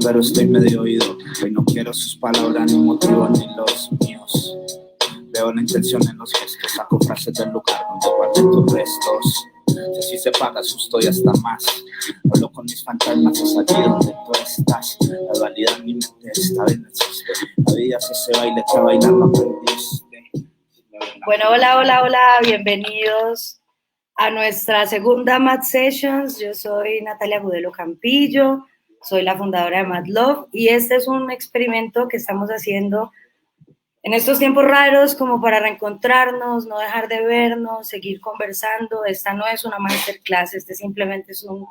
pero estoy medio oído. Hoy no quiero sus palabras, ni motivos, ni los míos. Veo la intención en los gestos, saco frases del lugar donde guarden tus restos. Si así se paga, asusto y hasta más. Hablo con mis fantasmas, es allí donde tú estás. La dualidad en mi mente esta vez no existe. La vida es ese baile que a bailar no aprendiste. Bueno, hola, bienvenidos a nuestra segunda Mad Sessions. Yo soy Natalia Gudelo Campillo, soy la fundadora de Mad Love y este es un experimento que estamos haciendo en estos tiempos raros como para reencontrarnos, no dejar de vernos, seguir conversando. Esta no es una masterclass, este simplemente es un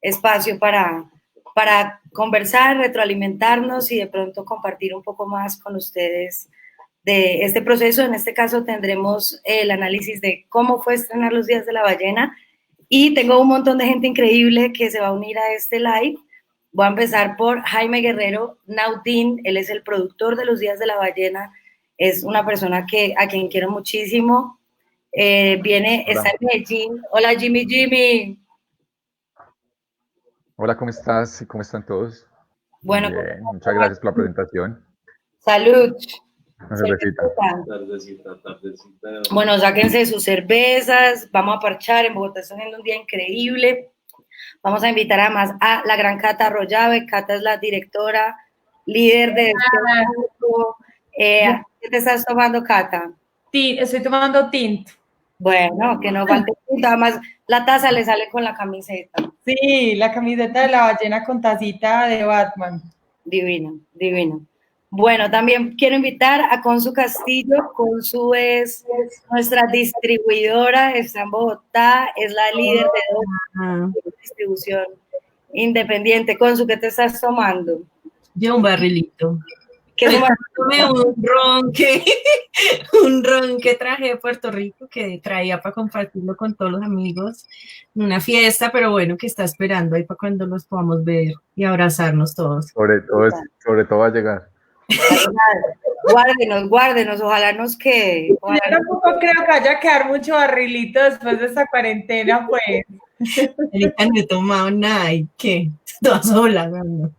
espacio para conversar, retroalimentarnos y de pronto compartir un poco más con ustedes de este proceso. En este caso tendremos el análisis de cómo fue estrenar Los Días de la Ballena y tengo un montón de gente increíble que se va a unir a este live. Voy a empezar por Jaime Guerrero Nautín, él es el productor de Los Días de la Ballena, es una persona a quien quiero muchísimo. Está en Medellín. Hola Jimmy. Hola, ¿cómo estás? ¿Cómo están todos? Bueno, bien, muchas gracias por la presentación. Salud. Una cervecita. Tardecita. Bueno, sáquense sus cervezas, vamos a parchar. En Bogotá está haciendo un día increíble. Vamos a invitar además a la gran Cata Arroyave. Cata es la directora, líder de este grupo. ¿Qué te estás tomando, Cata? Estoy tomando tint. Bueno, que no falte tinto. Además, la taza le sale con la camiseta. Sí, la camiseta de la ballena con tacita de Batman. Divino. Bueno, también quiero invitar a Consu Castillo. Consu es nuestra distribuidora, está en Bogotá, es la líder de distribución independiente. Consu, ¿qué te estás tomando? Yo un barrilito. ¿Qué tomé un ron que traje de Puerto Rico, que traía para compartirlo con todos los amigos en una fiesta, pero bueno, que está esperando ahí para cuando los podamos ver y abrazarnos todos. Sobre todo va a llegar. Guárdenos, ojalá nos quede. Yo tampoco creo que vaya a quedar mucho barrilito después de esta cuarentena, pues. Ahorita no he tomado nada, ¿y qué? Toda sola, ¿no?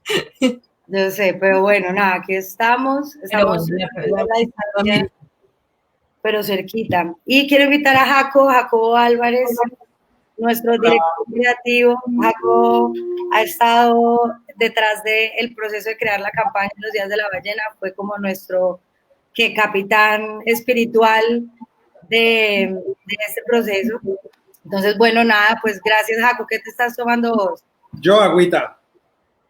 Yo sé, pero bueno, nada, aquí estamos pero cerquita. Y quiero invitar a Jacobo Álvarez, nuestro director creativo. Jacobo ha estado detrás del proceso de crear la campaña Los Días de la Ballena, fue como nuestro capitán espiritual de este proceso. Entonces, bueno, nada, pues gracias, Jacobo. ¿Qué te estás tomando vos? Yo, agüita.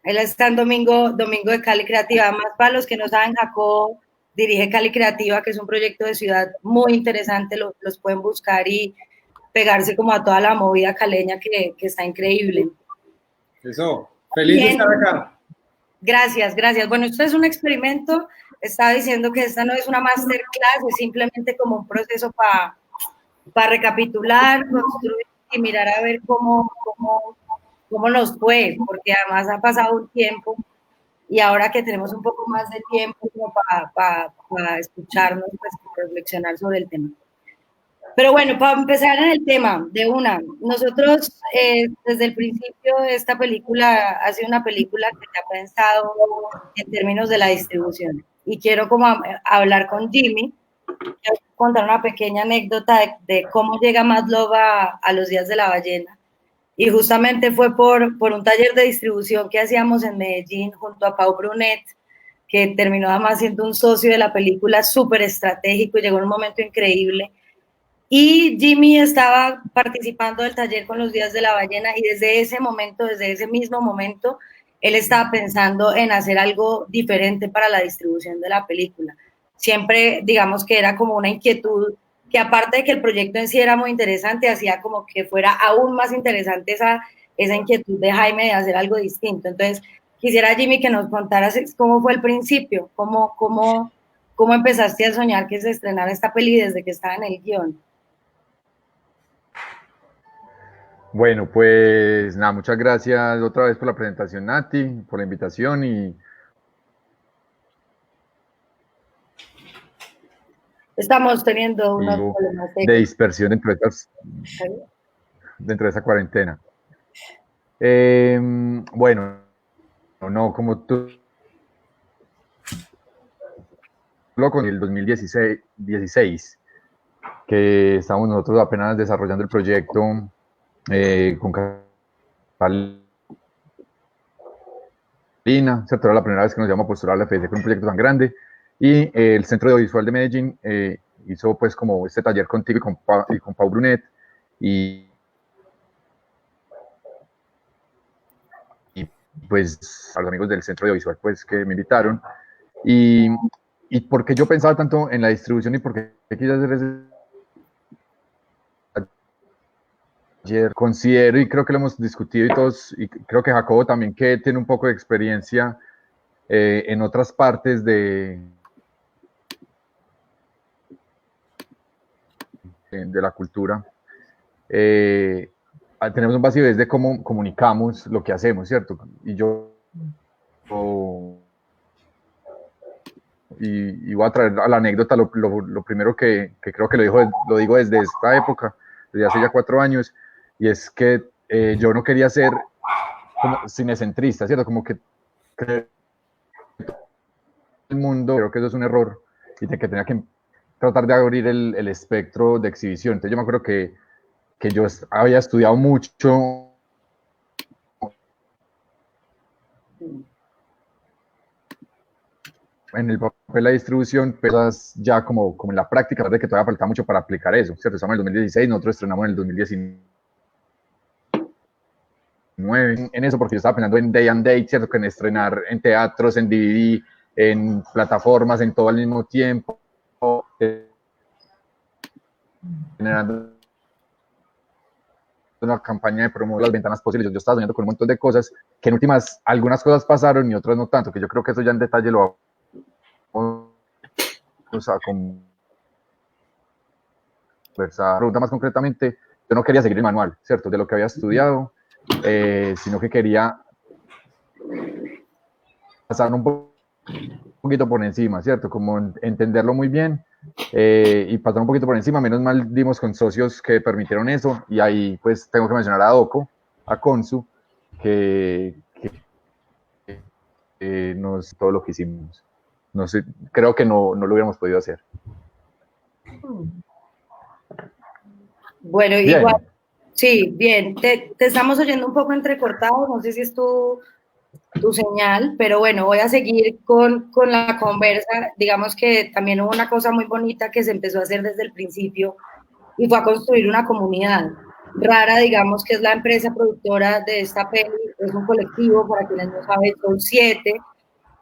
Él está en Domingo de Cali Creativa. Además, para los que no saben, Jacobo dirige Cali Creativa, que es un proyecto de ciudad muy interesante. Los pueden buscar y pegarse como a toda la movida caleña que está increíble. Eso, feliz de estar acá. Gracias. Bueno, esto es un experimento. Estaba diciendo que esta no es una masterclass, es simplemente como un proceso para recapitular, construir y mirar a ver cómo nos fue, porque además ha pasado un tiempo y ahora que tenemos un poco más de tiempo como para escucharnos, pues reflexionar sobre el tema. Pero bueno, para empezar en el tema, de una, nosotros desde el principio esta película ha sido una película que se ha pensado en términos de la distribución y quiero como hablar con Jimmy, quiero contar una pequeña anécdota de cómo llega Mad Love a Los Días de la Ballena. Y justamente fue por un taller de distribución que hacíamos en Medellín junto a Pau Brunet, que terminó además siendo un socio de la película, súper estratégico, y llegó en un momento increíble. Y Jimmy estaba participando del taller con Los Días de la Ballena y desde ese mismo momento, él estaba pensando en hacer algo diferente para la distribución de la película. Siempre, digamos que era como una inquietud que aparte de que el proyecto en sí era muy interesante, hacía como que fuera aún más interesante esa inquietud de Jaime de hacer algo distinto. Entonces, quisiera, Jimmy, que nos contaras cómo fue el principio, cómo empezaste a soñar que se estrenara esta peli desde que estaba en el guión. Bueno, pues nada, muchas gracias otra vez por la presentación, Nati, por la invitación y... Estamos teniendo unos problemas de dispersión dentro de esa cuarentena. Bueno, no como tú lo con el 2016, que estamos nosotros apenas desarrollando el proyecto con Catalina, ¿cierto? Era la primera vez que nos llamamos a postular a la FDC con un proyecto tan grande, y el Centro Audiovisual de Medellín hizo pues como este taller contigo y con Pau Brunet, y pues a los amigos del Centro Audiovisual pues que me invitaron, y porque yo pensaba tanto en la distribución y porque quise hacer ese taller, considero, y creo que lo hemos discutido y todos, y creo que Jacobo también, que tiene un poco de experiencia en otras partes de la cultura, tenemos un vacío desde cómo comunicamos lo que hacemos, ¿cierto? Y y voy a traer a la anécdota lo primero que creo que lo digo desde esta época, desde hace ya 4 años, y es que yo no quería ser como cinecentrista, ¿cierto? Como que el mundo, creo que eso es un error, y que tenía que tratar de abrir el espectro de exhibición. Entonces yo me acuerdo que yo había estudiado mucho en el papel de la distribución, pero ya como en la práctica, de que todavía falta mucho para aplicar eso, ¿cierto? Estamos en el 2016, nosotros estrenamos en el 2019 en eso, porque yo estaba pensando en Day and Date, ¿cierto? Que en estrenar en teatros, en DVD, en plataformas, en todo al mismo tiempo, generando una campaña de promover las ventanas posibles. Yo estaba soñando con un montón de cosas, que en últimas algunas cosas pasaron y otras no tanto, que yo creo que eso ya en detalle lo vamos a conversar. Pregunta más concretamente, yo no quería seguir el manual, ¿cierto? De lo que había estudiado, sino que quería pasar un poquito por encima, ¿cierto? Como entenderlo muy bien y pasar un poquito por encima. Menos mal dimos con socios que permitieron eso, y ahí pues tengo que mencionar a Doco, a Consu, que todo lo que hicimos. No sé, creo que no lo hubiéramos podido hacer. Bueno, bien. Igual, sí, bien, te estamos oyendo un poco entrecortado, no sé si es tu señal, pero bueno, voy a seguir con la conversa. Digamos que también hubo una cosa muy bonita que se empezó a hacer desde el principio, y fue a construir una comunidad. Rara, digamos, que es la empresa productora de esta peli, es un colectivo, para quienes no saben, son 7,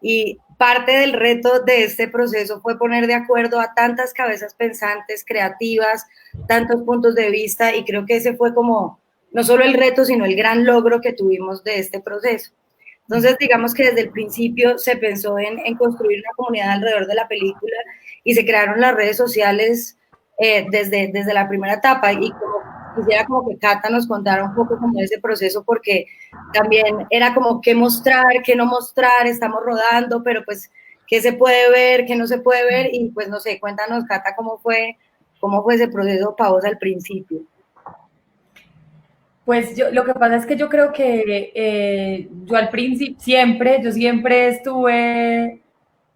y parte del reto de este proceso fue poner de acuerdo a tantas cabezas pensantes, creativas, tantos puntos de vista, y creo que ese fue como no solo el reto, sino el gran logro que tuvimos de este proceso. Entonces, digamos que desde el principio se pensó en construir una comunidad alrededor de la película, y se crearon las redes sociales desde la primera etapa, y quisiera como que Cata nos contara un poco como ese proceso, porque también era como qué mostrar, qué no mostrar, estamos rodando, pero pues qué se puede ver, qué no se puede ver, y pues no sé, cuéntanos, Cata, cómo fue ese proceso para vos al principio. Pues lo que pasa es que yo creo que yo al principio siempre estuve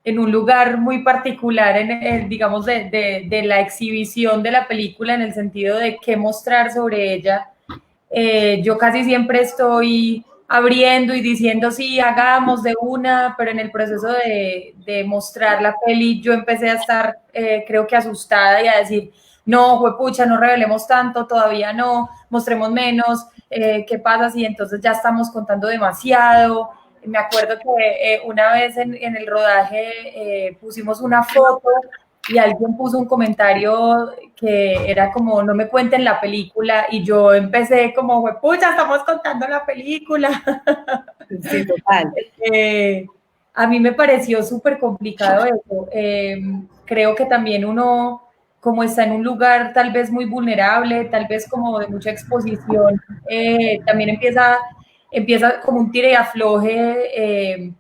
en un lugar muy particular, digamos, de la exhibición de la película, en el sentido de qué mostrar sobre ella. Yo casi siempre estoy abriendo y diciendo sí, hagamos de una, pero en el proceso de mostrar la peli yo empecé a estar, creo que asustada, y a decir, no, juepucha, no revelemos tanto, todavía no, mostremos menos, ¿qué pasa si entonces ya estamos contando demasiado? Me acuerdo que una vez en el rodaje pusimos una foto y alguien puso un comentario que era como, no me cuenten la película, y yo empecé como, pucha, estamos contando la película. Sí, total. A mí me pareció súper complicado eso. Creo que también uno, como está en un lugar tal vez muy vulnerable, tal vez como de mucha exposición, también empieza como un tire y afloje,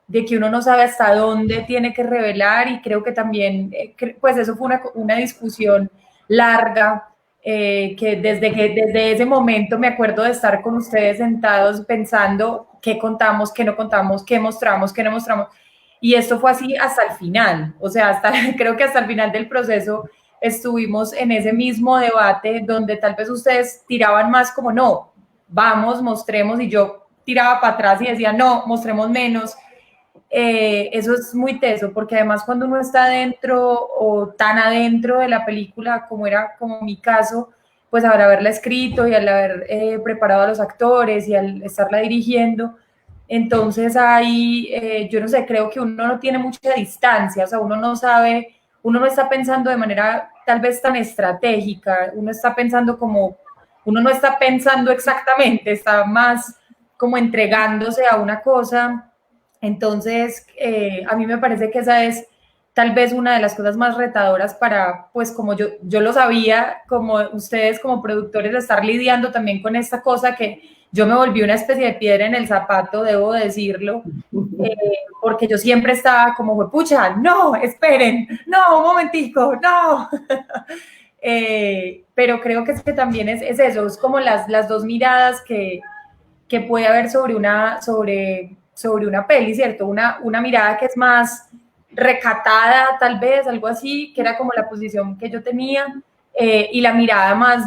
de que uno no sabe hasta dónde tiene que revelar, y creo que también, pues eso fue una discusión larga que desde ese momento me acuerdo de estar con ustedes sentados pensando qué contamos, qué no contamos, qué mostramos, qué no mostramos. Y esto fue así hasta el final, o sea, creo que hasta el final del proceso estuvimos en ese mismo debate donde tal vez ustedes tiraban más como no, vamos, mostremos, y yo tiraba para atrás y decía no, mostremos menos. Eso es muy teso, porque además cuando uno está dentro o tan adentro de la película, como era como mi caso, pues al haberla escrito y al haber preparado a los actores y al estarla dirigiendo, entonces ahí, yo no sé, creo que uno no tiene mucha distancia, o sea, uno no sabe, uno no está pensando de manera tal vez tan estratégica, uno está pensando como, uno no está pensando exactamente, está más como entregándose a una cosa. Entonces, a mí me parece que esa es tal vez una de las cosas más retadoras para, pues como yo lo sabía, como ustedes como productores, de estar lidiando también con esta cosa que yo me volví una especie de piedra en el zapato, debo decirlo, porque yo siempre estaba como, pucha, no, esperen, no, un momentico, no. Pero creo que es que también es eso, es como las dos miradas que puede haber sobre una peli, ¿cierto? Una mirada que es más recatada, tal vez, algo así, que era como la posición que yo tenía, y la mirada más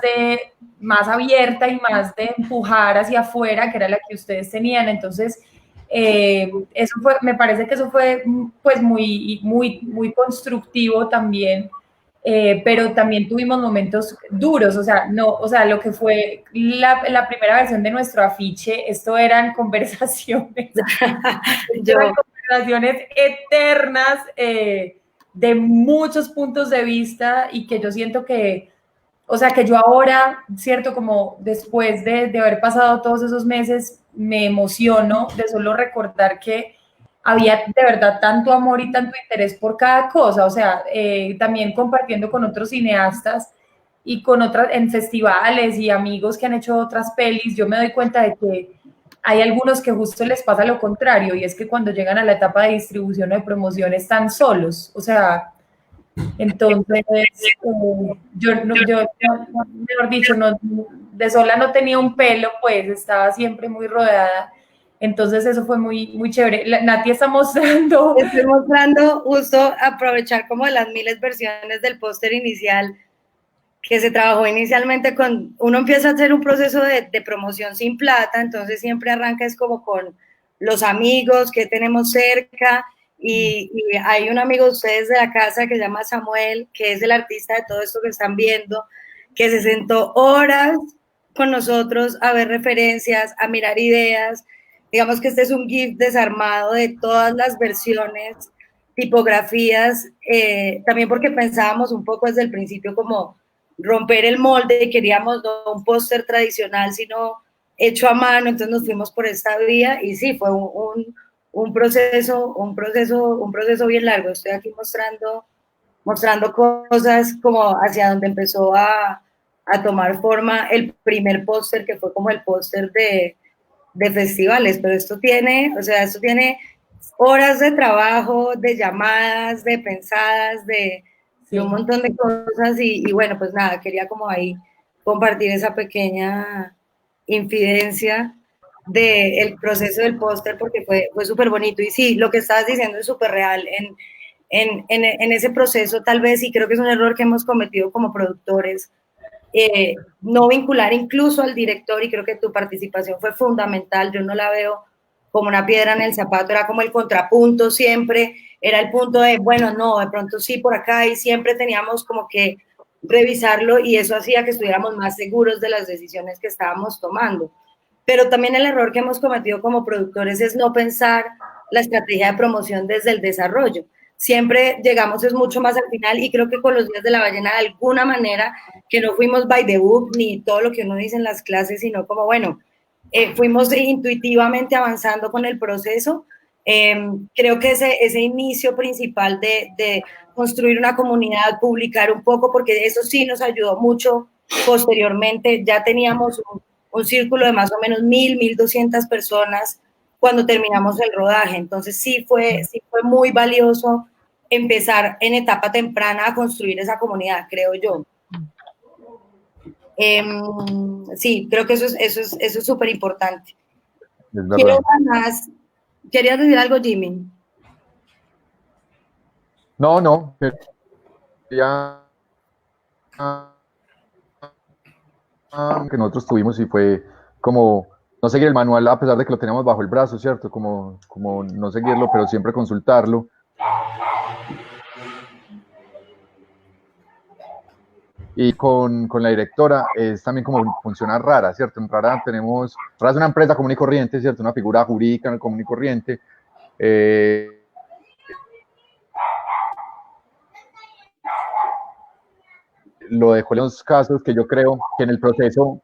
abierta y más de empujar hacia afuera, que era la que ustedes tenían. Entonces, eso fue, me parece que eso fue pues muy constructivo también. Pero también tuvimos momentos duros, o sea, no, o sea, lo que fue la primera versión de nuestro afiche, esto eran conversaciones, eran conversaciones eternas, de muchos puntos de vista, y que yo siento que, o sea, que yo ahora, cierto, como después de haber pasado todos esos meses, me emociono de solo recordar que había de verdad tanto amor y tanto interés por cada cosa, o sea, también compartiendo con otros cineastas y con otras en festivales y amigos que han hecho otras pelis, yo me doy cuenta de que hay algunos que justo les pasa lo contrario, y es que cuando llegan a la etapa de distribución o de promoción están solos, o sea, entonces mejor dicho, no, de sola no tenía un pelo, pues estaba siempre muy rodeada. Entonces eso fue muy chévere. Nati está mostrando. Estoy mostrando justo aprovechar como las miles versiones del póster inicial que se trabajó inicialmente con, uno empieza a hacer un proceso de promoción sin plata, entonces siempre arranca es como con los amigos que tenemos cerca, y hay un amigo de ustedes de la casa que se llama Samuel, que es el artista de todo esto que están viendo, que se sentó horas con nosotros a ver referencias, a mirar ideas. Digamos que este es un GIF desarmado de todas las versiones, tipografías, también porque pensábamos un poco desde el principio como romper el molde, queríamos no un póster tradicional, sino hecho a mano, entonces nos fuimos por esta vía, y sí, fue un proceso bien largo. Estoy aquí mostrando cosas como hacia donde empezó a tomar forma el primer póster, que fue como el póster de festivales, pero esto tiene horas de trabajo, de llamadas, de pensadas, de un montón de cosas, y bueno, pues nada, quería como ahí compartir esa pequeña infidencia del proceso del póster, porque fue súper bonito. Y sí, lo que estabas diciendo es súper real. En ese proceso, tal vez, y creo que es un error que hemos cometido como productores, no vincular incluso al director, y creo que tu participación fue fundamental. Yo no la veo como una piedra en el zapato, era como el contrapunto siempre, era el punto de, bueno, no, de pronto sí por acá, y siempre teníamos como que revisarlo, y eso hacía que estuviéramos más seguros de las decisiones que estábamos tomando. Pero también el error que hemos cometido como productores es no pensar la estrategia de promoción desde el desarrollo. Siempre llegamos es mucho más al final, y creo que con los días de la ballena de alguna manera que no fuimos by the book ni todo lo que uno dice en las clases, sino como, bueno, fuimos intuitivamente avanzando con el proceso. Creo que ese inicio principal de construir una comunidad, publicar un poco, porque eso sí nos ayudó mucho posteriormente. Ya teníamos un círculo de más o menos 1.200 personas cuando terminamos el rodaje. Entonces sí fue muy valioso empezar en etapa temprana a construir esa comunidad, creo yo. Sí, creo que eso es súper importante. Es Quiero verdad. más. ¿Querías decir algo, Jimmy? No, quería que nosotros tuvimos y fue como no seguir el manual a pesar de que lo teníamos bajo el brazo, ¿cierto? Como no seguirlo, pero siempre consultarlo. Y con la directora es también como funciona Rara, ¿cierto? En Rara Rara es una empresa común y corriente, ¿cierto? Una figura jurídica común y corriente. Lo dejó en los casos que yo creo que en el proceso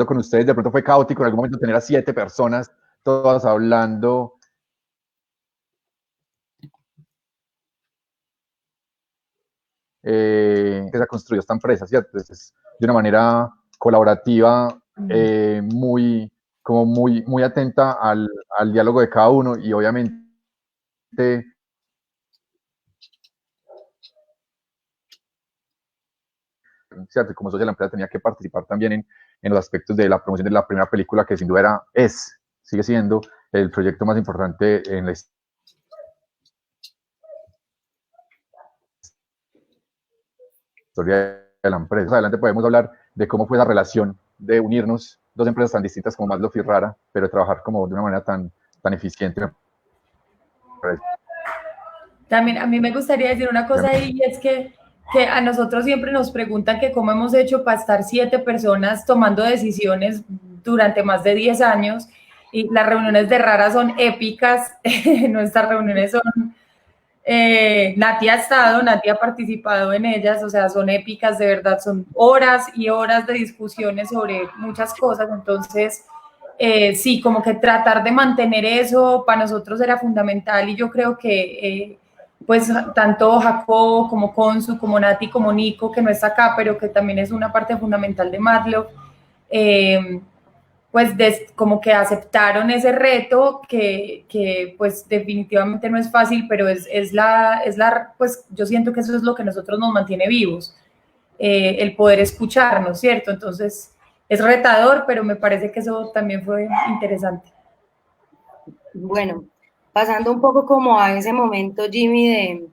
con ustedes de pronto fue caótico en algún momento tener a 7 personas todas hablando que se ha construido esta empresa, ¿cierto? Entonces, de una manera colaborativa, muy atenta al diálogo de cada uno y obviamente ¿cierto? Como socia de la empresa tenía que participar también en los aspectos de la promoción de la primera película que sin duda sigue siendo el proyecto más importante en la historia de la empresa. Más adelante podemos hablar de cómo fue la relación de unirnos dos empresas tan distintas como Maslow y Rara, pero trabajar como de una manera tan eficiente. También a mí me gustaría decir una cosa ahí, y es que a nosotros siempre nos preguntan que cómo hemos hecho para estar 7 personas tomando decisiones durante más de 10 años, y las reuniones de Rara son épicas, nuestras reuniones son, Nati ha estado, Nati ha participado en ellas, o sea, son épicas, de verdad, son horas y horas de discusiones sobre muchas cosas, entonces, sí, como que tratar de mantener eso para nosotros era fundamental, y yo creo que pues tanto Jacobo como Consu, como Nati, como Nico, que no está acá, pero que también es una parte fundamental de Maslow, pues como que aceptaron ese reto que pues definitivamente no es fácil, pero pues yo siento que eso es lo que nosotros nos mantiene vivos, el poder escucharnos, ¿cierto? Entonces es retador, pero me parece que eso también fue interesante. Bueno, pasando un poco como a ese momento, Jimmy,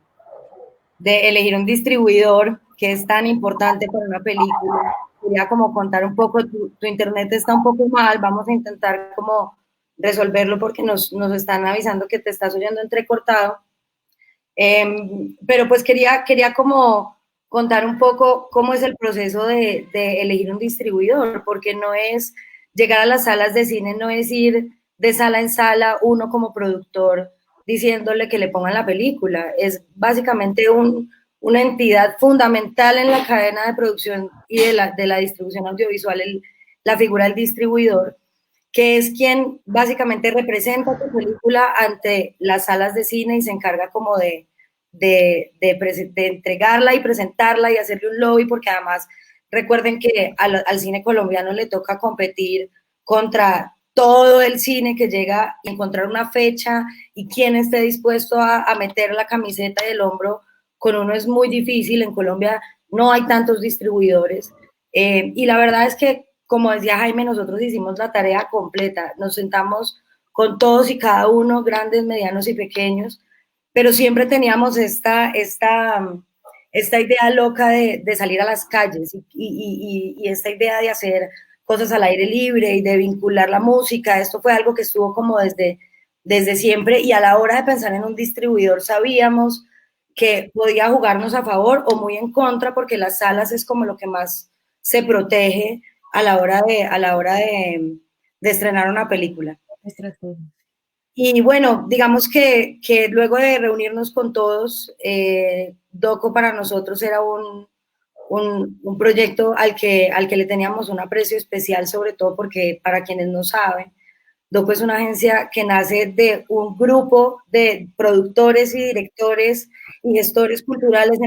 de elegir un distribuidor que es tan importante para una película. Quería como contar un poco, tu internet está un poco mal, vamos a intentar como resolverlo porque nos están avisando que te estás oyendo entrecortado. Pero pues quería como contar un poco cómo es el proceso de elegir un distribuidor, porque no es llegar a las salas de cine, no es ir de sala en sala uno como productor diciéndole que le pongan la película, es básicamente una entidad fundamental en la cadena de producción y de la distribución audiovisual, la figura del distribuidor, que es quien básicamente representa tu película ante las salas de cine y se encarga como de entregarla y presentarla y hacerle un lobby, porque además recuerden que al cine colombiano le toca competir contra todo el cine que llega y encontrar una fecha y quien esté dispuesto a meter la camiseta y el hombro con uno es muy difícil. En Colombia no hay tantos distribuidores y la verdad es que, como decía Jaime, nosotros hicimos la tarea completa, nos sentamos con todos y cada uno, grandes, medianos y pequeños, pero siempre teníamos esta idea loca de salir a las calles y esta idea de hacer cosas al aire libre y de vincular la música. Esto fue algo que estuvo como desde siempre, y a la hora de pensar en un distribuidor sabíamos que podía jugarnos a favor o muy en contra, porque las salas es como lo que más se protege a la hora de estrenar una película. Y bueno, digamos que luego de reunirnos con todos, Doco para nosotros era un proyecto al que le teníamos un aprecio especial, sobre todo porque, para quienes no saben, Doco es una agencia que nace de un grupo de productores y directores y gestores culturales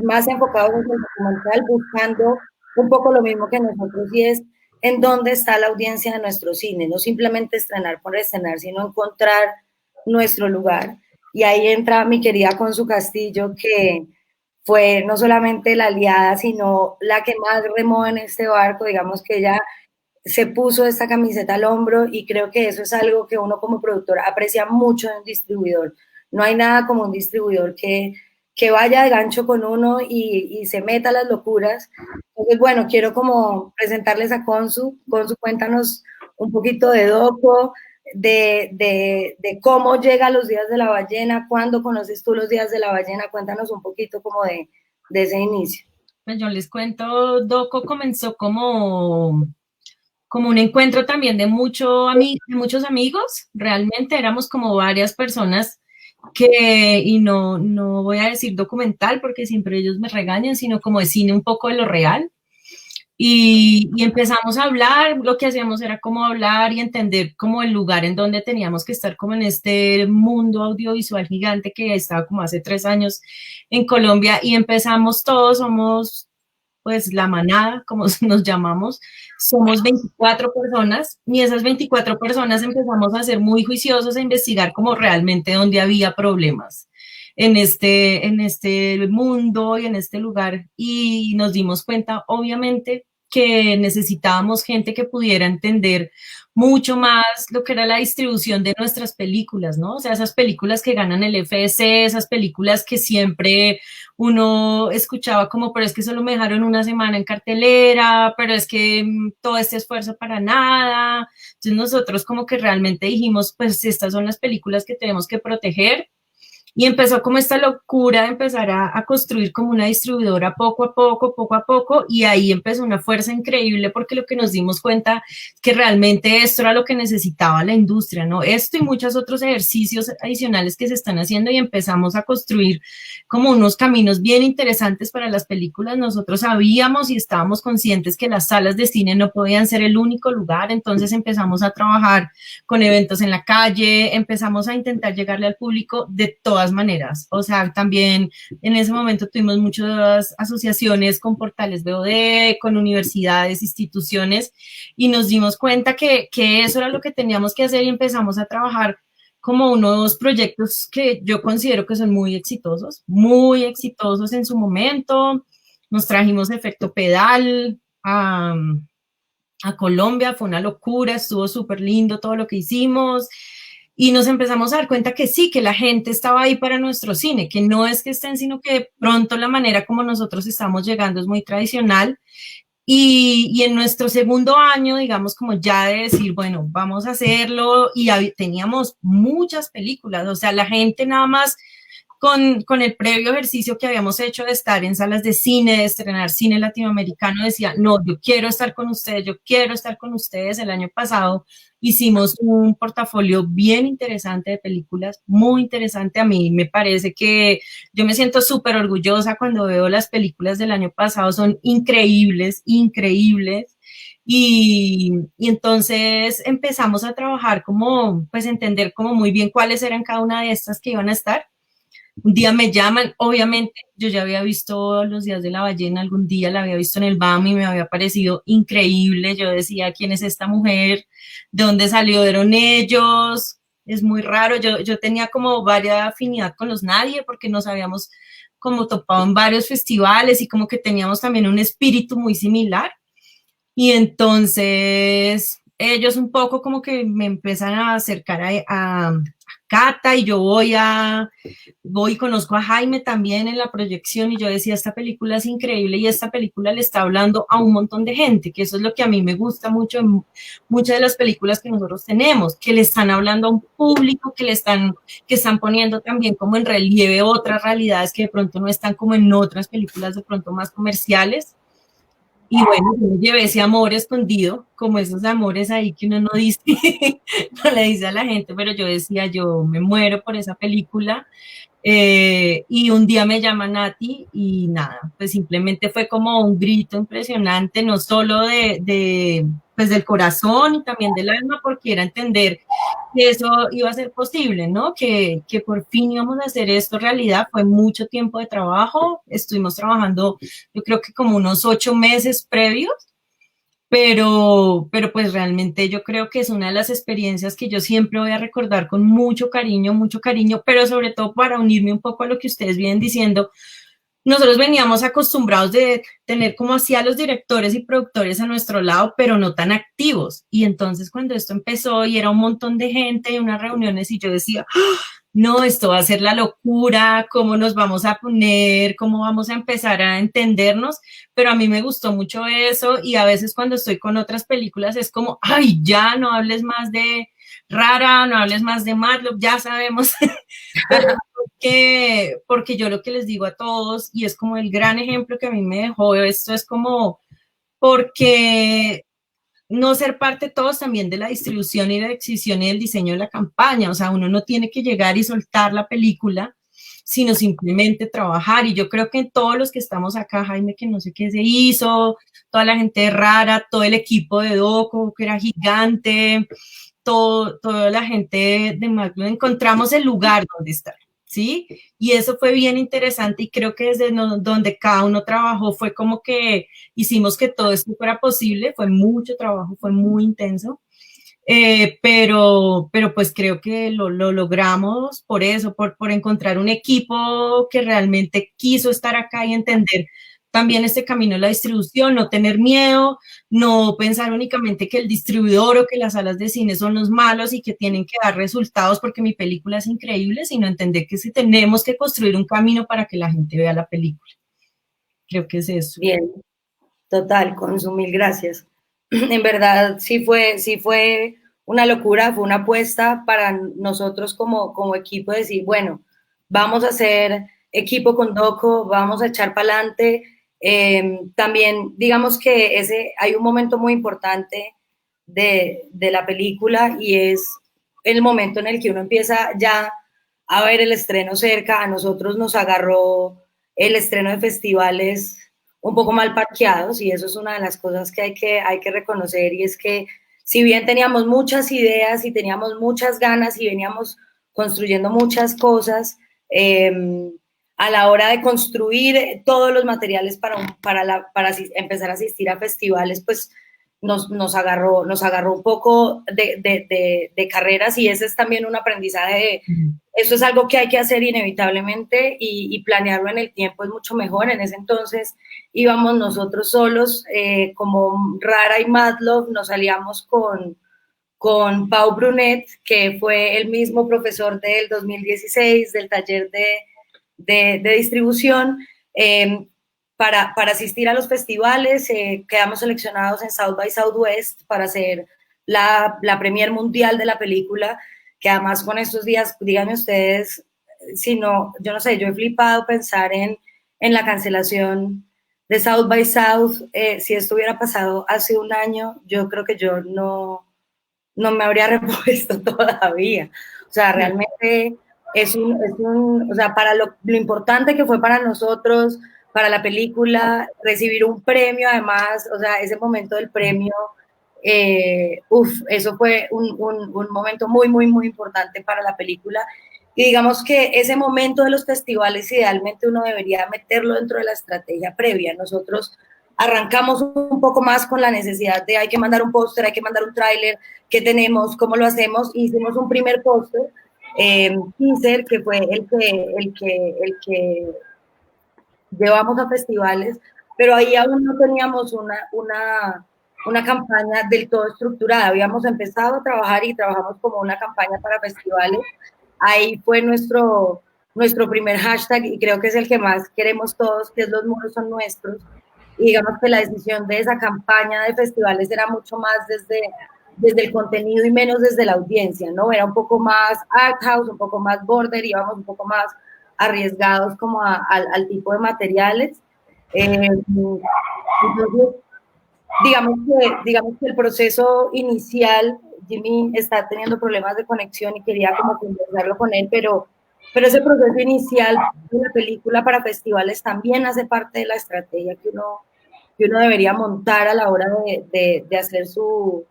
más enfocados en el documental, buscando un poco lo mismo que nosotros, y es en dónde está la audiencia de nuestro cine, no simplemente estrenar por estrenar, sino encontrar nuestro lugar. Y ahí entra mi querida Consu Castillo, que fue no solamente la aliada, sino la que más remó en este barco. Digamos que ella se puso esta camiseta al hombro y creo que eso es algo que uno como productor aprecia mucho en un distribuidor. No hay nada como un distribuidor que vaya de gancho con uno y se meta a las locuras. Entonces, bueno, quiero como presentarles a Consu. Consu, cuéntanos un poquito de Doco, de cómo llega a los Días de la Ballena, cuándo conoces tú los Días de la Ballena, cuéntanos un poquito como de ese inicio. Pues yo les cuento, Doco comenzó como un encuentro también de muchos amigos. Realmente éramos como varias personas y no voy a decir documental porque siempre ellos me regañan, sino como de cine un poco de lo real. Y empezamos a hablar, lo que hacíamos era como hablar y entender como el lugar en donde teníamos que estar como en este mundo audiovisual gigante que estaba como hace 3 años en Colombia, y empezamos todos, somos pues la manada, como nos llamamos, somos 24 personas, y esas 24 personas empezamos a ser muy juiciosos, a investigar como realmente dónde había problemas en este mundo y en este lugar, y nos dimos cuenta, obviamente, que necesitábamos gente que pudiera entender mucho más lo que era la distribución de nuestras películas, ¿no? O sea, esas películas que ganan el FS, esas películas que siempre uno escuchaba como, pero es que solo me dejaron una semana en cartelera, pero es que todo este esfuerzo para nada. Entonces nosotros como que realmente dijimos, pues estas son las películas que tenemos que proteger. Y empezó como esta locura de empezar a construir como una distribuidora poco a poco, y ahí empezó una fuerza increíble porque lo que nos dimos cuenta es que realmente esto era lo que necesitaba la industria, ¿no? Esto y muchos otros ejercicios adicionales que se están haciendo, y empezamos a construir como unos caminos bien interesantes para las películas. Nosotros sabíamos y estábamos conscientes que las salas de cine no podían ser el único lugar, entonces empezamos a trabajar con eventos en la calle, empezamos a intentar llegarle al público de todas maneras. O sea, también en ese momento tuvimos muchas asociaciones con portales VOD, con universidades, instituciones, y nos dimos cuenta que eso era lo que teníamos que hacer, y empezamos a trabajar como unos proyectos que yo considero que son muy exitosos en su momento. Nos trajimos Efecto Pedal a Colombia, fue una locura, estuvo súper lindo todo lo que hicimos, y nos empezamos a dar cuenta que sí, que la gente estaba ahí para nuestro cine, que no es que estén, sino que de pronto la manera como nosotros estamos llegando es muy tradicional. Y en nuestro segundo año, digamos, como ya de decir, bueno, vamos a hacerlo, y teníamos muchas películas, o sea, la gente nada más con el previo ejercicio que habíamos hecho de estar en salas de cine, de estrenar cine latinoamericano, decía, no, yo quiero estar con ustedes, yo quiero estar con ustedes. El año pasado hicimos un portafolio bien interesante de películas, muy interesante. A mí me parece que yo me siento súper orgullosa cuando veo las películas del año pasado, son increíbles, increíbles. Y entonces empezamos a trabajar como, pues entender como muy bien cuáles eran cada una de estas que iban a estar. Un día me llaman, obviamente yo ya había visto Los Días de la Ballena, algún día la había visto en el BAM y me había parecido increíble. Yo decía, ¿quién es esta mujer? ¿De dónde salieron ellos? Es muy raro. Yo tenía como varias afinidad con los Nadie porque nos habíamos como topado en varios festivales y como que teníamos también un espíritu muy similar. Y entonces ellos un poco como que me empiezan a acercar a Cata, y yo voy y conozco a Jaime también en la proyección, y yo decía, esta película es increíble y esta película le está hablando a un montón de gente, que eso es lo que a mí me gusta mucho en muchas de las películas que nosotros tenemos, que le están hablando a un público, que están poniendo también como en relieve otras realidades que de pronto no están como en otras películas de pronto más comerciales. Y bueno, yo me llevé ese amor escondido, como esos amores ahí que uno no dice, no le dice a la gente, pero yo decía, yo me muero por esa película. Y un día me llama Nati y nada, pues simplemente fue como un grito impresionante, no solo pues del corazón y también del alma, porque era entender que eso iba a ser posible, ¿no? Que por fin íbamos a hacer esto realidad. Fue mucho tiempo de trabajo, estuvimos trabajando yo creo que como unos 8 meses previos, pero pues realmente yo creo que es una de las experiencias que yo siempre voy a recordar con mucho cariño, pero sobre todo para unirme un poco a lo que ustedes vienen diciendo. nosotros veníamos acostumbrados de tener como así a los directores y productores a nuestro lado, pero no tan activos. Y entonces cuando esto empezó y era un montón de gente y unas reuniones y yo decía, ¡ah! No, esto va a ser la locura, cómo nos vamos a poner, cómo vamos a empezar a entendernos, pero a mí me gustó mucho eso y a veces cuando estoy con otras películas es como, ay, ya no hables más de Rara, no hables más de Matlock, ya sabemos, pero porque yo lo que les digo a todos y es como el gran ejemplo que a mí me dejó esto es como, porque no ser parte todos también de la distribución y la exhibición y del diseño de la campaña, o sea, uno no tiene que llegar y soltar la película, sino simplemente trabajar, y yo creo que todos los que estamos acá, Jaime, que no sé qué se hizo, toda la gente Rara, todo el equipo de Doco, que era gigante, toda la gente de Magno, encontramos el lugar donde estar, ¿sí? Y eso fue bien interesante y creo que desde donde cada uno trabajó fue como que hicimos que todo esto fuera posible, fue mucho trabajo, fue muy intenso, pero pues creo que lo logramos por eso, por encontrar un equipo que realmente quiso estar acá y entender también este camino de la distribución, no tener miedo, no pensar únicamente que el distribuidor o que las salas de cine son los malos y que tienen que dar resultados porque mi película es increíble, sino entender que sí tenemos que construir un camino para que la gente vea la película. Creo que es eso. Bien, total, Consu, mil gracias. En verdad, sí fue una locura, fue una apuesta para nosotros como equipo, decir, bueno, vamos a hacer equipo con Doco, vamos a echar para adelante. También, digamos que hay un momento muy importante de la película y es el momento en el que uno empieza ya a ver el estreno cerca. A nosotros nos agarró el estreno de festivales un poco mal parqueados y eso es una de las cosas que hay que reconocer, y es que si bien teníamos muchas ideas y teníamos muchas ganas y veníamos construyendo muchas cosas, a la hora de construir todos los materiales para empezar a asistir a festivales, pues nos agarró un poco de carreras, y ese es también un aprendizaje. Eso es algo que hay que hacer inevitablemente y planearlo en el tiempo es mucho mejor. En ese entonces íbamos nosotros solos, como Rara y Matlock, nos salíamos con Pau Brunet, que fue el mismo profesor del 2016 del taller de distribución, para asistir a los festivales. Quedamos seleccionados en South by Southwest para hacer la premier mundial de la película, que además con estos días, díganme ustedes, si no, yo no sé, yo he flipado pensar en la cancelación de South by South. Si esto hubiera pasado hace un año, yo creo que yo no me habría repuesto todavía. O sea, realmente o sea, para lo importante que fue para nosotros, para la película, recibir un premio, además, o sea, ese momento del premio, eso fue un momento muy, muy, muy importante para la película. Y digamos que ese momento de los festivales, idealmente uno debería meterlo dentro de la estrategia previa. Nosotros arrancamos un poco más con la necesidad de hay que mandar un póster, hay que mandar un tráiler, ¿qué tenemos? ¿Cómo lo hacemos? Hicimos un primer póster, teaser, que fue el que llevamos a festivales, pero ahí aún no teníamos una campaña del todo estructurada. Habíamos empezado a trabajar y trabajamos como una campaña para festivales. Ahí fue nuestro primer hashtag, y creo que es el que más queremos todos, que es Los muros son nuestros. Y digamos que la decisión de esa campaña de festivales era mucho más desde el contenido y menos desde la audiencia, ¿no? Era un poco más art house, un poco más border, íbamos un poco más arriesgados como al tipo de materiales. Entonces, digamos que el proceso inicial, Jimmy está teniendo problemas de conexión y quería como conversarlo con él, pero ese proceso inicial de la película para festivales también hace parte de la estrategia que uno debería montar a la hora de hacer su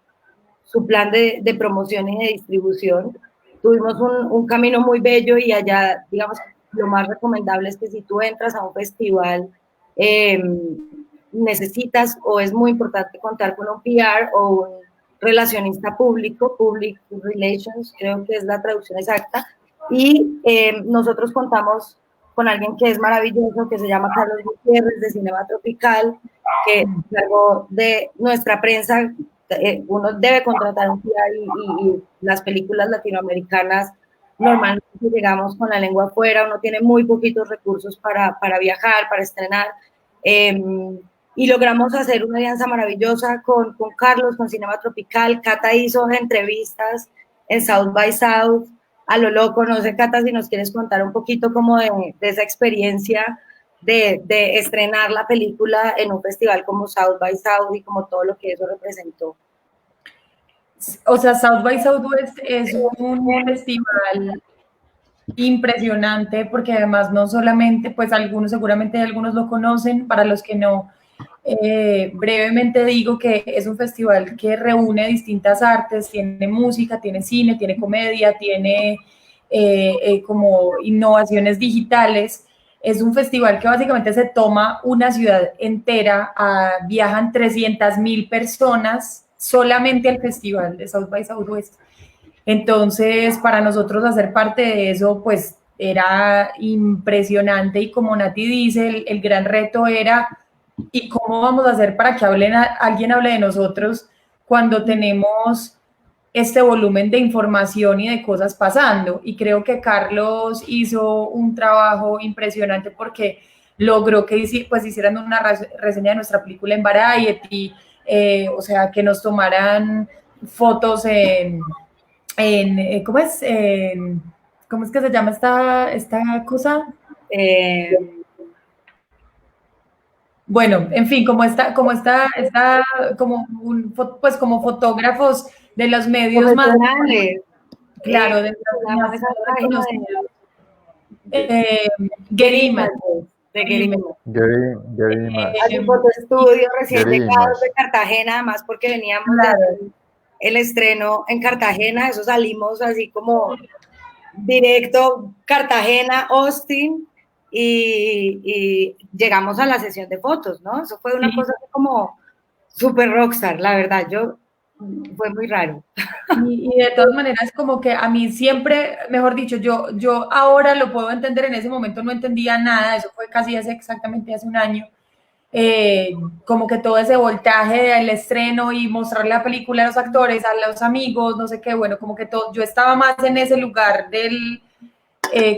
plan de promoción y de distribución. Tuvimos un camino muy bello, y allá, digamos, lo más recomendable es que si tú entras a un festival, necesitas o es muy importante contar con un PR o un relacionista público, Public Relations, creo que es la traducción exacta, y nosotros contamos con alguien que es maravilloso, que se llama Carlos Gutiérrez, de Cinema Tropical, que luego de nuestra prensa, uno debe contratar un PR y las películas latinoamericanas normalmente llegamos con la lengua afuera, uno tiene muy poquitos recursos para viajar, para estrenar, y logramos hacer una alianza maravillosa con Carlos, con Cinema Tropical. Cata hizo entrevistas en South by South, a lo loco. No sé, Cata, si nos quieres contar un poquito como de esa experiencia de estrenar la película en un festival como South by South y como todo lo que eso representó. O sea, South by Southwest es un festival impresionante porque además no solamente, pues seguramente algunos lo conocen, para los que no, brevemente digo que es un festival que reúne distintas artes, tiene música, tiene cine, tiene comedia, tiene como innovaciones digitales. Es un festival que básicamente se toma una ciudad entera, viajan 300,000 personas solamente al festival de South by Southwest. Entonces, para nosotros hacer parte de eso, pues era impresionante, y como Nati dice, el gran reto era, ¿y cómo vamos a hacer para que alguien hable de nosotros cuando tenemos este volumen de información y de cosas pasando? Y creo que Carlos hizo un trabajo impresionante porque logró que pues hicieran una reseña de nuestra película en Variety, o sea, que nos tomaran fotos ¿cómo es? ¿Cómo es que se llama esta cosa? Bueno, en fin, pues como fotógrafos de los medios más, claro, de los más reconocidos. Getty Images. De Getty Images. Hay un fotoestudio recién llegados de Cartagena, además porque veníamos de el estreno en Cartagena, eso salimos así como directo Cartagena, Austin, y llegamos a la sesión de fotos, ¿no? Eso fue una cosa como súper rockstar, la verdad, fue muy raro. Y de todas maneras, como que a mí siempre, mejor dicho, yo ahora lo puedo entender, en ese momento no entendía nada, eso fue casi exactamente hace un año, como que todo ese voltaje del estreno y mostrar la película a los actores, a los amigos, no sé qué, bueno, como que todo, yo estaba más en ese lugar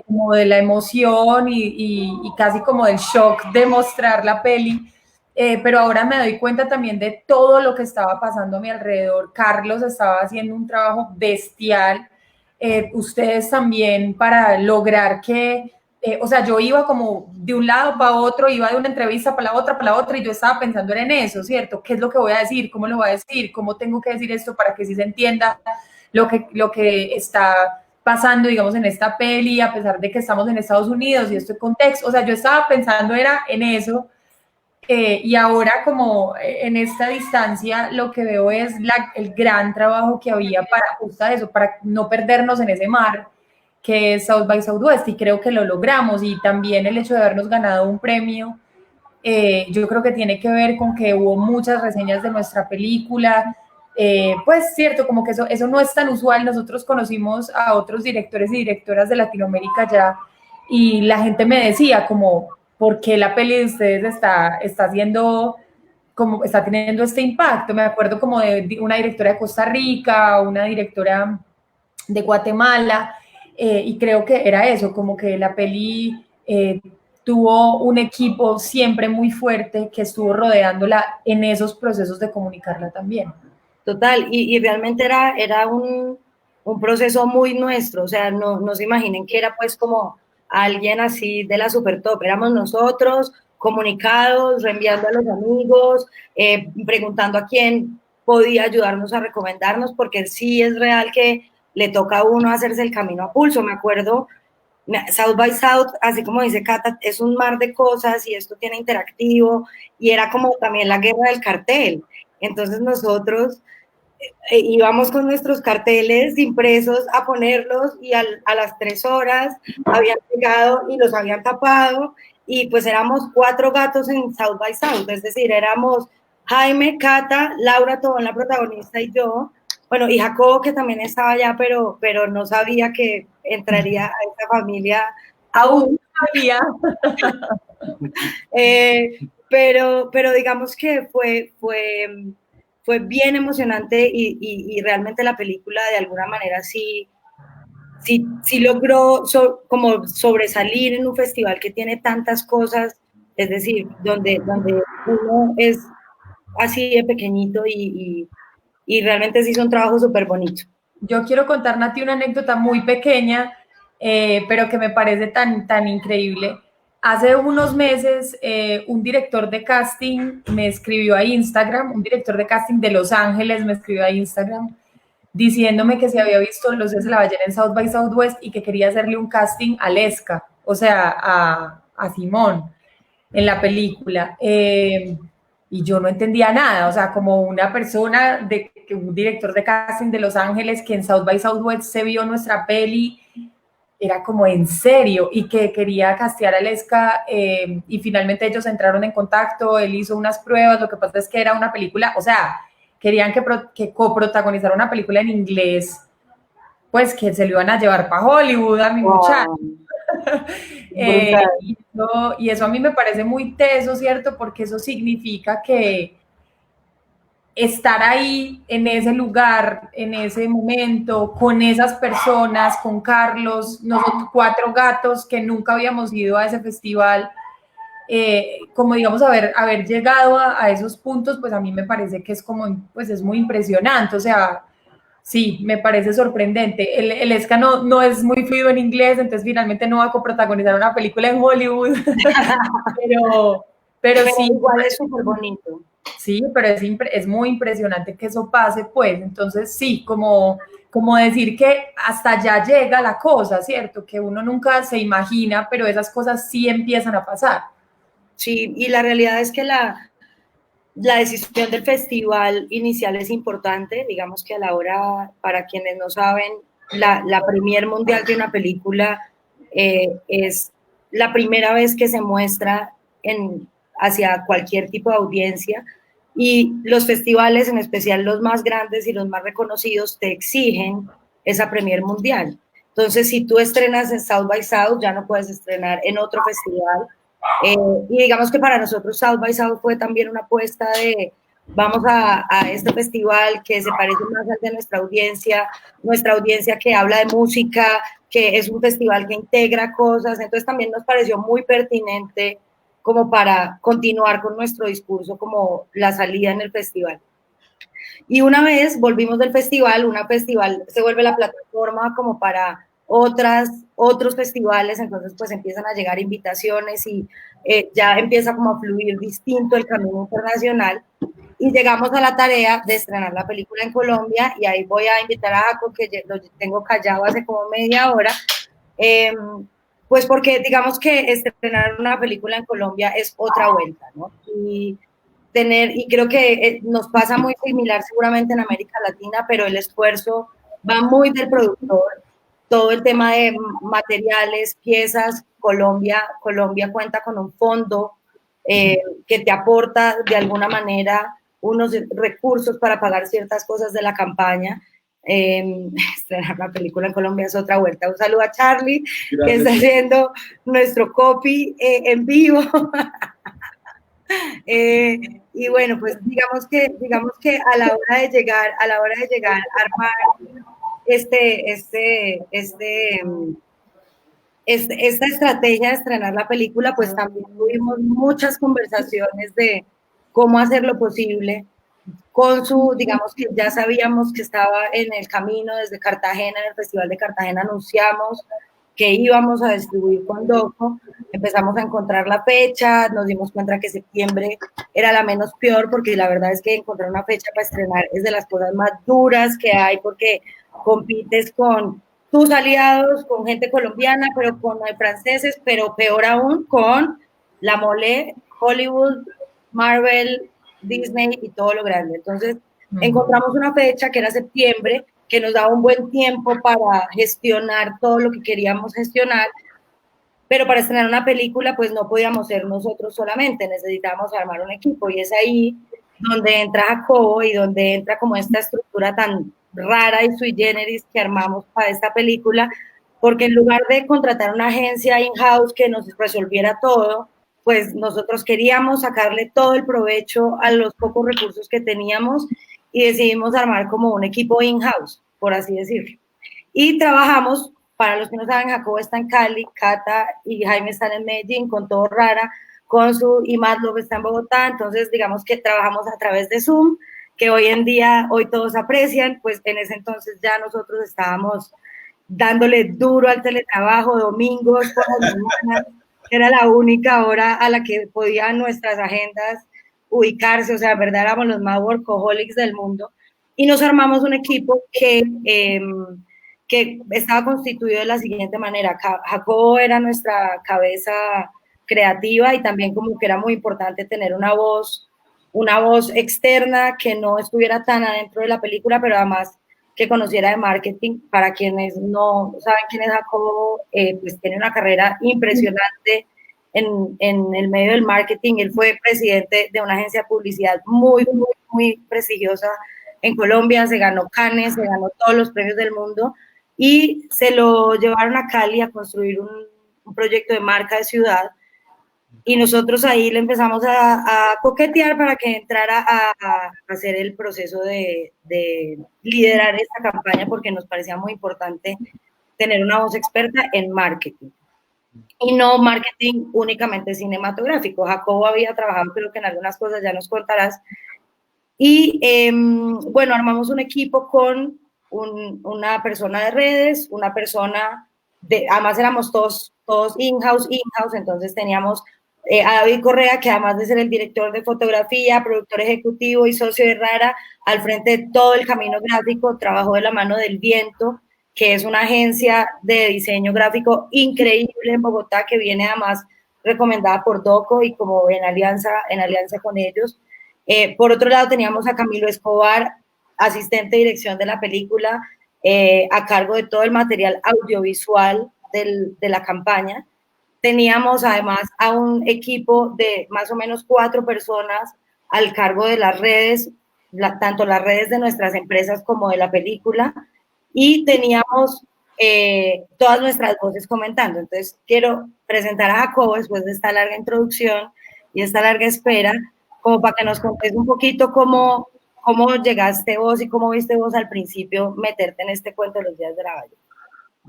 como de la emoción y casi como del shock de mostrar la peli, pero ahora me doy cuenta también de todo lo que estaba pasando a mi alrededor. Carlos estaba haciendo un trabajo bestial, ustedes también, para lograr que, o sea, yo iba como de un lado para otro, iba de una entrevista para la otra, y yo estaba pensando en eso, ¿cierto? ¿Qué es lo que voy a decir? ¿Cómo lo voy a decir? ¿Cómo tengo que decir esto para que sí se entienda lo que está pasando, digamos, en esta peli, a pesar de que estamos en Estados Unidos y este contexto? O sea, yo estaba pensando era en eso, y ahora como en esta distancia lo que veo es el gran trabajo que había para justo eso, para no perdernos en ese mar que es South by Southwest, y creo que lo logramos. Y también el hecho de habernos ganado un premio, yo creo que tiene que ver con que hubo muchas reseñas de nuestra película, pues cierto, como que eso no es tan usual. Nosotros conocimos a otros directores y directoras de Latinoamérica ya, y la gente me decía como, ¿por qué la peli de ustedes está haciendo, como está teniendo este impacto? Me acuerdo como de una directora de Costa Rica, una directora de Guatemala, y creo que era eso, como que la peli tuvo un equipo siempre muy fuerte que estuvo rodeándola en esos procesos de comunicarla también. Total, y realmente era un proceso muy nuestro, o sea, no se imaginen que era pues como alguien así de la super top, éramos nosotros comunicados, reenviando a los amigos, preguntando a quién podía ayudarnos a recomendarnos, porque sí es real que le toca a uno hacerse el camino a pulso. Me acuerdo, South by South, así como dice Cata, es un mar de cosas y esto tiene interactivo, y era como también la guerra del cartel. Entonces nosotros íbamos con nuestros carteles impresos a ponerlos, y a las 3 horas habían llegado y los habían tapado, y pues éramos 4 gatos en South by South, es decir, éramos Jaime, Cata, Laura Tobón, la protagonista, y yo, bueno, y Jacobo, que también estaba allá, pero no sabía que entraría a esta familia Aún. Todavía. Pero digamos que fue bien emocionante y realmente la película de alguna manera sí logró como sobresalir en un festival que tiene tantas cosas, es decir, donde uno es así de pequeñito y realmente se hizo un trabajo súper bonito. Yo quiero contar, Nati, una anécdota muy pequeña, pero que me parece tan increíble. Hace unos meses, un director de casting me escribió a Instagram, un director de casting de Los Ángeles me escribió a Instagram, diciéndome que se había visto Los Días de la Ballena en South by Southwest y que quería hacerle un casting a Lesca, o sea, a Simón en la película. Y yo no entendía nada, o sea, como una persona, un director de casting de Los Ángeles que en South by Southwest se vio nuestra peli, era como en serio, y que quería castear a Lesca, y finalmente ellos entraron en contacto, él hizo unas pruebas, lo que pasa es que era una película, o sea, querían que coprotagonizara una película en inglés, pues que se lo iban a llevar para Hollywood a mi muchacho. Y eso a mí me parece muy teso, ¿cierto? Porque eso significa que estar ahí, en ese lugar, en ese momento, con esas personas, con Carlos, nosotros 4 gatos que nunca habíamos ido a ese festival, como digamos haber llegado a esos puntos, pues a mí me parece que es como, pues es muy impresionante, o sea, sí, me parece sorprendente. El Esca no es muy fluido en inglés, entonces finalmente no va a coprotagonizar una película en Hollywood, pero sí. Igual es súper bonito. Sí, pero es muy impresionante que eso pase, pues. Entonces, sí, como decir que hasta allá llega la cosa, ¿cierto? Que uno nunca se imagina, pero esas cosas sí empiezan a pasar. Sí, y la realidad es que la decisión del festival inicial es importante, digamos que a la hora, para quienes no saben, la premier mundial de una película es la primera vez que se muestra hacia cualquier tipo de audiencia, y los festivales, en especial los más grandes y los más reconocidos, te exigen esa premier mundial. Entonces, si tú estrenas en South by South, ya no puedes estrenar en otro festival. Y digamos que para nosotros South by South fue también una apuesta de vamos a este festival que se parece más al de nuestra audiencia que habla de música, que es un festival que integra cosas, entonces también nos pareció muy pertinente como para continuar con nuestro discurso como la salida en el festival. Y una vez volvimos del festival, una festival se vuelve la plataforma como para otros festivales, entonces pues empiezan a llegar invitaciones y ya empieza como a fluir distinto el camino internacional, y llegamos a la tarea de estrenar la película en Colombia, y ahí voy a invitar a Jaco, que lo tengo callado hace como media hora, pues porque digamos que estrenar una película en Colombia es otra vuelta, ¿no? Y creo que nos pasa muy similar seguramente en América Latina, pero el esfuerzo va muy del productor, todo el tema de materiales, piezas. Colombia cuenta con un fondo que te aporta de alguna manera unos recursos para pagar ciertas cosas de la campaña. Estrenar una película en Colombia es otra vuelta. Un saludo a Charlie, gracias, que está haciendo nuestro copy en vivo. Y bueno, pues digamos que a la hora de llegar a armar esta estrategia de estrenar la película, pues también tuvimos muchas conversaciones de cómo hacer lo posible con digamos que ya sabíamos que estaba en el camino desde Cartagena, en el Festival de Cartagena anunciamos que íbamos a distribuir con Doco, empezamos a encontrar la fecha, nos dimos cuenta que septiembre era la menos peor, porque la verdad es que encontrar una fecha para estrenar es de las cosas más duras que hay, porque compites con tus aliados, con gente colombiana, pero con franceses, pero peor aún con la mole, Hollywood, Marvel, Disney y todo lo grande. Entonces, encontramos una fecha que era septiembre, que nos daba un buen tiempo para gestionar todo lo que queríamos gestionar, pero para estrenar una película, pues no podíamos ser nosotros solamente, necesitábamos armar un equipo, y es ahí donde entra Jacobo y donde entra como esta estructura tan rara y sui generis que armamos para esta película, porque en lugar de contratar una agencia in-house que nos resolviera todo, pues nosotros queríamos sacarle todo el provecho a los pocos recursos que teníamos y decidimos armar como un equipo in-house, por así decirlo. Y trabajamos, para los que no saben, Jacobo está en Cali, Cata y Jaime están en Medellín, con todo Rara, Consu y Madlove está en Bogotá, entonces digamos que trabajamos a través de Zoom, que hoy en día, hoy todos aprecian, pues en ese entonces ya nosotros estábamos dándole duro al teletrabajo, domingos, por las mañanas, era la única hora a la que podían nuestras agendas ubicarse, o sea, en verdad éramos los más workaholics del mundo, y nos armamos un equipo que estaba constituido de la siguiente manera. Jacobo era nuestra cabeza creativa y también como que era muy importante tener una voz externa que no estuviera tan adentro de la película, pero además que conociera de marketing. Para quienes no saben quién es Jacobo, pues tiene una carrera impresionante en el medio del marketing. Él fue presidente de una agencia de publicidad muy, muy, muy prestigiosa en Colombia, se ganó Cannes, se ganó todos los premios del mundo y se lo llevaron a Cali a construir un proyecto de marca de ciudad. Y nosotros ahí le empezamos a coquetear para que entrara a hacer el proceso de liderar esta campaña, porque nos parecía muy importante tener una voz experta en marketing. Y no marketing únicamente cinematográfico. Jacobo había trabajado, creo que en algunas cosas, ya nos contarás. Y bueno, armamos un equipo con una persona de redes, una persona además éramos todos in-house, entonces teníamos a David Correa, que además de ser el director de fotografía, productor ejecutivo y socio de Rara, al frente de todo el camino gráfico, trabajó de la mano del Viento, que es una agencia de diseño gráfico increíble en Bogotá, que viene además recomendada por Doco y como en alianza con ellos. Por otro lado, teníamos a Camilo Escobar, asistente de dirección de la película, a cargo de todo el material audiovisual de la campaña. Teníamos además a un equipo de más o menos 4 personas al cargo de las redes, tanto las redes de nuestras empresas como de la película, y teníamos todas nuestras voces comentando. Entonces, quiero presentar a Jacobo después de esta larga introducción y esta larga espera, como para que nos contes un poquito cómo llegaste vos y cómo viste vos al principio meterte en este cuento de los días de la Valle.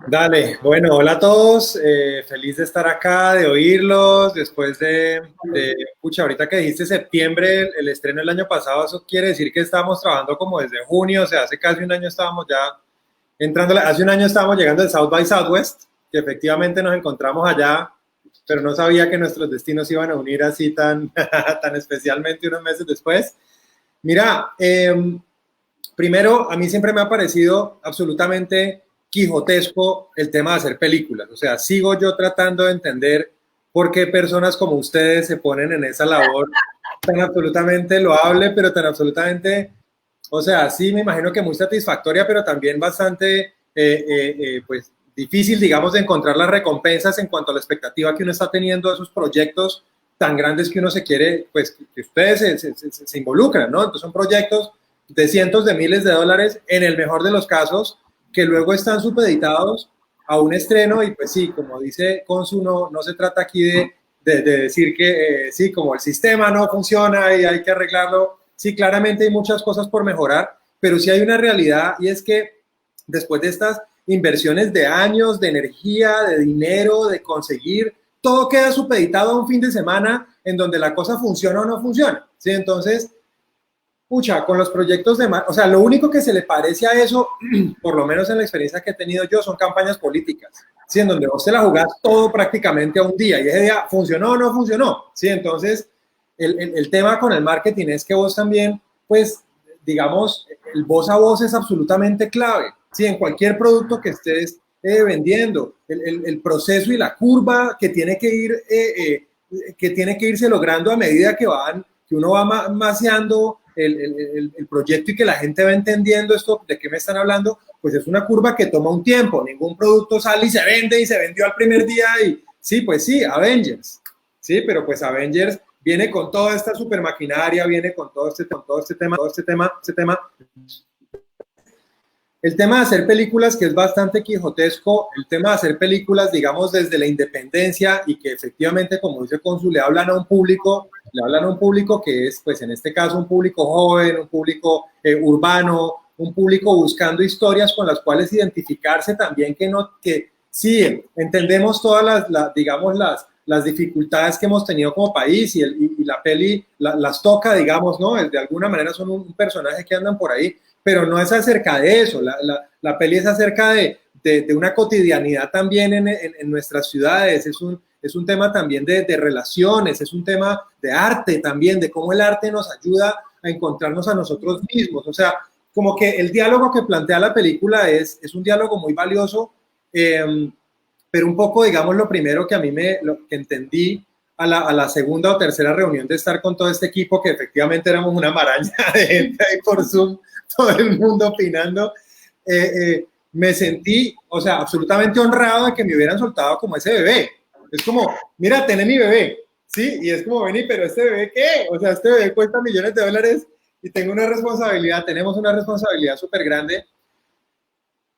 Dale, bueno, hola a todos, feliz de estar acá, de oírlos, después pucha, ahorita que dijiste septiembre, el estreno del año pasado, eso quiere decir que estábamos trabajando como desde junio, o sea, hace casi un año estábamos ya entrando, hace un año estábamos llegando del South by Southwest, que efectivamente nos encontramos allá, pero no sabía que nuestros destinos iban a unir así tan especialmente unos meses después. Mira, primero, a mí siempre me ha parecido absolutamente quijotesco el tema de hacer películas. O sea, sigo yo tratando de entender por qué personas como ustedes se ponen en esa labor tan absolutamente loable, pero tan absolutamente, o sea, sí me imagino que muy satisfactoria, pero también bastante, pues, difícil, digamos, de encontrar las recompensas en cuanto a la expectativa que uno está teniendo de esos proyectos tan grandes que uno se quiere, pues, que ustedes se involucran, ¿no? Entonces son proyectos de cientos de miles de dólares, en el mejor de los casos, que luego están supeditados a un estreno y pues sí, como dice Consu, no se trata aquí de decir que sí, como el sistema no funciona y hay que arreglarlo. Sí, claramente hay muchas cosas por mejorar, pero sí hay una realidad y es que después de estas inversiones de años, de energía, de dinero, de conseguir, todo queda supeditado a un fin de semana en donde la cosa funciona o no funciona. ¿Sí? Entonces, pucha, con los proyectos o sea, lo único que se le parece a eso, por lo menos en la experiencia que he tenido yo, son campañas políticas, ¿sí? En donde vos te la jugás todo prácticamente a un día y ese día funcionó o no funcionó, ¿sí? Entonces, el tema con el marketing es que vos también, pues, digamos, el voz a voz es absolutamente clave, ¿sí? En cualquier producto que estés vendiendo, el proceso y la curva que tiene que irse logrando a medida que uno va maceando el proyecto y que la gente va entendiendo esto, de qué me están hablando, pues es una curva que toma un tiempo. Ningún producto sale y se vende y se vendió al primer día y sí, pues sí, Avengers, sí, pero pues Avengers viene con toda esta super maquinaria, viene con todo este tema. el tema de hacer películas que es bastante quijotesco, el tema de hacer películas, digamos, desde la independencia y que efectivamente, como dice Consul, le hablan a un público que es, pues en este caso, un público joven, un público urbano, un público buscando historias con las cuales identificarse también, que sí, entendemos todas digamos, las dificultades que hemos tenido como país y la peli las toca, digamos, ¿no? De alguna manera son un personaje que andan por ahí, pero no es acerca de eso, la peli es acerca de una cotidianidad también en nuestras ciudades, es un tema también de relaciones, es un tema de arte también, de cómo el arte nos ayuda a encontrarnos a nosotros mismos, o sea, como que el diálogo que plantea la película es un diálogo muy valioso, pero un poco, digamos, lo primero que a mí lo que entendí a la segunda o tercera reunión de estar con todo este equipo, que efectivamente éramos una maraña de gente ahí por Zoom, todo el mundo opinando, me sentí, o sea, absolutamente honrado de que me hubieran soltado como ese bebé. Es como, mira, tenés mi bebé, ¿sí? Y es como, vení, pero ¿este bebé qué? O sea, este bebé cuesta millones de dólares y tengo una responsabilidad, tenemos una responsabilidad súper grande.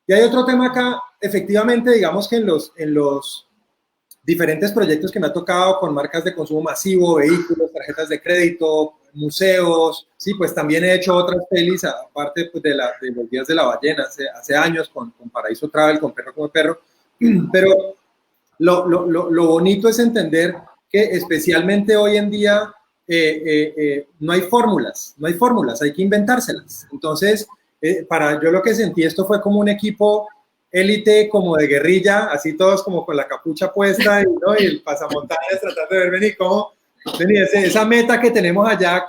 Y hay otro tema acá, efectivamente, digamos que en los diferentes proyectos que me ha tocado con marcas de consumo masivo, vehículos, tarjetas de crédito, museos, sí, pues también he hecho otras pelis, aparte pues, de los días de la ballena, hace años con Paraíso Travel, con Perro como Perro, pero lo bonito es entender que especialmente hoy en día no hay fórmulas, hay que inventárselas. Entonces, yo lo que sentí esto fue como un equipo élite, como de guerrilla, así todos como con la capucha puesta ¿no? Y el pasamontañas tratando de ver, vení, esa meta que tenemos allá,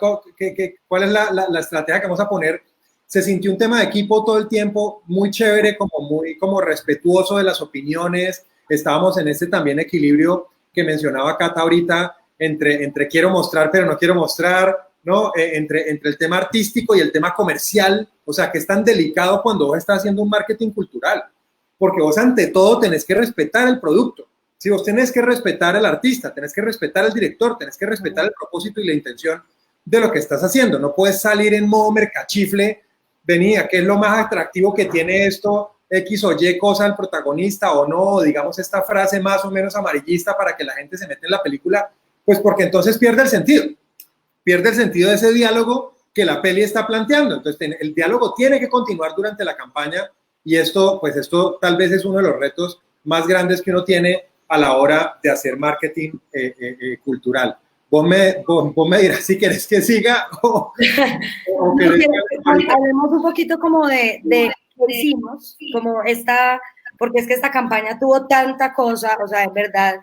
¿cuál es la estrategia que vamos a poner? Se sintió un tema de equipo todo el tiempo, muy chévere, como respetuoso de las opiniones. Estábamos en este también equilibrio que mencionaba Cata ahorita, entre quiero mostrar pero no quiero mostrar, ¿no? Entre el tema artístico y el tema comercial, o sea, que es tan delicado cuando vos estás haciendo un marketing cultural, porque vos ante todo tenés que respetar el producto, si vos tenés que respetar al artista, tenés que respetar al director, tenés que respetar el propósito y la intención de lo que estás haciendo, no puedes salir en modo mercachifle, venía, ¿qué es lo más atractivo que tiene esto? X o Y cosa al protagonista o no, digamos esta frase más o menos amarillista para que la gente se meta en la película, pues porque entonces pierde el sentido de ese diálogo que la peli está planteando. Entonces el diálogo tiene que continuar durante la campaña y esto tal vez es uno de los retos más grandes que uno tiene a la hora de hacer marketing cultural. Vos me dirás si querés que siga o querés que... Hablemos un poquito como de qué hicimos, porque es que esta campaña tuvo tanta cosa, o sea, en verdad,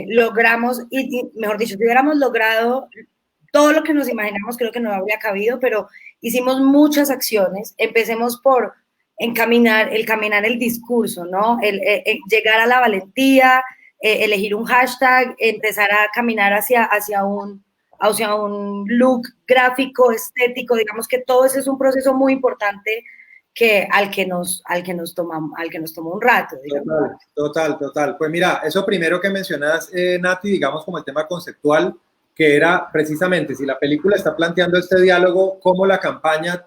logramos, y mejor dicho, si hubiéramos logrado todo lo que nos imaginamos, creo que no habría cabido, pero hicimos muchas acciones. Empecemos por caminar el discurso, ¿no? El llegar a la valentía, elegir un hashtag, empezar a caminar hacia un look gráfico, estético, digamos que todo eso es un proceso muy importante al que nos tomó un rato. Digamos. Total. Pues mira, eso primero que mencionas, Nati, digamos como el tema conceptual, que era precisamente si la película está planteando este diálogo, cómo la campaña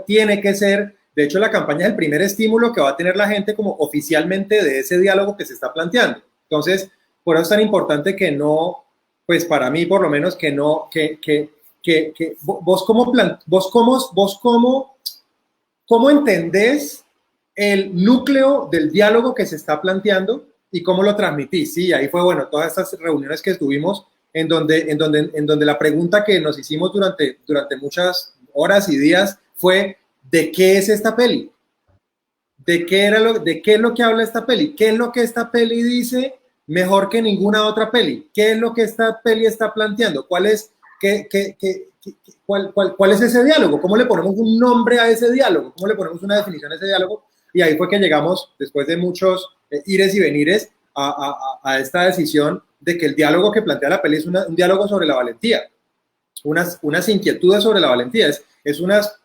tiene que ser. De hecho, la campaña es el primer estímulo que va a tener la gente como oficialmente de ese diálogo que se está planteando. Entonces, por eso es tan importante que no, pues para mí por lo menos, que no, vos cómo entendés el núcleo del diálogo que se está planteando y cómo lo transmitís. Sí, ahí fue, bueno, todas estas reuniones que estuvimos en donde la pregunta que nos hicimos durante muchas horas y días fue, ¿de qué es esta peli? ¿De qué es lo que habla esta peli? ¿Qué es lo que esta peli dice mejor que ninguna otra peli? ¿Qué es lo que esta peli está planteando? ¿Cuál es ese diálogo? ¿Cómo le ponemos un nombre a ese diálogo? ¿Cómo le ponemos una definición a ese diálogo? Y ahí fue que llegamos, después de muchos ires y venires, a esta decisión de que el diálogo que plantea la peli es un diálogo sobre la valentía, unas inquietudes sobre la valentía, es unos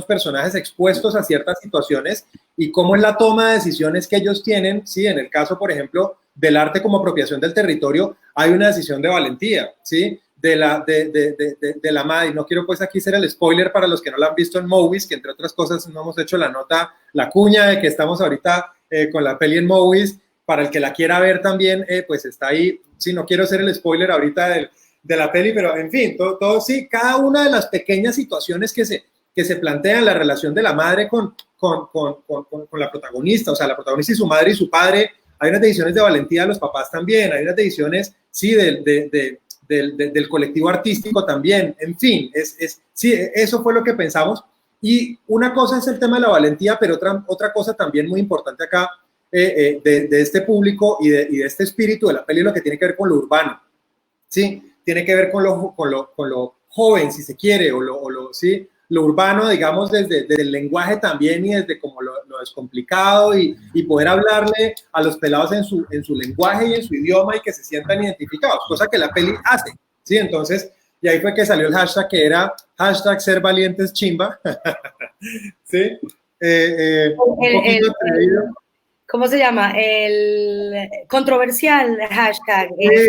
personajes expuestos a ciertas situaciones y cómo es la toma de decisiones que ellos tienen. Sí, en el caso, por ejemplo, del arte como apropiación del territorio, hay una decisión de valentía, ¿sí? de la madre. No quiero pues aquí ser el spoiler para los que no la han visto en Movies, que entre otras cosas no hemos hecho la nota, la cuña de que estamos ahorita con la peli en Movies. Para el que la quiera ver también, pues está ahí. Sí, no quiero ser el spoiler ahorita de la peli, pero en fin, todo sí, cada una de las pequeñas situaciones que se plantean, la relación de la madre con la protagonista, o sea, la protagonista y su madre y su padre. Hay unas decisiones de valentía de los papás también, hay unas decisiones, sí, del colectivo artístico también, en fin, sí, eso fue lo que pensamos. Y una cosa es el tema de la valentía, pero otra cosa también muy importante acá, de este público y de este espíritu de la peli, lo que tiene que ver con lo urbano, ¿sí? Tiene que ver con lo joven, si se quiere, ¿sí? Lo urbano, digamos, desde el lenguaje también y desde como lo descomplicado y poder hablarle a los pelados en su lenguaje y en su idioma y que se sientan identificados, cosa que la peli hace, ¿sí? Entonces, y ahí fue que salió el hashtag que era hashtag ser valientes chimba, ¿sí? Un poquito atrevido. ¿Cómo se llama? El controversial hashtag. Sí,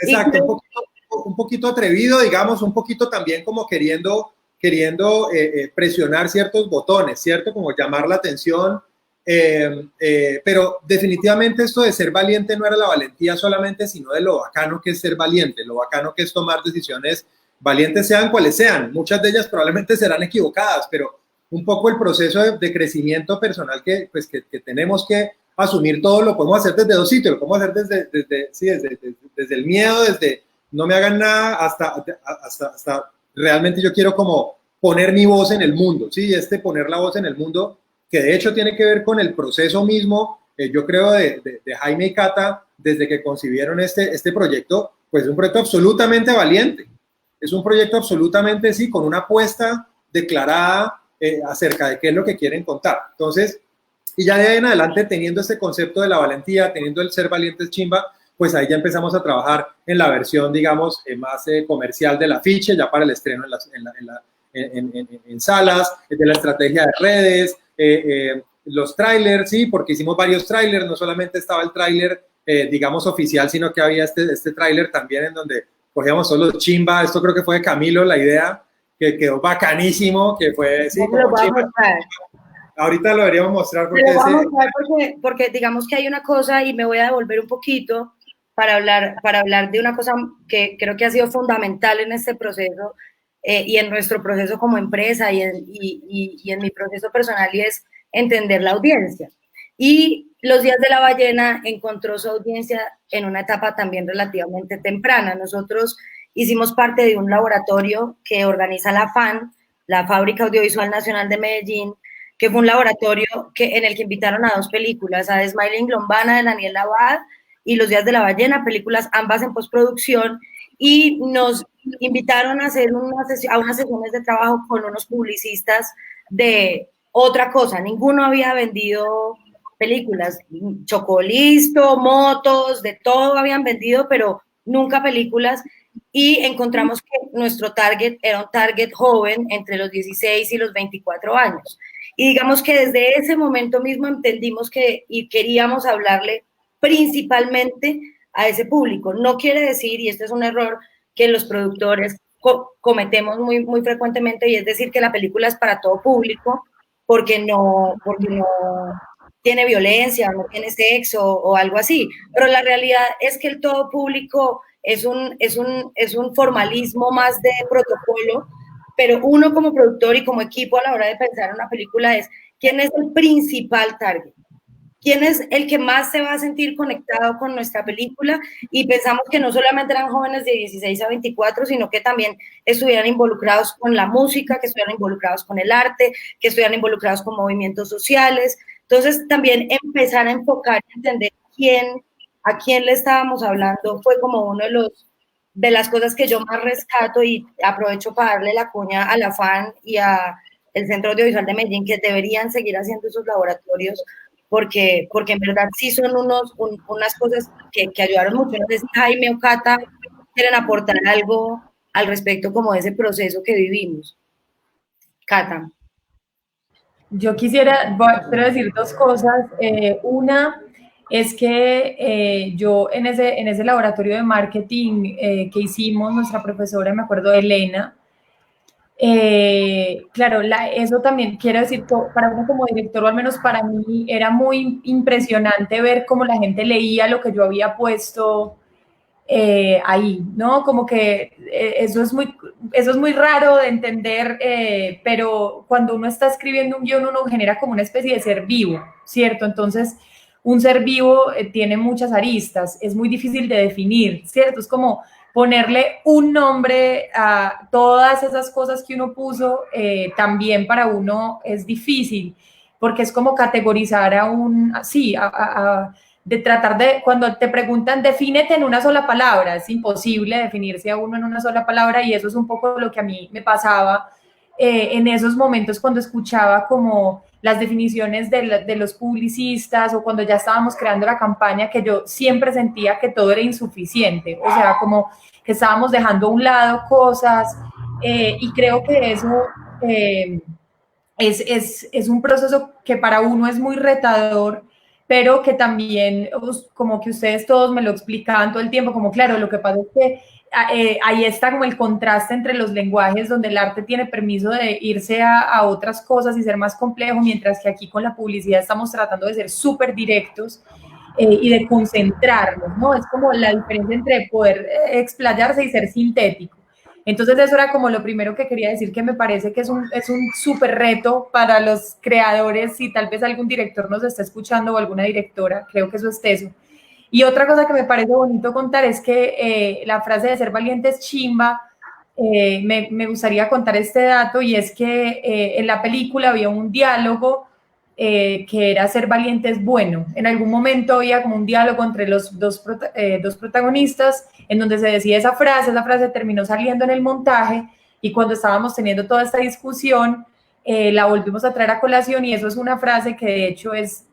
exacto, un poquito atrevido, digamos, un poquito también como queriendo presionar ciertos botones, ¿cierto? Como llamar la atención, pero definitivamente esto de ser valiente no era la valentía solamente, sino de lo bacano que es ser valiente, lo bacano que es tomar decisiones valientes, sean cuales sean. Muchas de ellas probablemente serán equivocadas, pero un poco el proceso de crecimiento personal que tenemos que asumir todo, lo podemos hacer desde dos sitios, lo podemos hacer desde el miedo, desde no me hagan nada, hasta realmente yo quiero como poner mi voz en el mundo, ¿sí? Poner la voz en el mundo, que de hecho tiene que ver con el proceso mismo, yo creo, de Jaime y Cata, desde que concibieron este proyecto, pues es un proyecto absolutamente valiente, es un proyecto absolutamente, sí, con una apuesta declarada acerca de qué es lo que quieren contar. Entonces, y ya de ahí en adelante, teniendo este concepto de la valentía, teniendo el ser valientes chimba, pues ahí ya empezamos a trabajar en la versión, digamos, más comercial del afiche, ya para el estreno en salas, de la estrategia de redes, los trailers, sí, porque hicimos varios trailers, no solamente estaba el trailer, digamos, oficial, sino que había este trailer también en donde cogíamos solo chimba. Esto creo que fue de Camilo la idea, que quedó bacanísimo, que fue, sí, como chimba. Ahorita lo deberíamos mostrar porque digamos que hay una cosa, y me voy a devolver un poquito para hablar de una cosa que creo que ha sido fundamental en este proceso y en nuestro proceso como empresa y en mi proceso personal, y es entender la audiencia. Y Los Días de la Ballena encontró su audiencia en una etapa también relativamente temprana. Nosotros hicimos parte de un laboratorio que organiza la FAN, la Fábrica Audiovisual Nacional de Medellín, que fue un laboratorio en el que invitaron a dos películas, a Smiling Lombana de Daniel Labad y Los Días de la Ballena, películas ambas en postproducción, y nos invitaron a hacer unas sesiones de trabajo con unos publicistas de otra cosa. Ninguno había vendido películas, Chocolisto, motos, de todo habían vendido, pero nunca películas, y encontramos que nuestro target era un target joven entre los 16 y los 24 años. Y digamos que desde ese momento mismo entendimos que y queríamos hablarle principalmente a ese público. No quiere decir, y este es un error que los productores cometemos muy, muy frecuentemente, y es decir que la película es para todo público porque no tiene violencia, no tiene sexo o algo así. Pero la realidad es que el todo público es un formalismo más de protocolo, pero uno como productor y como equipo a la hora de pensar en una película es quién es el principal target, quién es el que más se va a sentir conectado con nuestra película, y pensamos que no solamente eran jóvenes de 16 a 24, sino que también estuvieran involucrados con la música, que estuvieran involucrados con el arte, que estuvieran involucrados con movimientos sociales. Entonces también empezar a enfocar y entender a quién le estábamos hablando fue como uno de las cosas que yo más rescato, y aprovecho para darle la cuña a la FAN y a el Centro Audiovisual de Medellín, que deberían seguir haciendo esos laboratorios, porque en verdad sí son unas cosas que ayudaron mucho. No sé si Jaime o Cata quieren aportar algo al respecto como de ese proceso que vivimos. Cata. Yo quiero decir dos cosas. Una es que yo en ese laboratorio de marketing que hicimos, nuestra profesora, me acuerdo, Elena, claro, eso también quiero decir, para uno como director, o al menos para mí, era muy impresionante ver cómo la gente leía lo que yo había puesto ahí, ¿no? Como que eso es muy raro de entender, pero cuando uno está escribiendo un guión, uno genera como una especie de ser vivo, ¿cierto? Entonces, un ser vivo tiene muchas aristas, es muy difícil de definir, ¿cierto? Es como ponerle un nombre a todas esas cosas que uno puso, también para uno es difícil, porque es como categorizar de tratar de, cuando te preguntan, defínete en una sola palabra, es imposible definirse a uno en una sola palabra, y eso es un poco lo que a mí me pasaba en esos momentos cuando escuchaba como las definiciones de los publicistas, o cuando ya estábamos creando la campaña, que yo siempre sentía que todo era insuficiente, o sea, como que estábamos dejando a un lado cosas, y creo que eso es un proceso que para uno es muy retador, pero que también, como que ustedes todos me lo explicaban todo el tiempo, como claro, lo que pasa es que ahí está como el contraste entre los lenguajes, donde el arte tiene permiso de irse a otras cosas y ser más complejo, mientras que aquí con la publicidad estamos tratando de ser súper directos y de concentrarnos, ¿no? Es como la diferencia entre poder explayarse y ser sintético. Entonces eso era como lo primero que quería decir, que me parece que es un súper reto para los creadores, si tal vez algún director nos está escuchando o alguna directora, creo que eso es teso. Y otra cosa que me parece bonito contar es que la frase de ser valiente es chimba. Me gustaría contar este dato, y es que en la película había un diálogo que era ser valiente es bueno. En algún momento había como un diálogo entre los dos protagonistas en donde se decía esa frase terminó saliendo en el montaje, y cuando estábamos teniendo toda esta discusión la volvimos a traer a colación, y eso es una frase que de hecho es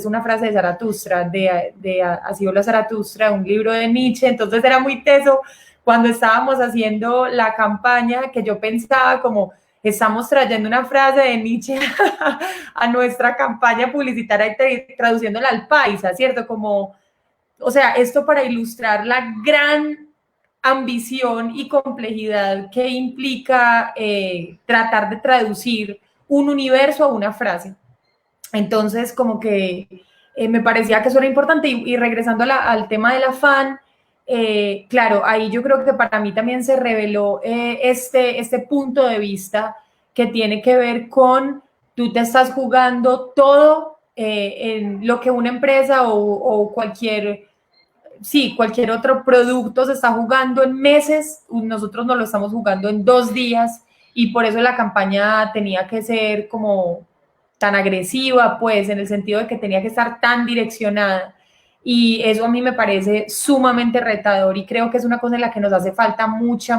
una frase de Zaratustra, de Así voló Zaratustra, un libro de Nietzsche. Entonces era muy teso cuando estábamos haciendo la campaña, que yo pensaba como, estamos trayendo una frase de Nietzsche a nuestra campaña publicitaria y traduciéndola al paisa, ¿cierto? Como, o sea, esto para ilustrar la gran ambición y complejidad que implica tratar de traducir un universo a una frase. Entonces, como que me parecía que eso era importante, y regresando al tema del afán, claro, ahí yo creo que para mí también se reveló este punto de vista que tiene que ver con tú te estás jugando todo en lo que una empresa o cualquier otro producto se está jugando en meses, nosotros nos lo estamos jugando en 2 días, y por eso la campaña tenía que ser como tan agresiva, pues, en el sentido de que tenía que estar tan direccionada. Y eso a mí me parece sumamente retador, y creo que es una cosa en la que nos hace falta mucha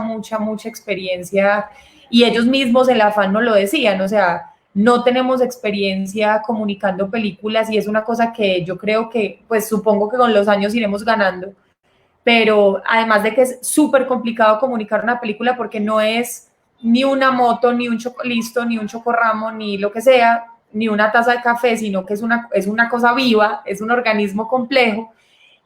experiencia, y ellos mismos el afán nos lo decían, o sea, no tenemos experiencia comunicando películas, y es una cosa que yo creo que, pues supongo que con los años iremos ganando, pero además de que es súper complicado comunicar una película, porque no es ni una moto, ni un chocolisto, ni un chocorramo, ni lo que sea, ni una taza de café, sino que es una cosa viva, es un organismo complejo.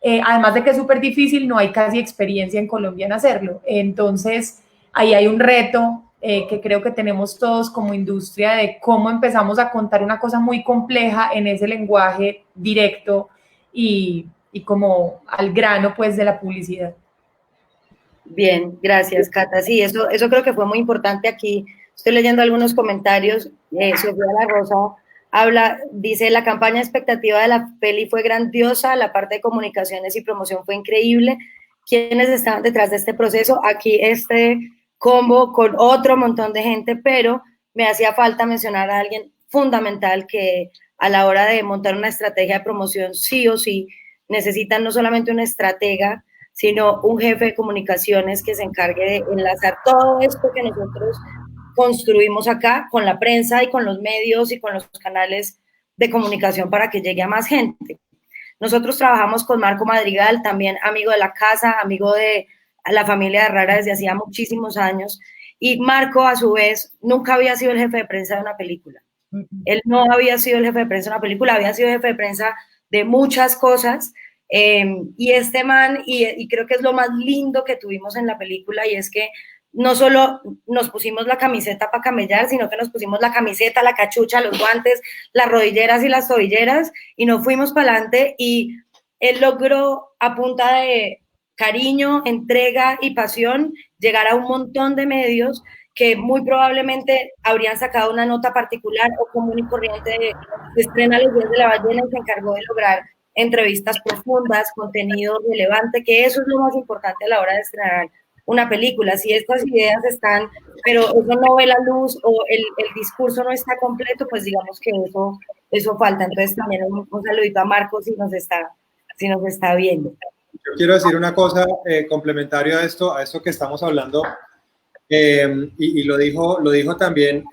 Además de que es súper difícil, no hay casi experiencia en Colombia en hacerlo. Entonces, ahí hay un reto que creo que tenemos todos como industria, de cómo empezamos a contar una cosa muy compleja en ese lenguaje directo y como al grano, pues, de la publicidad. Bien, gracias, Cata. Sí, eso creo que fue muy importante aquí. Estoy leyendo algunos comentarios. Sofía La Rosa dice, la campaña expectativa de la peli fue grandiosa, la parte de comunicaciones y promoción fue increíble. ¿Quiénes estaban detrás de este proceso? Aquí este combo con otro montón de gente, pero me hacía falta mencionar a alguien fundamental que a la hora de montar una estrategia de promoción sí o sí necesitan no solamente una estratega, sino un jefe de comunicaciones que se encargue de enlazar todo esto que nosotros construimos acá con la prensa y con los medios y con los canales de comunicación para que llegue a más gente. Nosotros trabajamos con Marco Madrigal, también amigo de la casa, amigo de la familia de Herrera desde hacía muchísimos años, y Marco, a su vez, nunca había sido el jefe de prensa de una película. Él no había sido el jefe de prensa de una película, había sido jefe de prensa de muchas cosas. Y este man, y creo que es lo más lindo que tuvimos en la película, y es que no solo nos pusimos la camiseta para camellar, sino que nos pusimos la camiseta, la cachucha, los guantes, las rodilleras y las tobilleras, y nos fuimos para adelante, y él logró, a punta de cariño, entrega y pasión, llegar a un montón de medios que muy probablemente habrían sacado una nota particular o común y corriente de estrena Los Días de la Ballena, y se encargó de lograr entrevistas profundas, contenido relevante, que eso es lo más importante a la hora de estrenar una película. Si estas ideas están, pero eso no ve la luz o el discurso no está completo, pues digamos que eso falta. Entonces también un saludito a Marcos si nos está viendo. Yo quiero decir una cosa complementario a esto que estamos hablando, y lo dijo también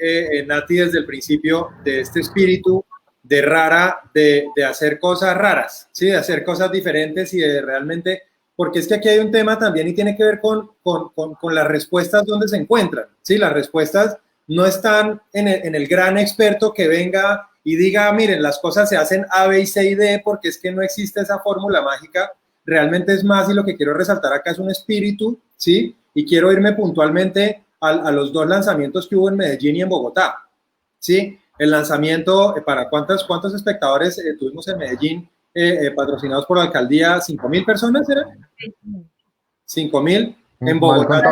Nati desde el principio, de este espíritu de rara, de hacer cosas raras, ¿sí? De hacer cosas diferentes y de realmente, porque es que aquí hay un tema también y tiene que ver con las respuestas donde se encuentran, ¿sí? Las respuestas no están en el gran experto que venga y diga, miren, las cosas se hacen A, B y C y D, porque es que no existe esa fórmula mágica. Realmente es más, y lo que quiero resaltar acá es un espíritu, ¿sí? Y quiero irme puntualmente a los 2 lanzamientos que hubo en Medellín y en Bogotá, ¿sí? El lanzamiento, ¿para cuántos espectadores tuvimos en Medellín, patrocinados por la alcaldía? ¿5.000 personas era? 5.000. En Bogotá.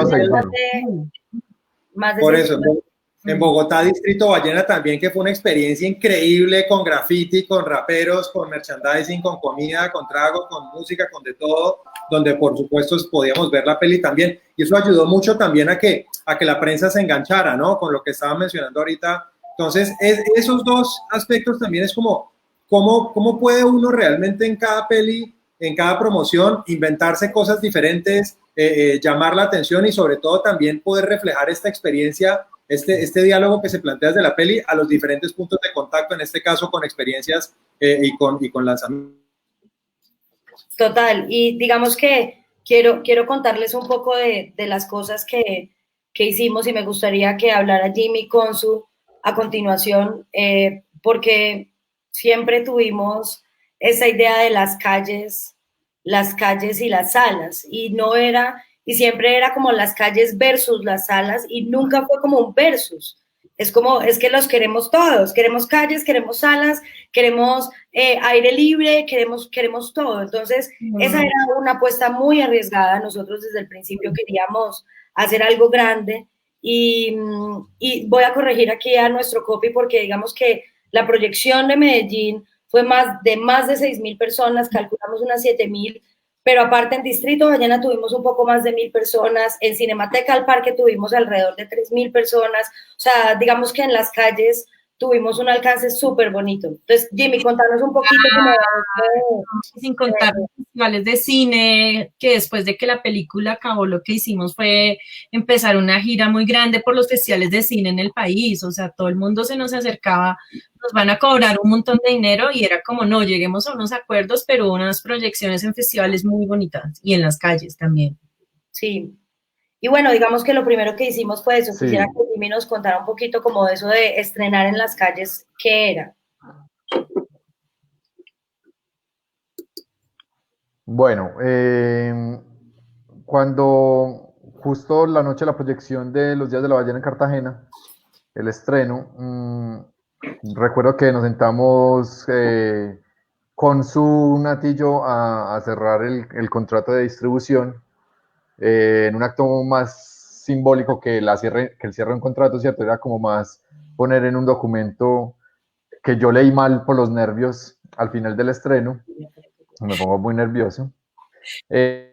Más de por eso, en Bogotá, Distrito Ballena también, que fue una experiencia increíble, con graffiti, con raperos, con merchandising, con comida, con trago, con música, con de todo, donde por supuesto podíamos ver la peli también, y eso ayudó mucho también a que la prensa se enganchara, ¿no? Con lo que estaba mencionando ahorita. Entonces, esos 2 aspectos también es como, ¿cómo puede uno realmente en cada peli, en cada promoción, inventarse cosas diferentes, llamar la atención y sobre todo también poder reflejar esta experiencia, este diálogo que se plantea desde la peli a los diferentes puntos de contacto, en este caso con experiencias y con lanzamientos? Total, y digamos que quiero contarles un poco de las cosas que hicimos, y me gustaría que hablara Jimmy Consu a continuación, porque siempre tuvimos esa idea de las calles y las salas, y siempre era como las calles versus las salas, y nunca fue como un versus. Es que los queremos todos, queremos calles, queremos salas, queremos aire libre, queremos todo. Entonces, esa era una apuesta muy arriesgada. Nosotros desde el principio queríamos hacer algo grande, y voy a corregir aquí a nuestro copy, porque digamos que la proyección de Medellín fue más de 6.000 personas, calculamos unas 7.000, pero aparte en Distrito Ballena tuvimos un poco más de 1.000 personas, en Cinemateca al Parque tuvimos alrededor de 3.000 personas, o sea, digamos que en las calles tuvimos un alcance súper bonito. Entonces, Jimmy, contanos un poquito. Sin contar los festivales de cine, que después de que la película acabó, lo que hicimos fue empezar una gira muy grande por los festivales de cine en el país. O sea, todo el mundo se nos acercaba, nos van a cobrar un montón de dinero, y era como, no, lleguemos a unos acuerdos, pero unas proyecciones en festivales muy bonitas y en las calles también. Sí. Y bueno, digamos que lo primero que hicimos fue eso. Sí. Quisiera que Jimmy nos contara un poquito como de eso de estrenar en las calles, ¿qué era? Bueno, cuando justo la noche de la proyección de Los Días de la Ballena en Cartagena, el estreno, recuerdo que nos sentamos con su Natillo a cerrar el contrato de distribución, en un acto más simbólico que el cierre de un contrato, ¿cierto? Era como más poner en un documento que yo leí mal por los nervios al final del estreno. Me pongo muy nervioso. Pero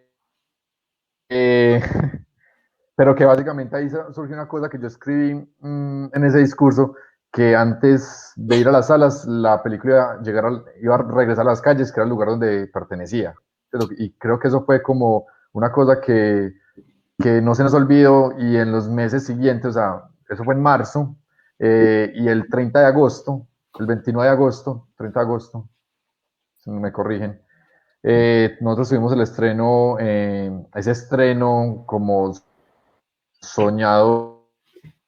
que básicamente ahí surgió una cosa que yo escribí en ese discurso, que antes de ir a las salas, la película iba a regresar a las calles, que era el lugar donde pertenecía. Y creo que eso fue como una cosa que no se nos olvidó, y en los meses siguientes, o sea, eso fue en marzo, y el 30 de agosto, el 29 de agosto, 30 de agosto, si no me corrigen, nosotros tuvimos el estreno, ese estreno como soñado,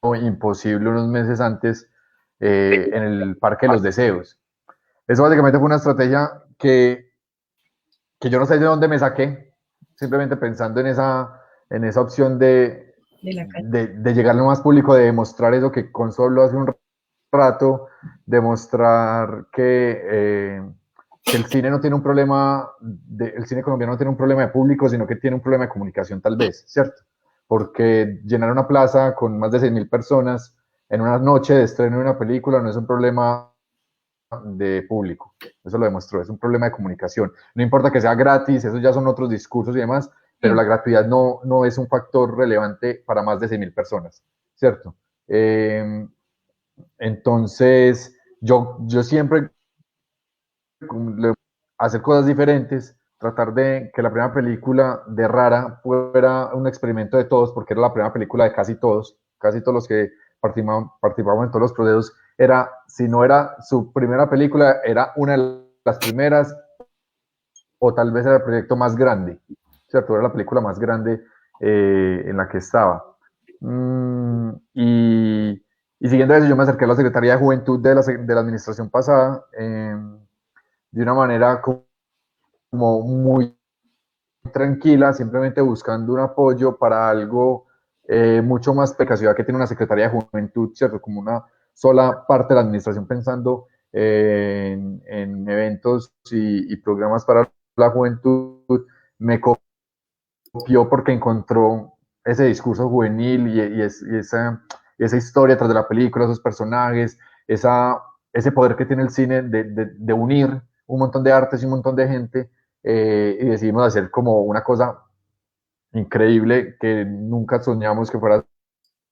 imposible unos meses antes, en el Parque de los Deseos. Eso básicamente fue una estrategia que yo no sé de dónde me saqué, simplemente pensando en esa opción de llegarle a más público, de demostrar eso que con solo hace un rato, demostrar que el cine no tiene un problema, el cine colombiano no tiene un problema de público, sino que tiene un problema de comunicación tal vez, ¿cierto? Porque llenar una plaza con más de 6.000 personas en una noche de estreno de una película no es un problema de público, eso lo demostró, es un problema de comunicación. No importa que sea gratis, esos ya son otros discursos y demás, pero la gratuidad no es un factor relevante para más de 6.000 personas, ¿cierto? Entonces, yo siempre hacer cosas diferentes, tratar de que la primera película de Rara fuera un experimento de todos, porque era la primera película de casi todos los que participamos en todos los procesos, si no era su primera película, era una de las primeras, o tal vez era el proyecto más grande, ¿cierto? Era la película más grande en la que estaba. Y siguiendo eso, yo me acerqué a la Secretaría de Juventud de la administración pasada, de una manera como muy tranquila, simplemente buscando un apoyo para algo mucho más pequeño, ciudad que tiene una Secretaría de Juventud, ¿cierto? Como una sola parte de la administración pensando en eventos y programas para la juventud, me copió porque encontró ese discurso juvenil y esa historia tras de la película, esos personajes, ese poder que tiene el cine de unir un montón de artes y un montón de gente, y decidimos hacer como una cosa increíble que nunca soñamos que fuera a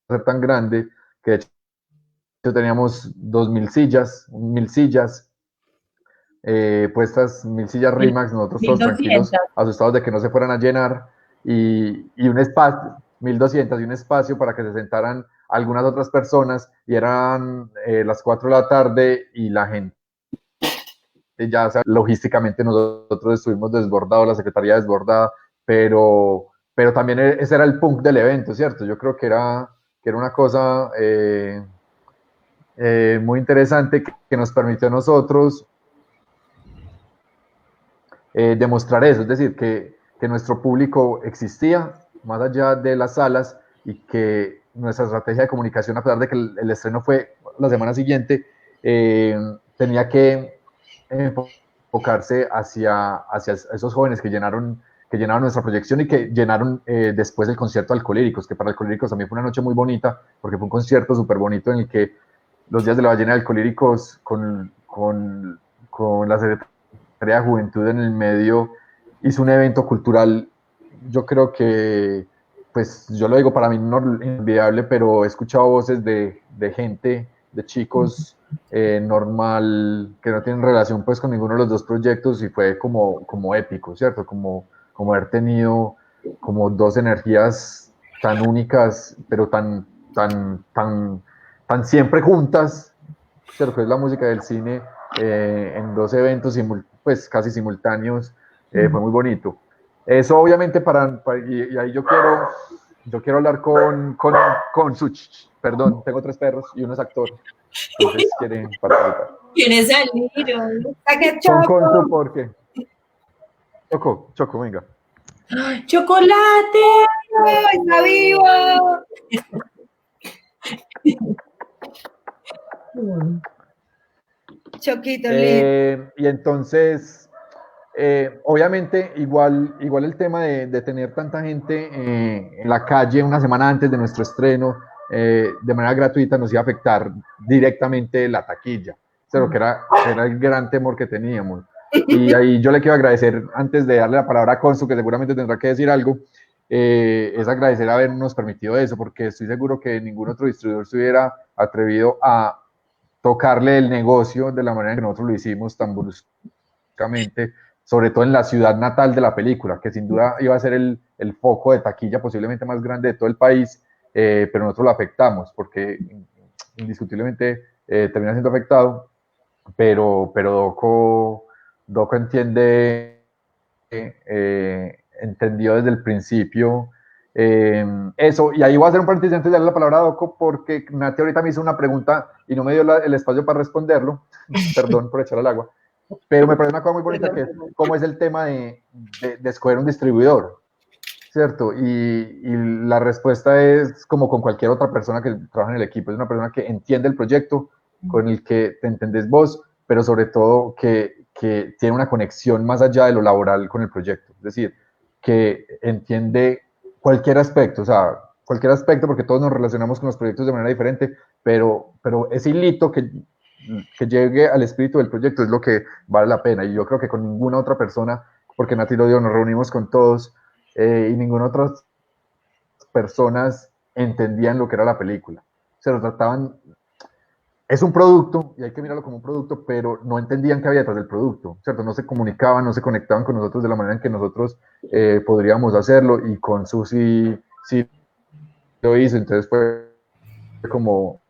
ser tan grande, que de hecho teníamos 2.000 sillas, 1.000 sillas puestas, 1.000 sillas RIMAX, nosotros todos tranquilos, asustados de que no se fueran a llenar, y un espacio, 1.200, y un espacio para que se sentaran algunas otras personas, y eran las 4 de la tarde y la gente ya, o sea, logísticamente nosotros estuvimos desbordados, la secretaría desbordada, pero también ese era el punk del evento, ¿cierto? Yo creo que era una cosa muy interesante que nos permitió a nosotros demostrar eso, es decir, que nuestro público existía más allá de las salas y que nuestra estrategia de comunicación, a pesar de que el estreno fue la semana siguiente, tenía que enfocarse hacia esos jóvenes que llenaron nuestra proyección y que llenaron después el concierto de Alcolíricos, que para Alcolíricos también fue una noche muy bonita, porque fue un concierto súper bonito en el que los días de la ballena de Alcolíricos con la Secretaría de Juventud en el medio hizo un evento cultural, yo creo que, pues yo lo digo, para mí no inolvidable, pero he escuchado voces de gente, de chicos normal, que no tienen relación pues con ninguno de los dos proyectos, y fue como épico, ¿cierto? Como haber tenido como dos energías tan únicas, pero tan siempre juntas, ¿cierto? Que es la música del cine en dos eventos pues casi simultáneos, fue muy bonito. Eso obviamente y ahí yo quiero hablar con Such, perdón, tengo 3 perros y uno es actor, entonces quieren participar. ¿Quién salir? Con su porque. Choco, venga. ¡Chocolate! ¡Está vivo! Choquito, lindo. Y entonces, obviamente, igual el tema de tener tanta gente en la calle una semana antes de nuestro estreno, de manera gratuita, nos iba a afectar directamente la taquilla, pero que era el gran temor que teníamos. Y ahí yo le quiero agradecer, antes de darle la palabra a Consu, que seguramente tendrá que decir algo, es agradecer habernos permitido eso, porque estoy seguro que ningún otro distribuidor se hubiera atrevido a tocarle el negocio de la manera en que nosotros lo hicimos tan bruscamente, sobre todo en la ciudad natal de la película, que sin duda iba a ser el foco de taquilla posiblemente más grande de todo el país, pero nosotros lo afectamos, porque indiscutiblemente termina siendo afectado, pero Doco entendió desde el principio eso, y ahí voy a hacer un paréntesis antes de darle la palabra a Doco, porque Nati ahorita me hizo una pregunta y no me dio el espacio para responderlo, perdón por echar al agua, Pero me parece una cosa muy bonita que es cómo es el tema de escoger un distribuidor, ¿cierto? Y la respuesta es como con cualquier otra persona que trabaja en el equipo, es una persona que entiende el proyecto, con el que te entendés vos, pero sobre todo que tiene una conexión más allá de lo laboral con el proyecto, es decir, que entiende cualquier aspecto, o sea, cualquier aspecto, porque todos nos relacionamos con los proyectos de manera diferente, pero ese hilito que llegue al espíritu del proyecto es lo que vale la pena, y yo creo que con ninguna otra persona, porque Nati lo dio, nos reunimos con todos, y ninguna otra personas entendían lo que era la película, se lo trataban, es un producto, y hay que mirarlo como un producto, pero no entendían qué había detrás del producto, ¿cierto? No se comunicaban, no se conectaban con nosotros de la manera en que nosotros podríamos hacerlo, y con Susi sí lo hizo, entonces fue como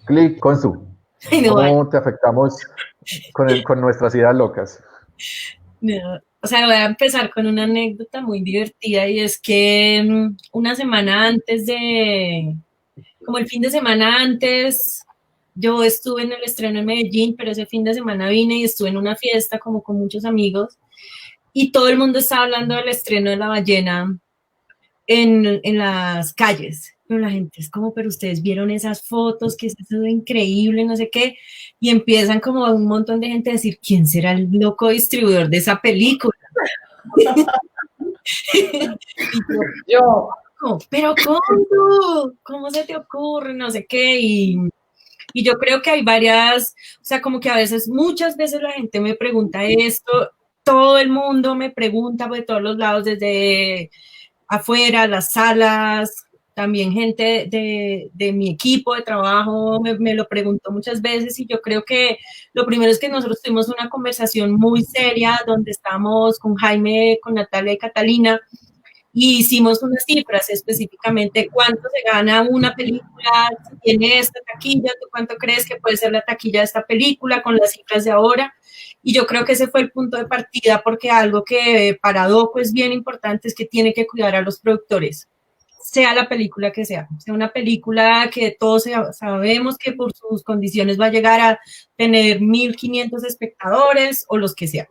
clic con Su. ¿Cómo te afectamos con nuestras ideas locas? No, o sea, voy a empezar con una anécdota muy divertida y es que una semana antes como el fin de semana antes, yo estuve en el estreno en Medellín, pero ese fin de semana vine y estuve en una fiesta como con muchos amigos y todo el mundo estaba hablando del estreno de La Ballena en las calles. Pero la gente es como, pero ustedes vieron esas fotos, que es eso increíble, no sé qué, y empiezan como un montón de gente a decir, ¿quién será el loco distribuidor de esa película? Y yo, pero ¿cómo se te ocurre? No sé qué, y yo creo que hay varias, o sea, como que a veces, muchas veces la gente me pregunta esto, todo el mundo me pregunta de todos los lados, desde afuera, las salas, también gente de mi equipo de trabajo me lo preguntó muchas veces y yo creo que lo primero es que nosotros tuvimos una conversación muy seria donde estábamos con Jaime, con Natalia y Catalina y hicimos unas cifras específicamente cuánto se gana una película, si tiene esta taquilla, ¿tú cuánto crees que puede ser la taquilla de esta película con las cifras de ahora? Y yo creo que ese fue el punto de partida porque algo que para Doco es bien importante es que tiene que cuidar a los productores, sea la película que sea una película que todos sabemos que por sus condiciones va a llegar a tener 1.500 espectadores o los que sea,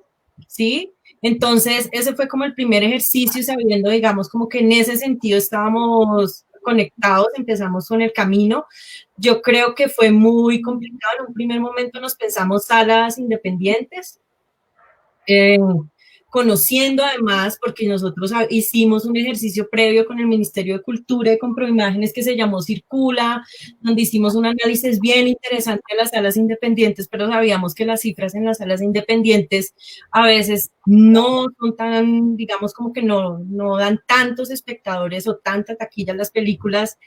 ¿sí? Entonces, ese fue como el primer ejercicio, sabiendo, digamos, como que en ese sentido estábamos conectados, empezamos con el camino. Yo creo que fue muy complicado. En un primer momento nos pensamos salas independientes, conociendo además, porque nosotros hicimos un ejercicio previo con el Ministerio de Cultura y con Proimágenes que se llamó Circula, donde hicimos un análisis bien interesante de las salas independientes, pero sabíamos que las cifras en las salas independientes a veces no son tan, digamos, como que no dan tantos espectadores o tanta taquilla a las películas.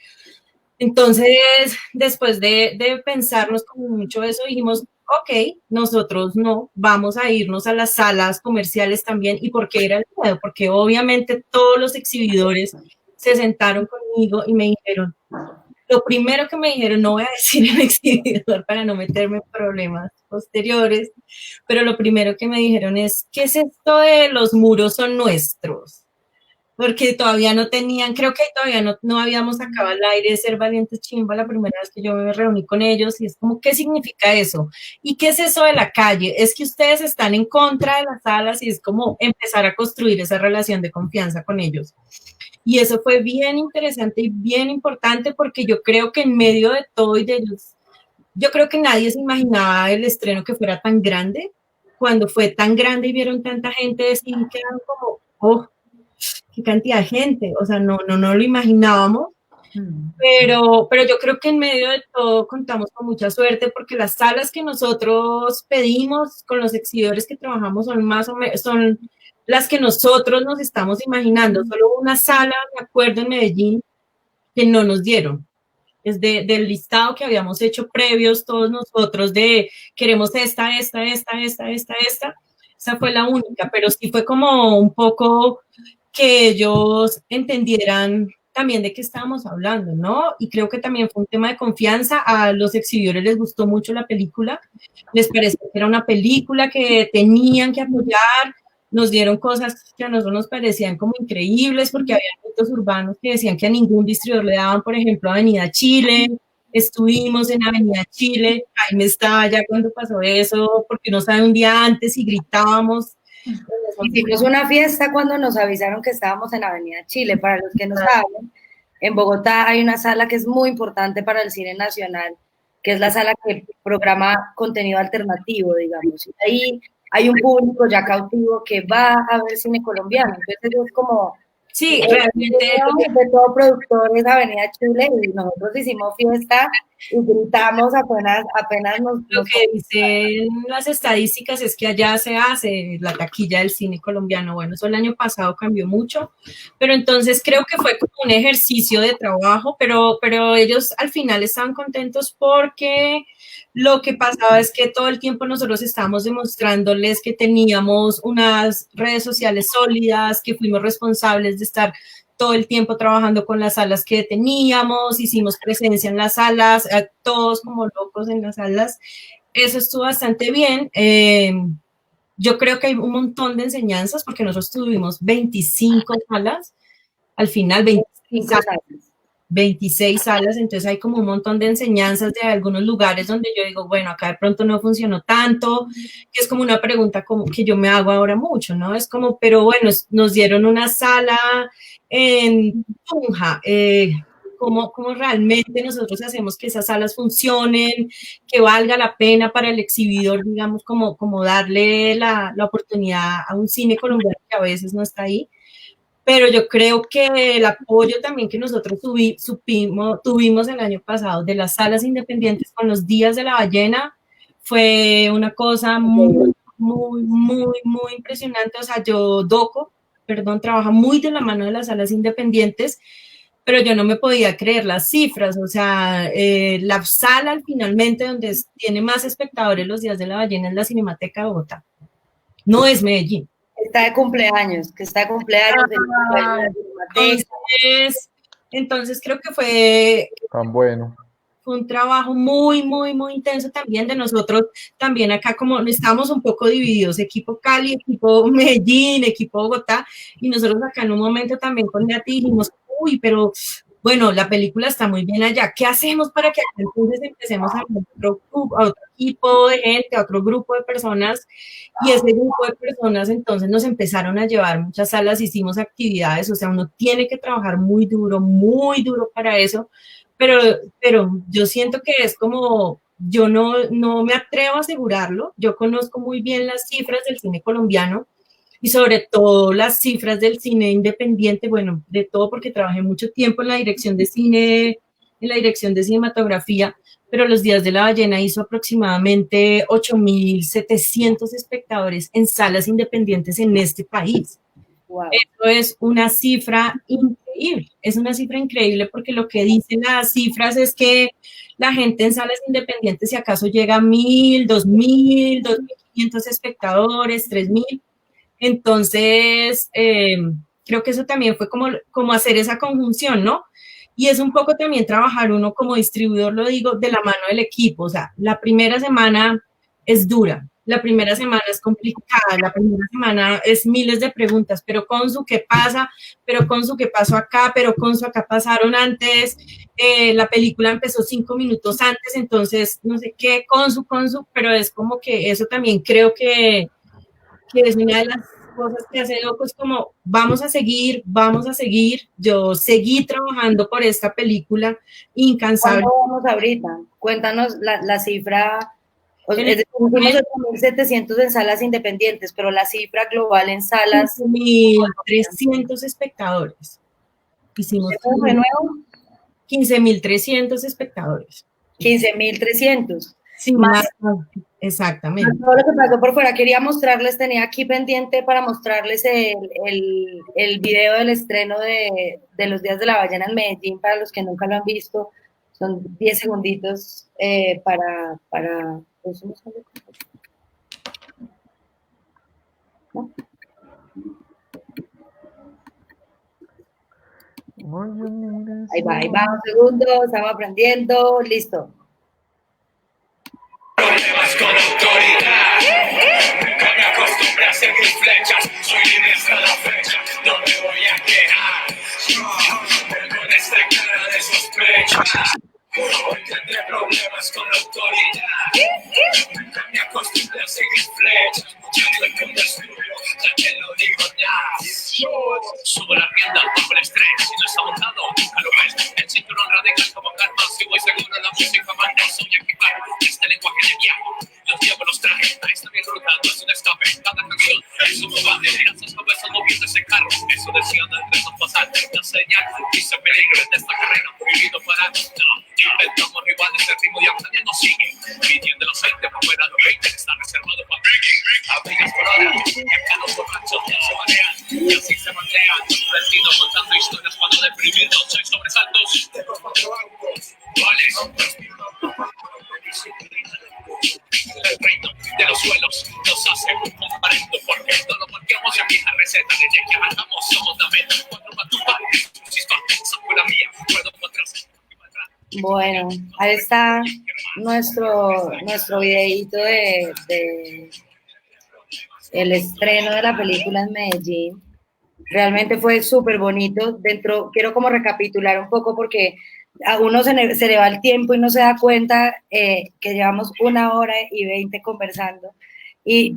Entonces, después de pensarnos como mucho eso, dijimos, ok, nosotros no, vamos a irnos a las salas comerciales también. ¿Y por qué era el miedo? Porque obviamente todos los exhibidores se sentaron conmigo y me dijeron, lo primero que me dijeron, no voy a decir el exhibidor para no meterme en problemas posteriores, pero lo primero que me dijeron es, ¿qué es esto de los muros son nuestros? Porque todavía no tenían, creo que todavía no habíamos sacado al aire de Ser Valientes Chimba la primera vez que yo me reuní con ellos y es como, ¿qué significa eso? ¿Y qué es eso de la calle? Es que ustedes están en contra de las salas y es como empezar a construir esa relación de confianza con ellos. Y eso fue bien interesante y bien importante porque yo creo que en medio de todo y de ellos, yo creo que nadie se imaginaba el estreno que fuera tan grande. Cuando fue tan grande y vieron tanta gente, decían que eran como, oh, qué cantidad de gente, o sea, no lo imaginábamos, pero yo creo que en medio de todo contamos con mucha suerte porque las salas que nosotros pedimos con los exhibidores que trabajamos son más o menos, son las que nosotros nos estamos imaginando, solo una sala, me acuerdo, en Medellín, que no nos dieron. Es del listado que habíamos hecho previos todos nosotros de queremos esta, esa fue la única, pero sí fue como un poco que ellos entendieran también de qué estábamos hablando, ¿no? Y creo que también fue un tema de confianza, a los exhibidores les gustó mucho la película, les pareció que era una película que tenían que apoyar, nos dieron cosas que a nosotros nos parecían como increíbles, porque había mitos urbanos que decían que a ningún distribuidor le daban, por ejemplo, Avenida Chile, estuvimos en Avenida Chile, Jaime estaba ya cuando pasó eso, porque uno sabe un día antes y gritábamos. Hicimos una fiesta cuando nos avisaron que estábamos en Avenida Chile. Para los que no saben, en Bogotá hay una sala que es muy importante para el cine nacional, que es la sala que programa contenido alternativo, digamos. Y ahí hay un público ya cautivo que va a ver cine colombiano. Entonces es como Sí, realmente de todo productor es Avenida Chile y nosotros hicimos fiesta y gritamos apenas lo que dicen las estadísticas es que allá se hace la taquilla del cine colombiano. Bueno, eso el año pasado cambió mucho, pero entonces creo que fue como un ejercicio de trabajo, pero ellos al final estaban contentos porque lo que pasaba es que todo el tiempo nosotros estábamos demostrándoles que teníamos unas redes sociales sólidas, que fuimos responsables de estar todo el tiempo trabajando con las salas que teníamos, hicimos presencia en las salas, todos como locos en las salas. Eso estuvo bastante bien. Yo creo que hay un montón de enseñanzas porque nosotros tuvimos 25 salas, al final 25 salas. 26 salas, entonces hay como un montón de enseñanzas de algunos lugares donde yo digo, bueno, acá de pronto no funcionó tanto, que es como una pregunta como que yo me hago ahora mucho, ¿no? Es como, pero bueno, nos dieron una sala en Tunja, ¿cómo realmente nosotros hacemos que esas salas funcionen, que valga la pena para el exhibidor, digamos, como darle la oportunidad a un cine colombiano que a veces no está ahí? Pero yo creo que el apoyo también que nosotros tuvimos el año pasado de las salas independientes con los días de la ballena fue una cosa muy, muy, muy, muy impresionante. O sea, trabaja muy de la mano de las salas independientes, pero yo no me podía creer las cifras. O sea, la sala finalmente donde tiene más espectadores los días de la ballena es la Cinemateca de Bogotá, no es Medellín. Está de cumpleaños, Entonces creo que fue tan bueno. Fue un trabajo muy, muy, muy intenso también de nosotros, también acá como estábamos un poco divididos, equipo Cali, equipo Medellín, equipo Bogotá, y nosotros acá en un momento también con Nati dijimos, uy, pero bueno, la película está muy bien allá, ¿qué hacemos para que acá entonces empecemos a otro equipo de gente, a otro grupo de personas? Y ese grupo de personas entonces nos empezaron a llevar muchas salas, hicimos actividades, o sea, uno tiene que trabajar muy duro para eso, pero yo siento que es como, yo no me atrevo a asegurarlo, yo conozco muy bien las cifras del cine colombiano, y sobre todo las cifras del cine independiente, bueno, de todo porque trabajé mucho tiempo en la dirección de cine, en la dirección de cinematografía, pero Los Días de la Ballena hizo aproximadamente 8.700 espectadores en salas independientes en este país. Wow. Eso es una cifra increíble, es una cifra increíble porque lo que dicen las cifras es que la gente en salas independientes si acaso llega a 1.000, 2.000, 2.500 espectadores, 3.000. Entonces, creo que eso también fue como hacer esa conjunción, ¿no? Y es un poco también trabajar uno como distribuidor, lo digo, de la mano del equipo. O sea, la primera semana es dura, la primera semana es complicada, la primera semana es miles de preguntas, pero Consu, ¿qué pasa? Pero Consu, ¿qué pasó acá? Pero Consu, acá pasaron antes, la película empezó 5 minutos antes, entonces, no sé qué, Consu, pero es como que eso también creo que es una de las cosas que hace Doco, es como vamos a seguir, yo seguí trabajando por esta película incansable. ¿Cuándo vamos ahorita? Cuéntanos la cifra, es decir, fuimos 8.700 en salas independientes, pero la cifra global en salas... 15.300 espectadores. Hicimos de nuevo 15.300 espectadores. 15.300. Sí, más, exactamente. Todo lo que pasó por fuera, quería mostrarles, tenía aquí pendiente para mostrarles el video del estreno de Los Días de la Ballena en Medellín, para los que nunca lo han visto, son 10 segunditos para ¿no? Ahí va, un segundo, estamos aprendiendo, listo. Problemas con autoridad. Nunca me acostumbré a seguir flechas. Soy libre hasta la fecha. No me voy a quejar. Con esta cara de sospecha. Tendré problemas con la autoridad. Me acostumbré a seguir flechas, muchachos el mundo es tuyo, ya te lo digo ya. Subo la rienda bajo el estrés, si no está montado, nunca lo ves. El cinturón radical como Cartman, si voy seguro la música manda, soy equipar este lenguaje de viaje. Los llevo, los traje, esta mi ruta no es un escape. Cada canción es un combate, esas cabezas moviendo ese carro. Eso decía Andrés no pasar, la señal, dice peligro en esta carrera, prohibido parar. No, inventamos rivales, el ritmo ya nadie nos sigue. Pidiendo la gente para fuera los 20, está reservado para abrigas por hora. Y acá los borrachos ya se marean, y así se mantean. Perdido contando historias para no deprimirnos, hay sobresaltos. Tengo 4 autos, ¿cuáles? El reino de los suelos nos hace un comparendo, porque no lo marquemos en vieja receta. Desde que arrancamos somos la meta. 4 para tu padre, chispa, saco la mía, puedo encontrarse. Bueno, ahí está nuestro videíto de el estreno de la película en Medellín. Realmente fue súper bonito. Quiero como recapitular un poco porque a uno se le va el tiempo y no se da cuenta que llevamos 1 hora y 20 conversando. Y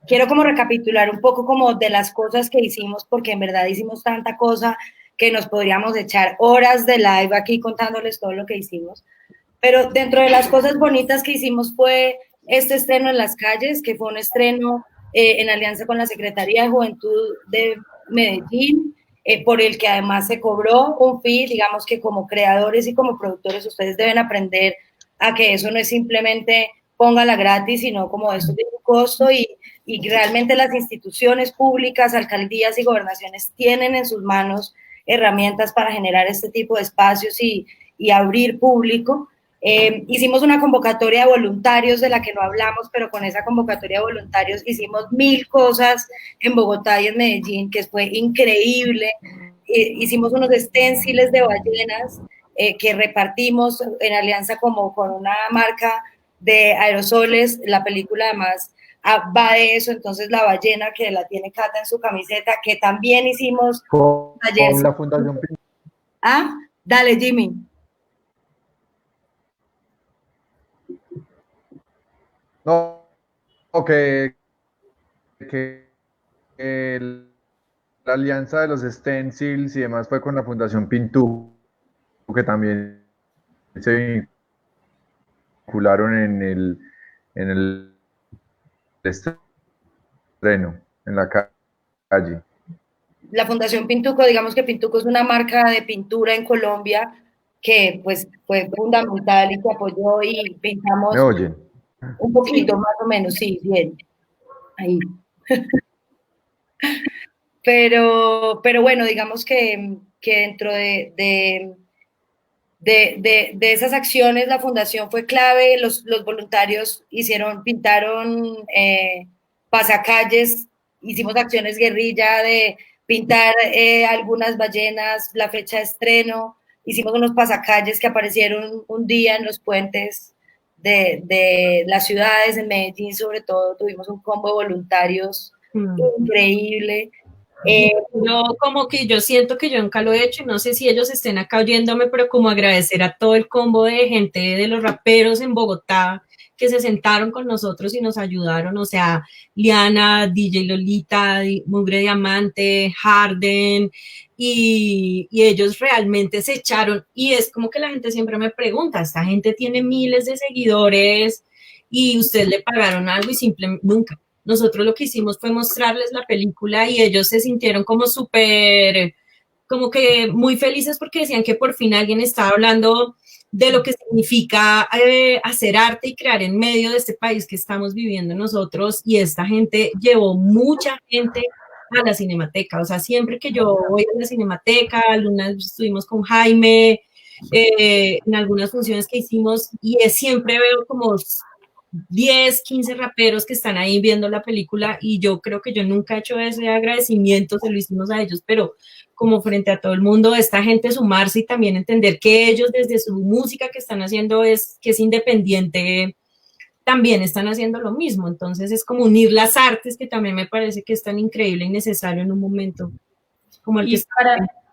quiero como recapitular un poco como de las cosas que hicimos, porque en verdad hicimos tanta cosa que nos podríamos echar horas de live aquí contándoles todo lo que hicimos. Pero dentro de las cosas bonitas que hicimos fue este estreno en las calles, que fue un estreno en alianza con la Secretaría de Juventud de Medellín, por el que además se cobró un fee. Digamos que como creadores y como productores ustedes deben aprender a que eso no es simplemente póngala gratis, sino como esto tiene un costo y realmente las instituciones públicas, alcaldías y gobernaciones tienen en sus manos herramientas para generar este tipo de espacios y abrir público. Hicimos una convocatoria de voluntarios de la que no hablamos, pero con esa convocatoria de voluntarios hicimos 1000 cosas en Bogotá y en Medellín, que fue increíble. Hicimos unos esténciles de ballenas que repartimos en alianza como con una marca de aerosoles. La película además va de eso, entonces la ballena que la tiene Cata en su camiseta, que también hicimos con la Fundación Pintuco. Ah, dale Jimmy. No, que la alianza de los stencils y demás fue con la Fundación Pintuco, que también se vincularon en el estreno, en la calle. La Fundación Pintuco, digamos que Pintuco es una marca de pintura en Colombia que pues fue fundamental y que apoyó y pintamos. ¿Me oyen? Un poquito, más o menos, sí, bien. Ahí. Pero bueno, digamos que dentro de esas acciones la fundación fue clave. Los voluntarios pintaron pasacalles, hicimos acciones guerrilla de pintar algunas ballenas, la fecha de estreno, hicimos unos pasacalles que aparecieron un día en los puentes de las ciudades. En Medellín sobre todo tuvimos un combo de voluntarios increíble. Yo siento que yo nunca lo he hecho y no sé si ellos estén acá oyéndome, pero como agradecer a todo el combo de gente de los raperos en Bogotá que se sentaron con nosotros y nos ayudaron, o sea, Liana, DJ Lolita, Mugre Diamante, Harden, y ellos realmente se echaron, y es como que la gente siempre me pregunta, esta gente tiene miles de seguidores y ustedes le pagaron algo y simplemente nunca. Nosotros lo que hicimos fue mostrarles la película y ellos se sintieron como súper, como que muy felices porque decían que por fin alguien estaba hablando de lo que significa hacer arte y crear en medio de este país que estamos viviendo nosotros, y esta gente llevó mucha gente a la Cinemateca. O sea, siempre que yo voy a la Cinemateca, algunas estuvimos con Jaime, en algunas funciones que hicimos, y siempre veo como 10, 15 raperos que están ahí viendo la película, y yo creo que yo nunca he hecho ese agradecimiento, se lo hicimos a ellos, pero como frente a todo el mundo, esta gente sumarse y también entender que ellos desde su música que están haciendo que es independiente, también están haciendo lo mismo. Entonces es como unir las artes, que también me parece que es tan increíble y necesario en un momento como el que está.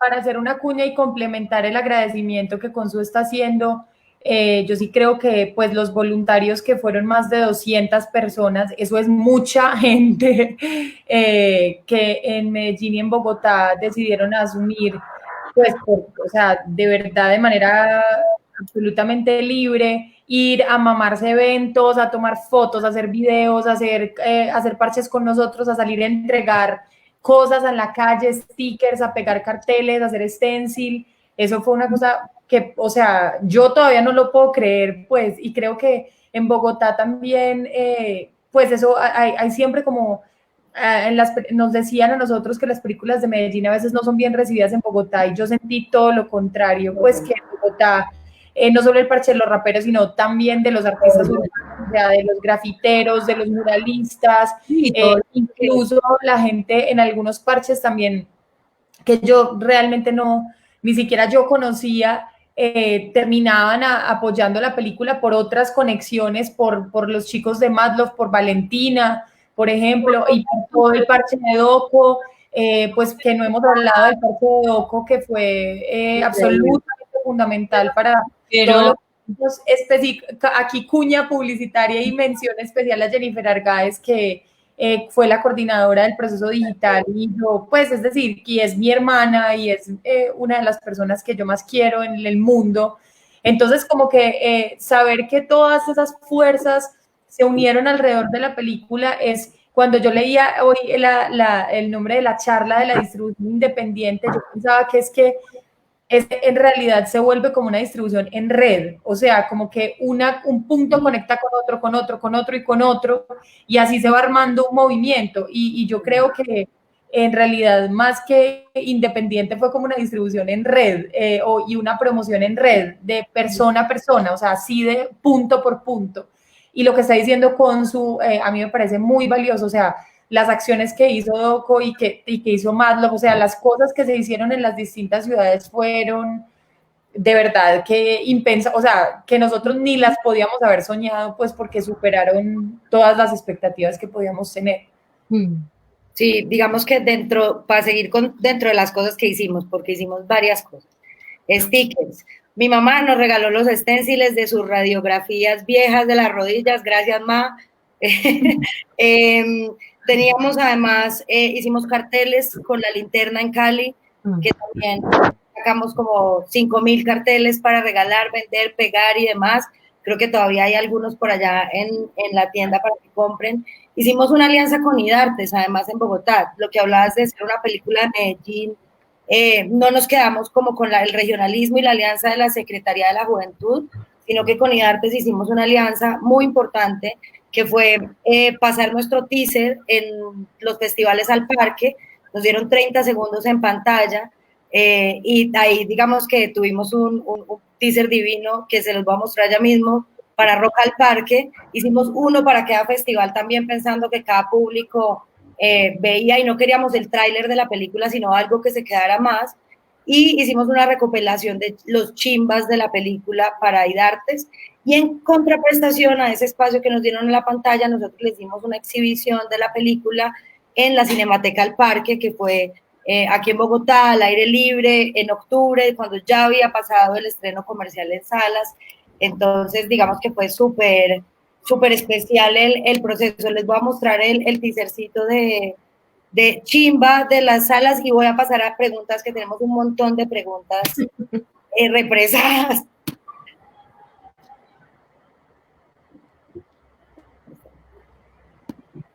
Para hacer una cuña y complementar el agradecimiento que Consu está haciendo, Yo sí creo que pues los voluntarios, que fueron más de 200 personas, eso es mucha gente, que en Medellín y en Bogotá decidieron asumir, pues, o sea, de verdad, de manera absolutamente libre, ir a mamarse eventos, a tomar fotos, a hacer videos, a hacer parches con nosotros, a salir a entregar cosas en la calle, stickers, a pegar carteles, a hacer stencil. Eso fue una cosa que, o sea, yo todavía no lo puedo creer, pues, y creo que en Bogotá también, pues eso, hay siempre como, nos decían a nosotros que las películas de Medellín a veces no son bien recibidas en Bogotá, y yo sentí todo lo contrario, pues que en Bogotá, no solo el parche de los raperos, sino también de los artistas urbanos, o sea, de los grafiteros, de los muralistas, incluso la gente en algunos parches también, que yo realmente ni siquiera yo conocía, terminaban apoyando la película por otras conexiones, por los chicos de Madlove, por Valentina, por ejemplo, y por todo el parche de Doco, pues que no hemos hablado del parche de Doco, que fue absolutamente fundamental para todo lo aquí cuña publicitaria y mención especial a Jennifer Argáez, que fue la coordinadora del proceso digital, y yo, pues, es decir, que es mi hermana y es una de las personas que yo más quiero en el mundo. Entonces, como que saber que todas esas fuerzas se unieron alrededor de la película es, cuando yo leía hoy el nombre de la charla de la distribución independiente, yo pensaba que en realidad se vuelve como una distribución en red, o sea, como que un punto conecta con otro, con otro, con otro y con otro, y así se va armando un movimiento, y yo creo que en realidad más que independiente fue como una distribución en red, y una promoción en red, de persona a persona, o sea, así de punto por punto. Y lo que está diciendo Consu, a mí me parece muy valioso, o sea, las acciones que hizo Doco y que hizo Madlove, o sea, las cosas que se hicieron en las distintas ciudades fueron de verdad que impensa, o sea, que nosotros ni las podíamos haber soñado, pues porque superaron todas las expectativas que podíamos tener. Sí, digamos que para seguir dentro de las cosas que hicimos, porque hicimos varias cosas. Stickers. Mi mamá nos regaló los esténciles de sus radiografías viejas de las rodillas, gracias, ma. Teníamos además, hicimos carteles con la linterna en Cali, que también sacamos como 5.000 carteles para regalar, vender, pegar y demás. Creo que todavía hay algunos por allá en la tienda para que compren. Hicimos una alianza con IDARTES, además en Bogotá. Lo que hablabas de ser una película de Medellín, no nos quedamos como con el regionalismo y la alianza de la Secretaría de la Juventud, sino que con IDARTES hicimos una alianza muy importante, que fue pasar nuestro teaser en los festivales al parque. Nos dieron 30 segundos en pantalla, y ahí digamos que tuvimos un teaser divino que se los voy a mostrar ya mismo para Rock al Parque. Hicimos uno para cada festival también, pensando que cada público veía, y no queríamos el tráiler de la película, sino algo que se quedara más. Y hicimos una recopilación de los chimbas de la película para IDARTES, y en contraprestación a ese espacio que nos dieron en la pantalla, nosotros les dimos una exhibición de la película en la Cinemateca al Parque, que fue aquí en Bogotá, al aire libre, en octubre, cuando ya había pasado el estreno comercial en salas. Entonces, digamos que fue súper especial el proceso. Les voy a mostrar el teasercito de chimba de las salas, y voy a pasar a preguntas, que tenemos un montón de preguntas represadas.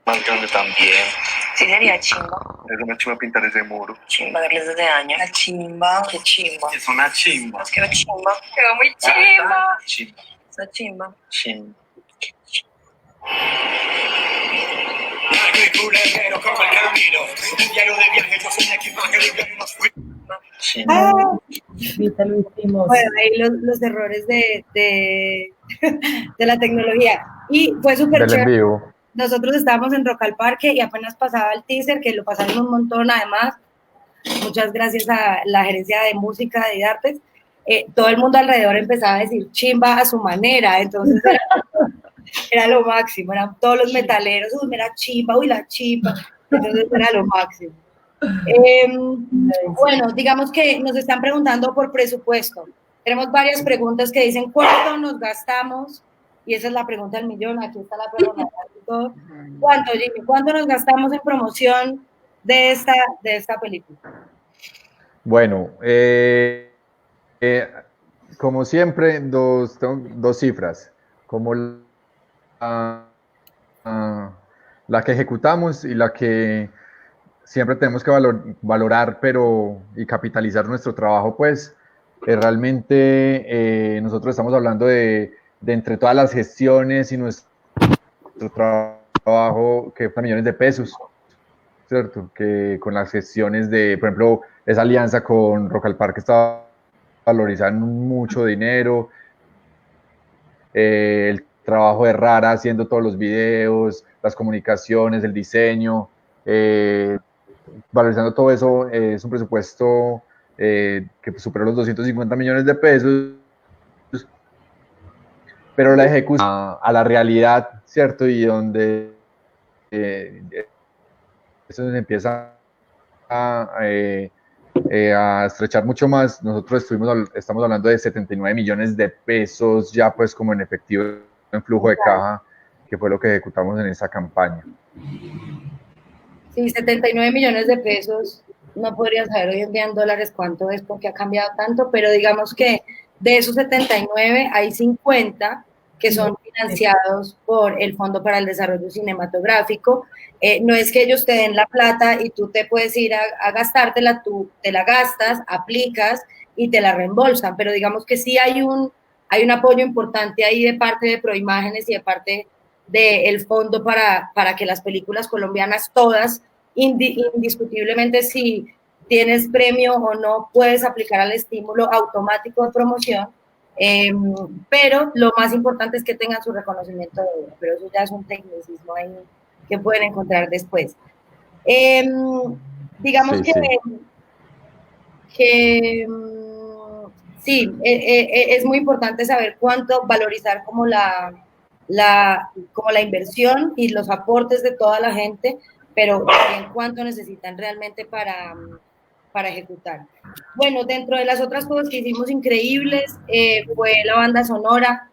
Más grande también. Sí, sería chimba. Es una chimba pintar ese muro. Chimba, darles desde años. La chimba, qué chimba. Es una chimba. Es que era chimba. Quedó muy chimba. Chimba. Esa chimba. Chimba. Bueno, ahí los errores de la tecnología. Y fue súper chévere. Nosotros estábamos en Rock al Parque y apenas pasaba el teaser, que lo pasaron un montón además. Muchas gracias a la gerencia de música de IDARTES. Todo el mundo alrededor empezaba a decir chimba a su manera, entonces era lo máximo, eran todos los metaleros, uy, mira chimba, uy, la chimba, entonces era lo máximo. Bueno, digamos que nos están preguntando por presupuesto. Tenemos varias preguntas que dicen, ¿cuánto nos gastamos? Y esa es la pregunta del millón, aquí está la pregunta. ¿Cuánto, Jimmy? ¿Cuánto nos gastamos en promoción de esta película? Bueno, como siempre, dos cifras, como la que ejecutamos y la que siempre tenemos que valorar y capitalizar nuestro trabajo, pues realmente nosotros estamos hablando de entre todas las gestiones y nuestro trabajo que cuesta millones de pesos, ¿cierto? Que con las gestiones de, por ejemplo, esa alianza con Rock al Parque está valorizando mucho dinero, el trabajo de Rara haciendo todos los videos, las comunicaciones, el diseño, valorizando todo eso, es un presupuesto que superó los 250 millones de pesos, pero la ejecución a la realidad, ¿cierto? Y donde eso se empieza a estrechar mucho más. Nosotros estamos hablando de 79 millones de pesos ya pues como en efectivo, en flujo de caja, que fue lo que ejecutamos en esa campaña. Sí, 79 millones de pesos, no podría saber hoy en día en dólares cuánto es porque ha cambiado tanto, pero digamos que de esos 79 hay 50 que son financiados por el Fondo para el Desarrollo Cinematográfico. No es que ellos te den la plata y tú te puedes ir a gastártela, tú te la gastas, aplicas y te la reembolsan, pero digamos que sí hay un apoyo importante ahí de parte de Proimágenes y de parte del fondo para que las películas colombianas todas, indiscutiblemente si tienes premio o no, puedes aplicar al estímulo automático de promoción, pero lo más importante es que tengan su reconocimiento de obra, pero eso ya es un tecnicismo ahí que pueden encontrar después. Digamos Sí, sí, es muy importante saber cuánto valorizar como la inversión y los aportes de toda la gente, pero también cuánto necesitan realmente para ejecutar. Bueno, dentro de las otras cosas que hicimos increíbles fue la banda sonora.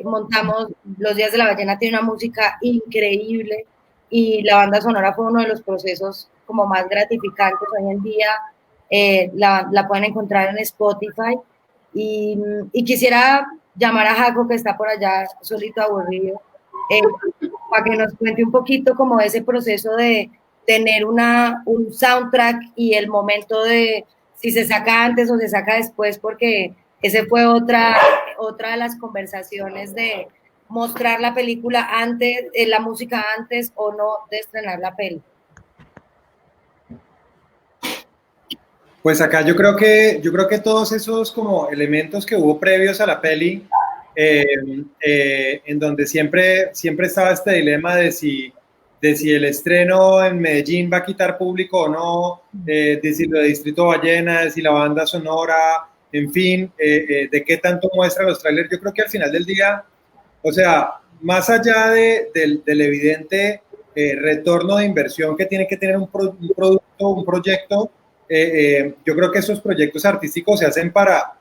Montamos Los Días de la Ballena, tiene una música increíble y la banda sonora fue uno de los procesos como más gratificantes hoy en día. La pueden encontrar en Spotify y quisiera llamar a Jaco, que está por allá solito aburrido, para que nos cuente un poquito como ese proceso de tener un soundtrack y el momento de si se saca antes o se saca después, porque ese fue otra de las conversaciones de mostrar la película antes, la música antes o no de estrenar la peli. Pues acá yo creo que todos esos como elementos que hubo previos a la peli, en donde siempre estaba este dilema de si el estreno en Medellín va a quitar público o no, de si lo de Distrito Ballena, de si la banda sonora, en fin, de qué tanto muestra los trailers. Yo creo que al final del día, o sea, más allá del evidente retorno de inversión que tiene que tener un producto, un proyecto, yo creo que esos proyectos artísticos se hacen para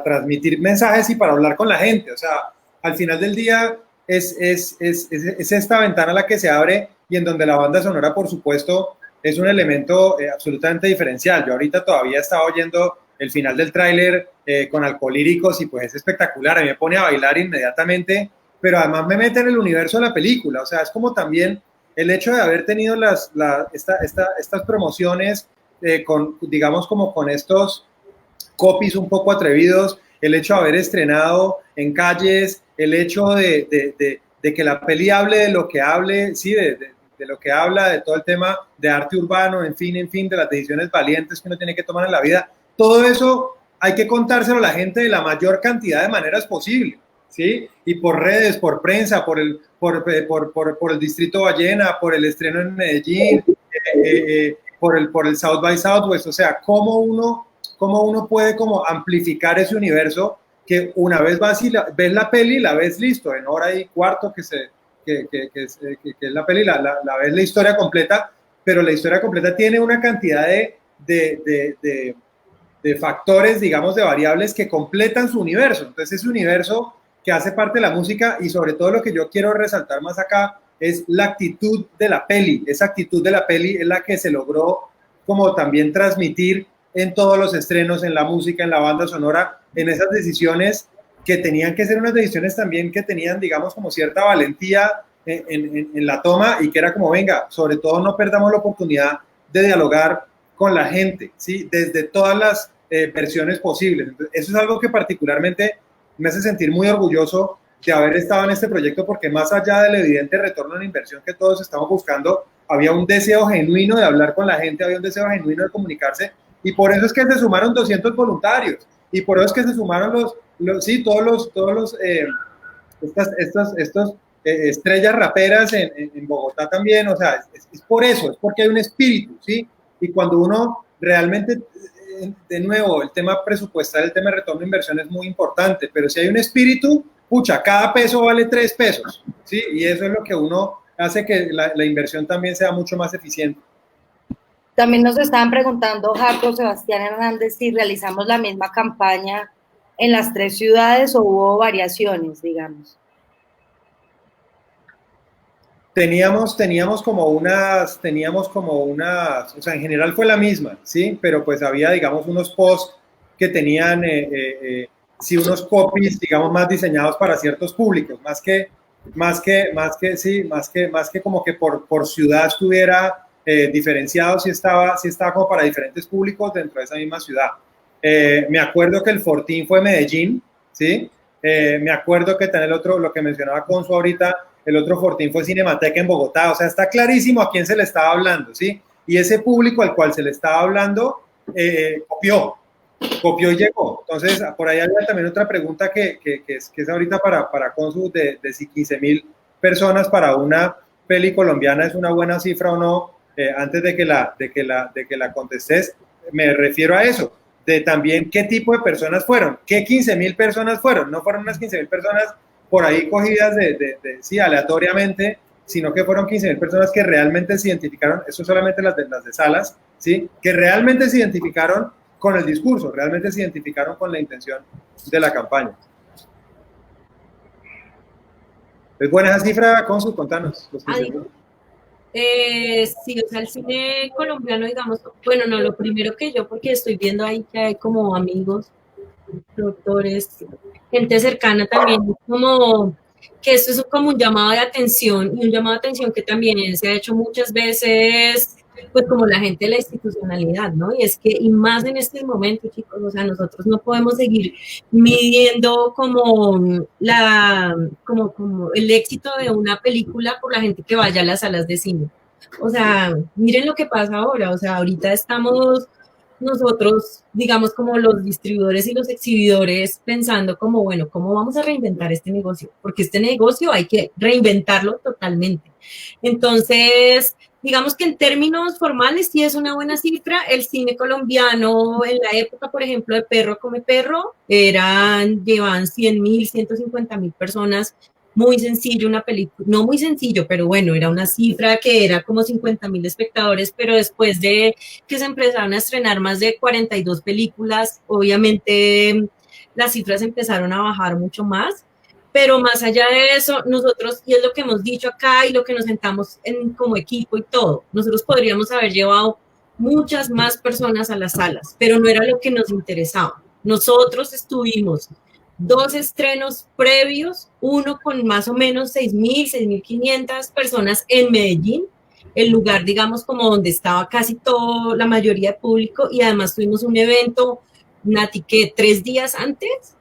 transmitir mensajes y para hablar con la gente. O sea, al final del día es esta ventana la que se abre y en donde la banda sonora, por supuesto, es un elemento absolutamente diferencial. Yo ahorita todavía estaba oyendo el final del tráiler con Alcolíricos y pues es espectacular. A mí me pone a bailar inmediatamente, pero además me mete en el universo de la película. O sea, es como también el hecho de haber tenido estas promociones digamos como con estos copies un poco atrevidos, el hecho de haber estrenado en calles, el hecho de que la peli hable de lo que hable, sí, de lo que habla, de todo el tema de arte urbano, en fin, de las decisiones valientes que uno tiene que tomar en la vida. Todo eso hay que contárselo a la gente de la mayor cantidad de maneras posible, ¿sí? Y por redes, por prensa, por el Distrito Ballena, por el estreno en Medellín, por el South by Southwest. O sea, cómo uno puede como amplificar ese universo que una vez vas y ves la peli, la ves listo, en hora y cuarto que es la peli, la ves la historia completa, pero la historia completa tiene una cantidad de factores, digamos, de variables que completan su universo. Entonces, ese universo que hace parte de la música y sobre todo lo que yo quiero resaltar más acá es la actitud de la peli. Esa actitud de la peli es la que se logró como también transmitir en todos los estrenos, en la música, en la banda sonora, en esas decisiones que tenían que ser unas decisiones también que tenían, digamos, como cierta valentía en la toma y que era como, venga, sobre todo no perdamos la oportunidad de dialogar con la gente, ¿sí? Desde todas las versiones posibles. Entonces, eso es algo que particularmente me hace sentir muy orgulloso de haber estado en este proyecto, porque más allá del evidente retorno en inversión que todos estamos buscando, había un deseo genuino de hablar con la gente, había un deseo genuino de comunicarse, y por eso es que se sumaron 200 voluntarios, y por eso es que se sumaron estas estrellas raperas en Bogotá también. O sea, es por eso, es porque hay un espíritu, ¿sí? Y cuando uno realmente, de nuevo, el tema presupuestal, el tema de retorno de inversión es muy importante, pero si hay un espíritu, pucha, cada peso vale 3 pesos, ¿sí? Y eso es lo que uno hace que la inversión también sea mucho más eficiente. También nos estaban preguntando, Jaco, Sebastián Hernández, si realizamos la misma campaña en las 3 ciudades o hubo variaciones, digamos. Teníamos como unas, o sea, en general fue la misma, ¿sí? Pero pues había, digamos, unos posts que tenían, sí, unos copies, digamos, más diseñados para ciertos públicos, más que como que por ciudad estuviera diferenciado, sí estaba como para diferentes públicos dentro de esa misma ciudad. Me acuerdo que el Fortín fue Medellín, ¿sí? Me acuerdo que también el otro, lo que mencionaba Consu ahorita, el otro Fortín fue Cinemateca en Bogotá. O sea, está clarísimo a quién se le estaba hablando, ¿sí? Y ese público al cual se le estaba hablando copió y llegó. Entonces, por ahí había también otra pregunta que es ahorita para Consu, de si 15,000 personas para una peli colombiana es una buena cifra o no. Antes de que la contestes, me refiero a eso, de también qué tipo de personas fueron, qué 15,000 personas fueron. No fueron unas 15,000 personas por ahí cogidas sí, aleatoriamente, sino que fueron 15,000 personas que realmente se identificaron, eso solamente las de salas, ¿sí? Que realmente se identificaron con el discurso, realmente se identificaron con la intención de la campaña. ¿Es buena esa cifra, Consu? Contanos. Sí, o sea, el cine colombiano, digamos, bueno, no, lo primero que yo, porque estoy viendo ahí que hay como amigos, productores, gente cercana también, como que esto es como un llamado de atención, y un llamado de atención que también se ha hecho muchas veces, pues como la gente de la institucionalidad, ¿no? Y es que, y más en este momento, chicos, o sea, nosotros no podemos seguir midiendo como el éxito de una película por la gente que vaya a las salas de cine. O sea, miren lo que pasa ahora, o sea, ahorita estamos nosotros, digamos, como los distribuidores y los exhibidores, pensando como, bueno, ¿cómo vamos a reinventar este negocio? Porque este negocio hay que reinventarlo totalmente. Entonces, digamos que en términos formales sí es una buena cifra. El cine colombiano en la época, por ejemplo, de Perro Come Perro, llevaban 100,000, 150,000 personas. Muy sencillo, una película, no muy sencillo, pero bueno, era una cifra que era como 50,000 espectadores, pero después de que se empezaron a estrenar más de 42 películas, obviamente las cifras empezaron a bajar mucho más. Pero más allá de eso, nosotros, y es lo que hemos dicho acá y lo que nos sentamos como equipo y todo, nosotros podríamos haber llevado muchas más personas a las salas, pero no era lo que nos interesaba. Nosotros estuvimos 2 estrenos previos, uno con más o menos 6,000, 6,500 personas en Medellín, el lugar, digamos, como donde estaba casi toda la mayoría de público, y además tuvimos un evento, Nati, que 3 días antes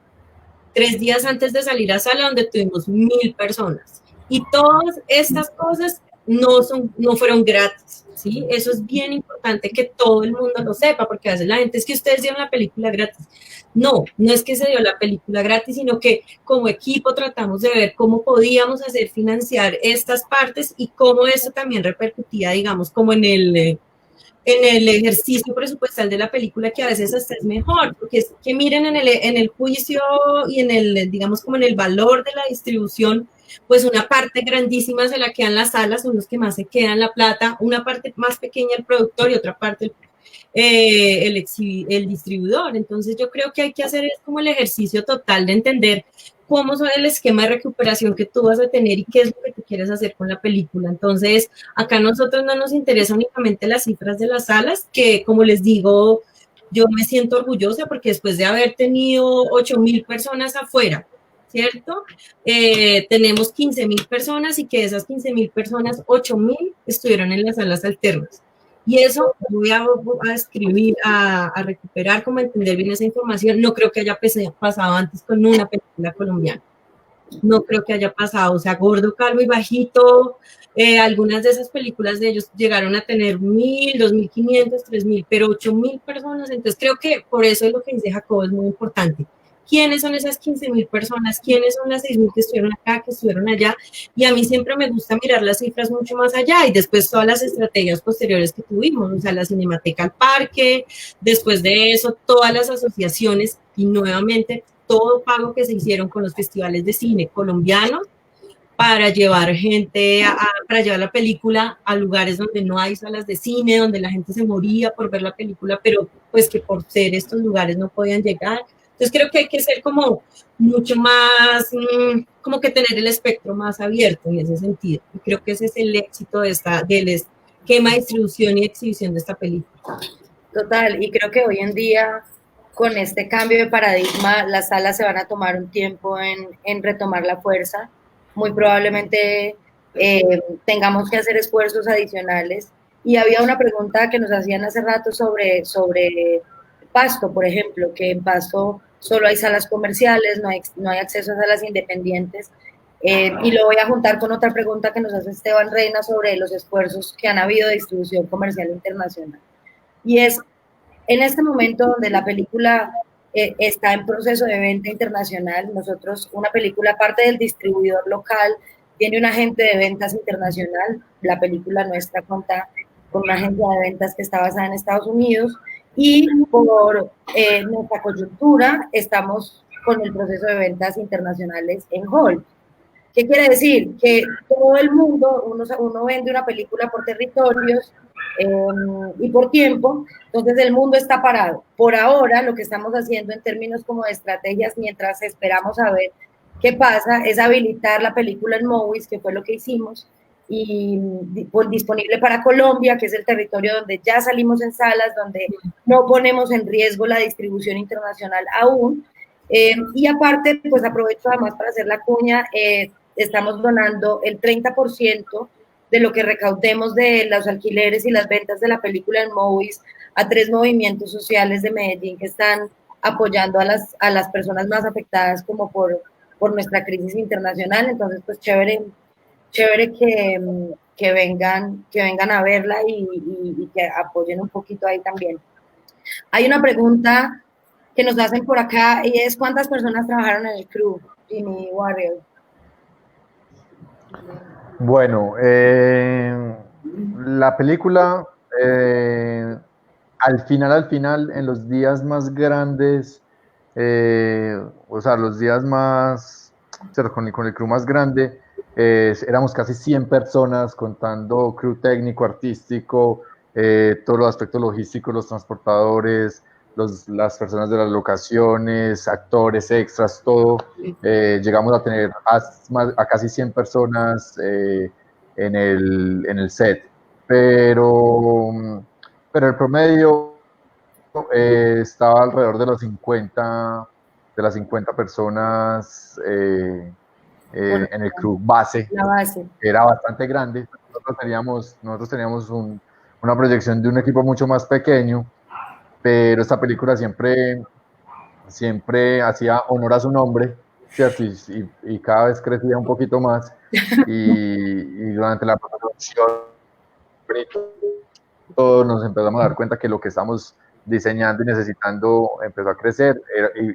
de salir a sala, donde tuvimos 1,000 personas. Y todas estas cosas no fueron gratis, ¿sí? Eso es bien importante que todo el mundo lo sepa, porque a veces la gente es que ustedes dieron la película gratis. No es que se dio la película gratis, sino que como equipo tratamos de ver cómo podíamos hacer financiar estas partes y cómo eso también repercutía, digamos, como en el ejercicio presupuestal de la película, que a veces hasta es mejor, porque es que miren en el juicio y digamos, como en el valor de la distribución, pues una parte grandísima se la quedan las salas, son los que más se quedan la plata, una parte más pequeña el productor y otra parte el distribuidor. Entonces yo creo que hay que hacer es como el ejercicio total de entender cómo son el esquema de recuperación que tú vas a tener y qué es lo que tú quieres hacer con la película. Entonces, acá a nosotros no nos interesa únicamente las cifras de las salas, que como les digo, yo me siento orgullosa porque después de haber tenido 8.000 personas afuera, ¿cierto? Tenemos 15.000 personas y que de esas 15.000 personas, 8.000 estuvieron en las salas alternas. Y eso voy a escribir, a recuperar, como entender bien esa información. No creo que haya pasado antes con una película colombiana. No creo que haya pasado. O sea, gordo, calvo y bajito. Algunas de esas películas de ellos llegaron a tener 1.000, 2.500, 3.000, pero 8.000 personas. Entonces creo que por eso es lo que dice Jacobo, es muy importante. ¿Quiénes son esas 15.000 personas? ¿Quiénes son las 6.000 que estuvieron acá, que estuvieron allá? Y a mí siempre me gusta mirar las cifras mucho más allá y después todas las estrategias posteriores que tuvimos, o sea, la Cinemateca al Parque, después de eso todas las asociaciones y nuevamente todo pago que se hicieron con los festivales de cine colombianos para llevar gente, para llevar la película a lugares donde no hay salas de cine, donde la gente se moría por ver la película, pero pues que por ser estos lugares no podían llegar. Entonces creo que hay que ser como mucho más, como que tener el espectro más abierto en ese sentido. Y creo que ese es el éxito del esquema de distribución y exhibición de esta película. Total, y creo que hoy en día, con este cambio de paradigma, las salas se van a tomar un tiempo en retomar la fuerza. Muy probablemente tengamos que hacer esfuerzos adicionales. Y había una pregunta que nos hacían hace rato sobre Pasto, por ejemplo, que en Pasto solo hay salas comerciales, no hay acceso a salas independientes. Y lo voy a juntar con otra pregunta que nos hace Esteban Reina sobre los esfuerzos que han habido de distribución comercial internacional. Y es, en este momento donde la película está en proceso de venta internacional, nosotros, una película, aparte del distribuidor local, tiene un agente de ventas internacional. La película nuestra cuenta con una agencia de ventas que está basada en Estados Unidos, y por nuestra coyuntura estamos con el proceso de ventas internacionales en hold. ¿Qué quiere decir? Que todo el mundo, uno vende una película por territorios y por tiempo, entonces el mundo está parado. Por ahora, lo que estamos haciendo en términos como de estrategias, mientras esperamos a ver qué pasa, es habilitar la película en Movies, que fue lo que hicimos, y disponible para Colombia, que es el territorio donde ya salimos en salas, donde no ponemos en riesgo la distribución internacional aún. Y aparte, pues aprovecho además para hacer la cuña, estamos donando el 30% de lo que recaudemos de los alquileres y las ventas de la película en Movies a 3 movimientos sociales de Medellín que están apoyando a las personas más afectadas como por nuestra crisis internacional. Entonces, pues chévere que vengan a verla y que apoyen un poquito ahí también. Hay una pregunta que nos hacen por acá y es: ¿cuántas personas trabajaron en el crew, Jimmy Warrior? Bueno, la película, al final, en los días más grandes, o sea, los días más, con el crew más grande, éramos casi 100 personas, contando crew técnico, artístico, todos los aspectos logísticos, los transportadores, las personas de las locaciones, actores, extras, todo. Llegamos a tener a casi 100 personas en el set, pero el promedio estaba alrededor de las 50 personas en el club base. La base. Era bastante grande. Nosotros teníamos una proyección de un equipo mucho más pequeño, pero esta película siempre hacía honor a su nombre, ¿cierto? Y cada vez crecía un poquito más, y durante la producción todos nos empezamos a dar cuenta que lo que estamos diseñando y necesitando empezó a crecer.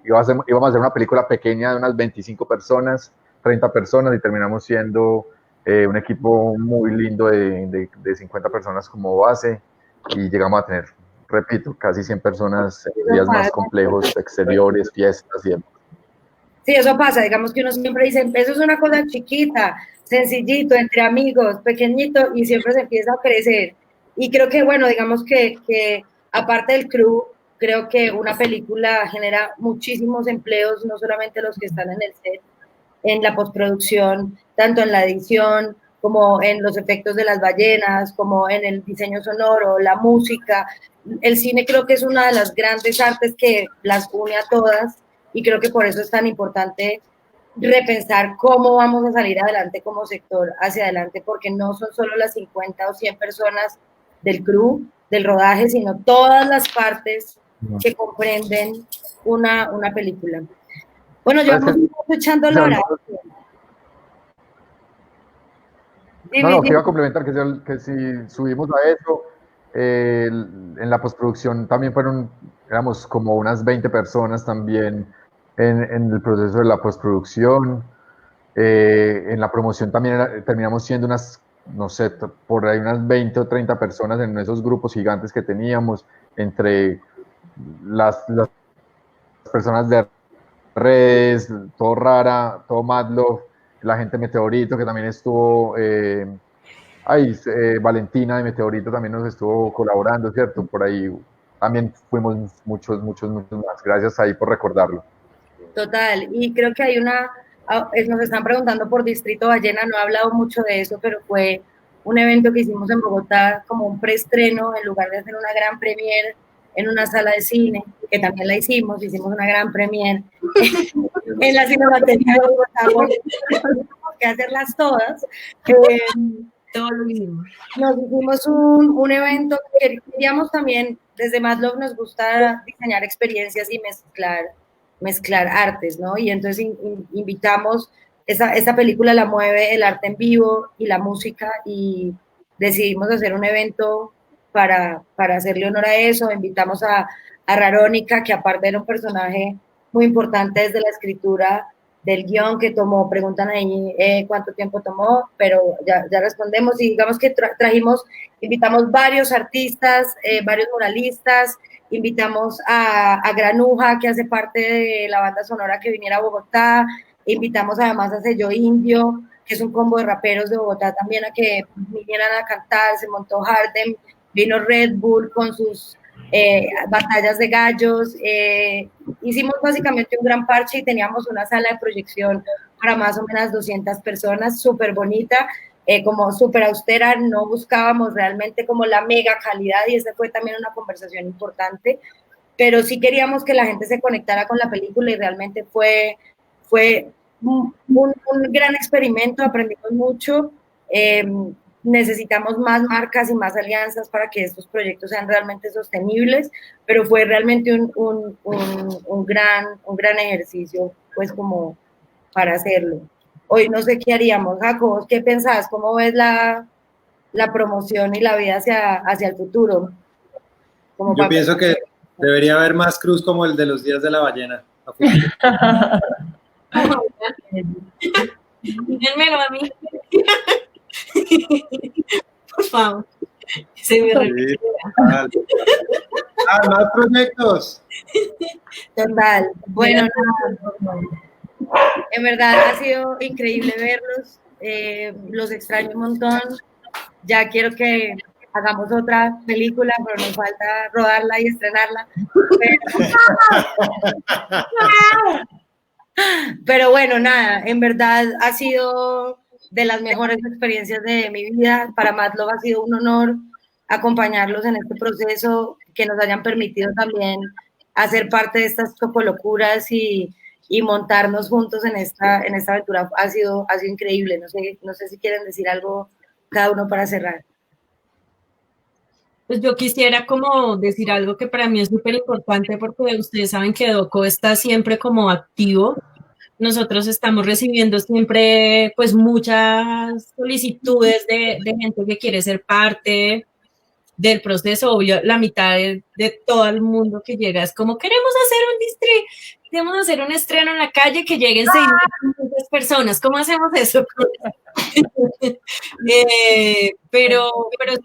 Íbamos a hacer una película pequeña de unas 25 personas, 30 personas, y terminamos siendo un equipo muy lindo de 50 personas como base, y llegamos a tener, repito, casi 100 personas en días más complejos, exteriores, fiestas y demás. Sí, eso pasa, digamos que uno siempre dice, eso es una cosa chiquita, sencillito, entre amigos, pequeñito, y siempre se empieza a crecer. Y creo que, bueno, digamos que aparte del crew, creo que una película genera muchísimos empleos, no solamente los que están en el set, en la postproducción, tanto en la edición, como en los efectos de las ballenas, como en el diseño sonoro, la música. El cine creo que es una de las grandes artes que las une a todas y creo que por eso es tan importante repensar cómo vamos a salir adelante como sector hacia adelante, porque no son solo las 50 o 100 personas del crew, del rodaje, sino todas las partes que comprenden una película. Bueno, yo vamos echando la hora. No, que iba a complementar que si subimos a eso, en la postproducción también éramos como unas 20 personas también en el proceso de la postproducción. En la promoción también terminamos siendo unas, no sé, por ahí unas 20 o 30 personas en esos grupos gigantes que teníamos, entre las personas de redes, todo Rara, todo Madlove, la gente de Meteorito, que también estuvo, Valentina de Meteorito también nos estuvo colaborando, ¿cierto? Por ahí también fuimos muchos más. Gracias ahí por recordarlo. Total, y creo que hay nos están preguntando por Distrito Ballena, no he hablado mucho de eso, pero fue un evento que hicimos en Bogotá como un preestreno, en lugar de hacer una gran premiere en una sala de cine, que también la hicimos una gran premiere en la Cinemateca de Bogotá, tenemos que hacerlas todas. Todo lo mismo. Nos hicimos un evento que queríamos también, desde Madlove nos gusta diseñar experiencias y mezclar artes, ¿no? Y entonces invitamos, esa película la mueve el arte en vivo y la música y decidimos hacer un evento para hacerle honor a eso. Invitamos a Rarónica, que aparte era un personaje muy importante desde la escritura del guión que tomó, preguntan ahí cuánto tiempo tomó, pero ya respondemos y digamos que invitamos varios artistas, varios muralistas, invitamos a Granuja, que hace parte de la banda sonora que viniera a Bogotá, invitamos además a Sello Indio, que es un combo de raperos de Bogotá también a que vinieran a cantar, se montó Harden, vino Red Bull con sus batallas de gallos, hicimos básicamente un gran parche y teníamos una sala de proyección para más o menos 200 personas, súper bonita, como súper austera, no buscábamos realmente como la mega calidad y esa fue también una conversación importante, pero sí queríamos que la gente se conectara con la película y realmente fue un gran experimento, aprendimos mucho, necesitamos más marcas y más alianzas para que estos proyectos sean realmente sostenibles, pero fue realmente un gran ejercicio, pues como para hacerlo. Hoy no sé qué haríamos, Jacob, ¿qué pensás? ¿Cómo ves la promoción y la vida hacia el futuro? Yo pienso que debería haber más cruz como el de los días de la ballena. Díganmelo a mí. Por favor. Se me repite. Más proyectos. Total. Bueno, en verdad ha sido increíble verlos. Los extraño un montón. Ya quiero que hagamos otra película, pero nos falta rodarla y estrenarla. Pero bueno, nada, en verdad ha sido de las mejores experiencias de mi vida. Para Madlove ha sido un honor acompañarlos en este proceso, que nos hayan permitido también hacer parte de estas cocolocuras y montarnos juntos en esta aventura. Ha sido increíble. No sé si quieren decir algo cada uno para cerrar. Pues yo quisiera como decir algo que para mí es súper importante porque ustedes saben que Doco está siempre como activo. Nosotros estamos recibiendo siempre pues muchas solicitudes de gente que quiere ser parte del proceso. Obvio, la mitad de todo el mundo que llega es como queremos hacer un estreno en la calle, que lleguen 600 personas. ¿Cómo hacemos eso? Pero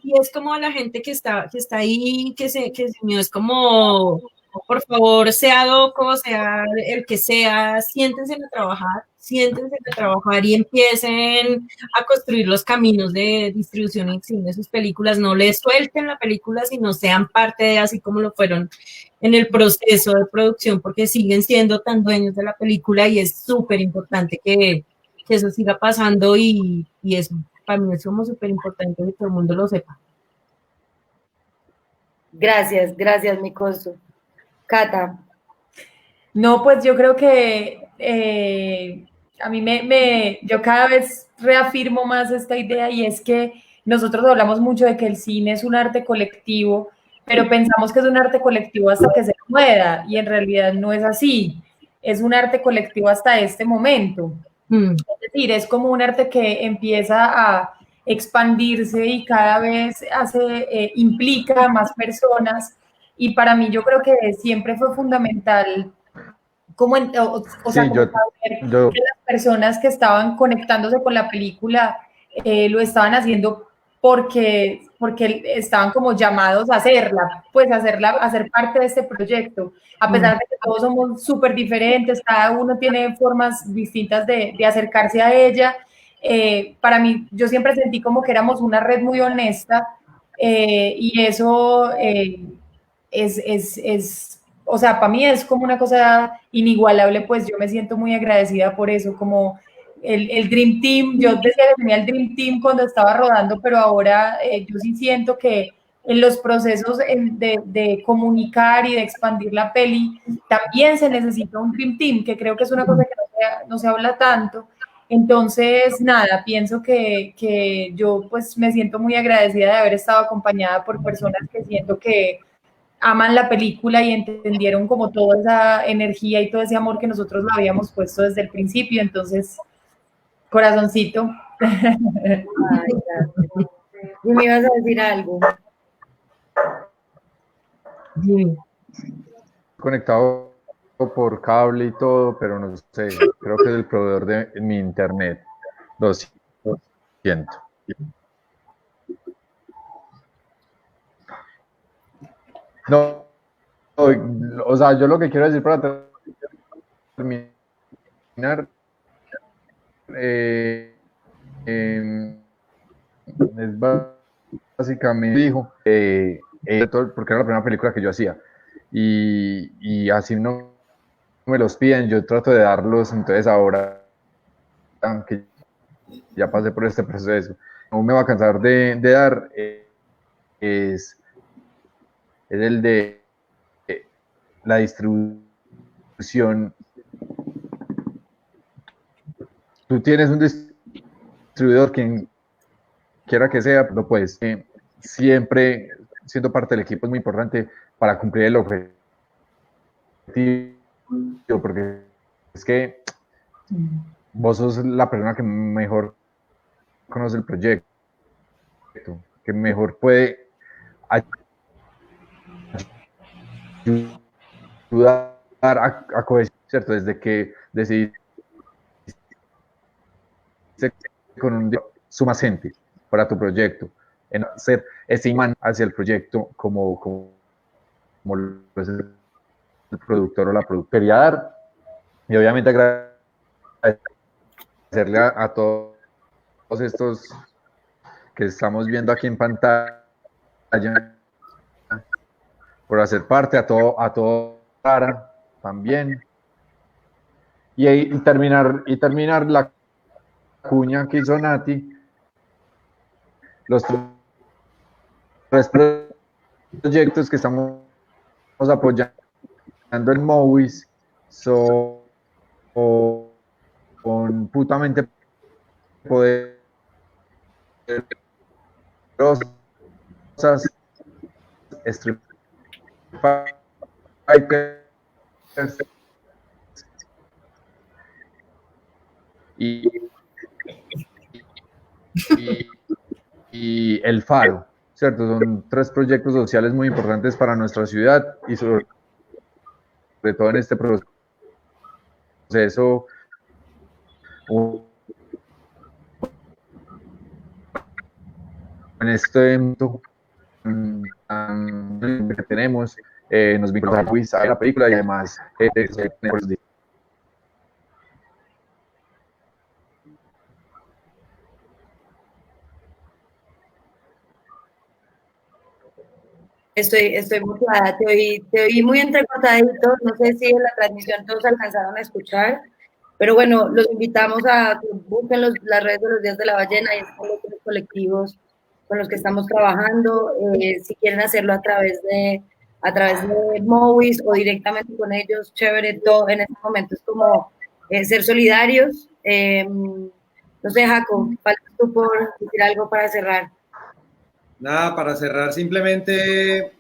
sí es como la gente que está ahí, que se unió, es como Por favor, sea Doco, sea el que sea, siéntense a trabajar y empiecen a construir los caminos de distribución y exhibición de sus películas. No les suelten la película, sino sean parte de así como lo fueron en el proceso de producción, porque siguen siendo tan dueños de la película y es súper importante que eso siga pasando y eso, para mí es como súper importante que todo el mundo lo sepa. Gracias, gracias, mi costo. Cata. No, pues yo creo que a mí yo cada vez reafirmo más esta idea y es que nosotros hablamos mucho de que el cine es un arte colectivo, pero pensamos que es un arte colectivo hasta que se pueda y en realidad no es así. Es un arte colectivo hasta este momento. Es decir, es como un arte que empieza a expandirse y cada vez implica más personas. Y para mí yo creo que siempre fue fundamental como Sí, sea, como saber que las personas que estaban conectándose con la película lo estaban haciendo porque estaban como llamados a hacerla, pues a ser parte de este proyecto. A pesar de que todos somos súper diferentes, cada uno tiene formas distintas de acercarse a ella. Para mí, yo siempre sentí como que éramos una red muy honesta y eso o sea, para mí es como una cosa inigualable, pues yo me siento muy agradecida por eso, como el Dream Team, yo decía que tenía el Dream Team cuando estaba rodando, pero ahora yo sí siento que en los procesos de comunicar y de expandir la peli, también se necesita un Dream Team, que creo que es una cosa que no se habla tanto. Entonces, nada, pienso que yo pues me siento muy agradecida de haber estado acompañada por personas que siento que aman la película y entendieron como toda esa energía y todo ese amor que nosotros lo habíamos puesto desde el principio. Entonces, corazoncito. Ay, gracias. Y me ibas a decir algo. Conectado por cable y todo, pero no sé, creo que es el proveedor de mi internet. Lo siento. No, o sea, yo lo que quiero decir para terminar es básicamente dijo, porque era la primera película que yo hacía y así no me los piden, yo trato de darlos, entonces ahora que ya pasé por este proceso, no me va a cansar de dar, es el de la distribución. Tú tienes un distribuidor, quien quiera que sea, lo puedes. Siempre siendo parte del equipo es muy importante para cumplir el objetivo, porque es que vos sos la persona que mejor conoce el proyecto, que mejor puede ayudar a cohesión, ¿cierto? Desde que decidiste con un sumas gente para tu proyecto, en ser ese imán hacia el proyecto como lo es el productor o la productora. Quería dar, y obviamente agradecerle a todos estos que estamos viendo aquí en pantalla por hacer parte, a todo Clara también, y terminar la cuña que hizo Nati, los tres proyectos que estamos apoyando en Movies son con putamente poderosas, Street Fighter y El Faro, ¿cierto? Son tres proyectos sociales muy importantes para nuestra ciudad y sobre todo en este proceso en este evento que tenemos, nos vinculamos a Luis a la película y además Estoy motivada, te oí muy entrecortadito, no sé si en la transmisión todos alcanzaron a escuchar, pero bueno, los invitamos a que busquen las redes de los Días de la Ballena y están los otros colectivos con los que estamos trabajando, si quieren hacerlo a través de Movies o directamente con ellos, chévere, todo en este momento es como ser solidarios. No sé, Jaco, faltas tú por decir algo para cerrar. Nada, para cerrar simplemente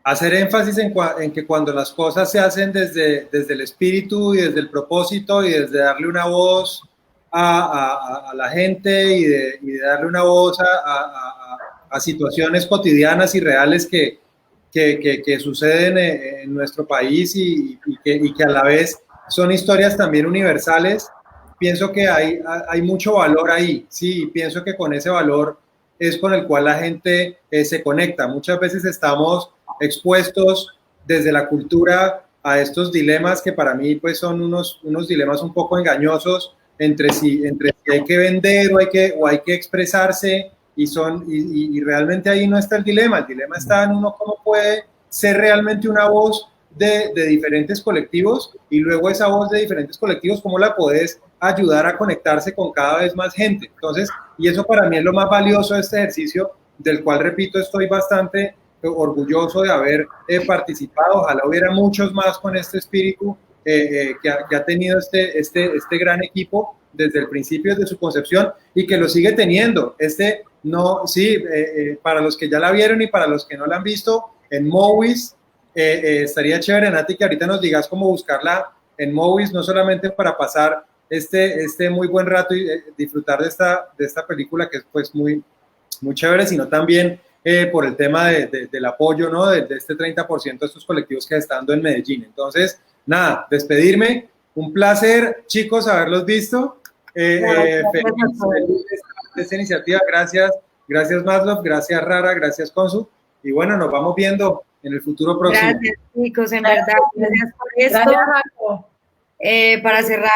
hacer énfasis en que cuando las cosas se hacen desde el espíritu y desde el propósito y desde darle una voz a la gente y de darle una voz a situaciones cotidianas y reales que suceden en nuestro país y que a la vez son historias también universales, pienso que hay mucho valor ahí, sí, pienso que con ese valor es con el cual la gente se conecta. Muchas veces estamos expuestos desde la cultura a estos dilemas que para mí pues son unos dilemas un poco engañosos entre si hay que vender o hay que expresarse y realmente ahí no está el dilema está en uno cómo puede ser realmente una voz de diferentes colectivos y luego esa voz de diferentes colectivos, cómo la podés ayudar a conectarse con cada vez más gente. Entonces, y eso para mí es lo más valioso de este ejercicio, del cual, repito, estoy bastante orgulloso de haber participado. Ojalá hubiera muchos más con este espíritu que ha tenido este gran equipo desde el principio, desde su concepción, y que lo sigue teniendo. Para los que ya la vieron y para los que no la han visto, en Movies, estaría chévere, Nati, que ahorita nos digas cómo buscarla en Movies, no solamente para pasar este muy buen rato y disfrutar de esta película que es pues muy, muy chévere, sino también por el tema del apoyo, ¿no? de este 30% de estos colectivos que están dando en Medellín. Entonces, nada, despedirme. Un placer, chicos, haberlos visto. Feliz de esta iniciativa. Gracias Maslow, gracias Rara, gracias Consu. Y bueno, nos vamos viendo en el futuro próximo. Gracias, chicos, en verdad. Gracias por esto. Gracias, Jaco. Para cerrar,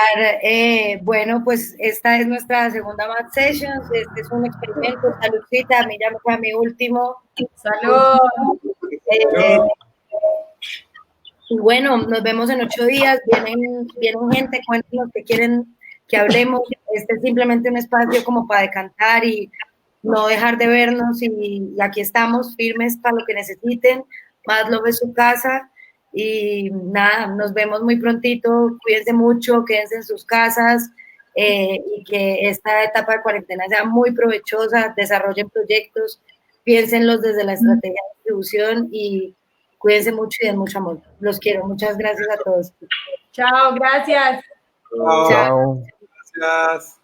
bueno, pues esta es nuestra segunda Mad Sessions. Este es un experimento. Saludcita, a mí ya me fue mi último. Salud. Y bueno, nos vemos en 8 días. Vienen gente, cuéntenos que quieren que hablemos. Este es simplemente un espacio como para decantar y no dejar de vernos. Y aquí estamos firmes para lo que necesiten. Maslow es su casa. Y nada, nos vemos muy prontito. Cuídense mucho, quédense en sus casas y que esta etapa de cuarentena sea muy provechosa. Desarrollen proyectos, piénsenlos desde la estrategia de distribución y cuídense mucho y den mucho amor. Los quiero. Muchas gracias a todos. Chao, gracias. Chao. Gracias.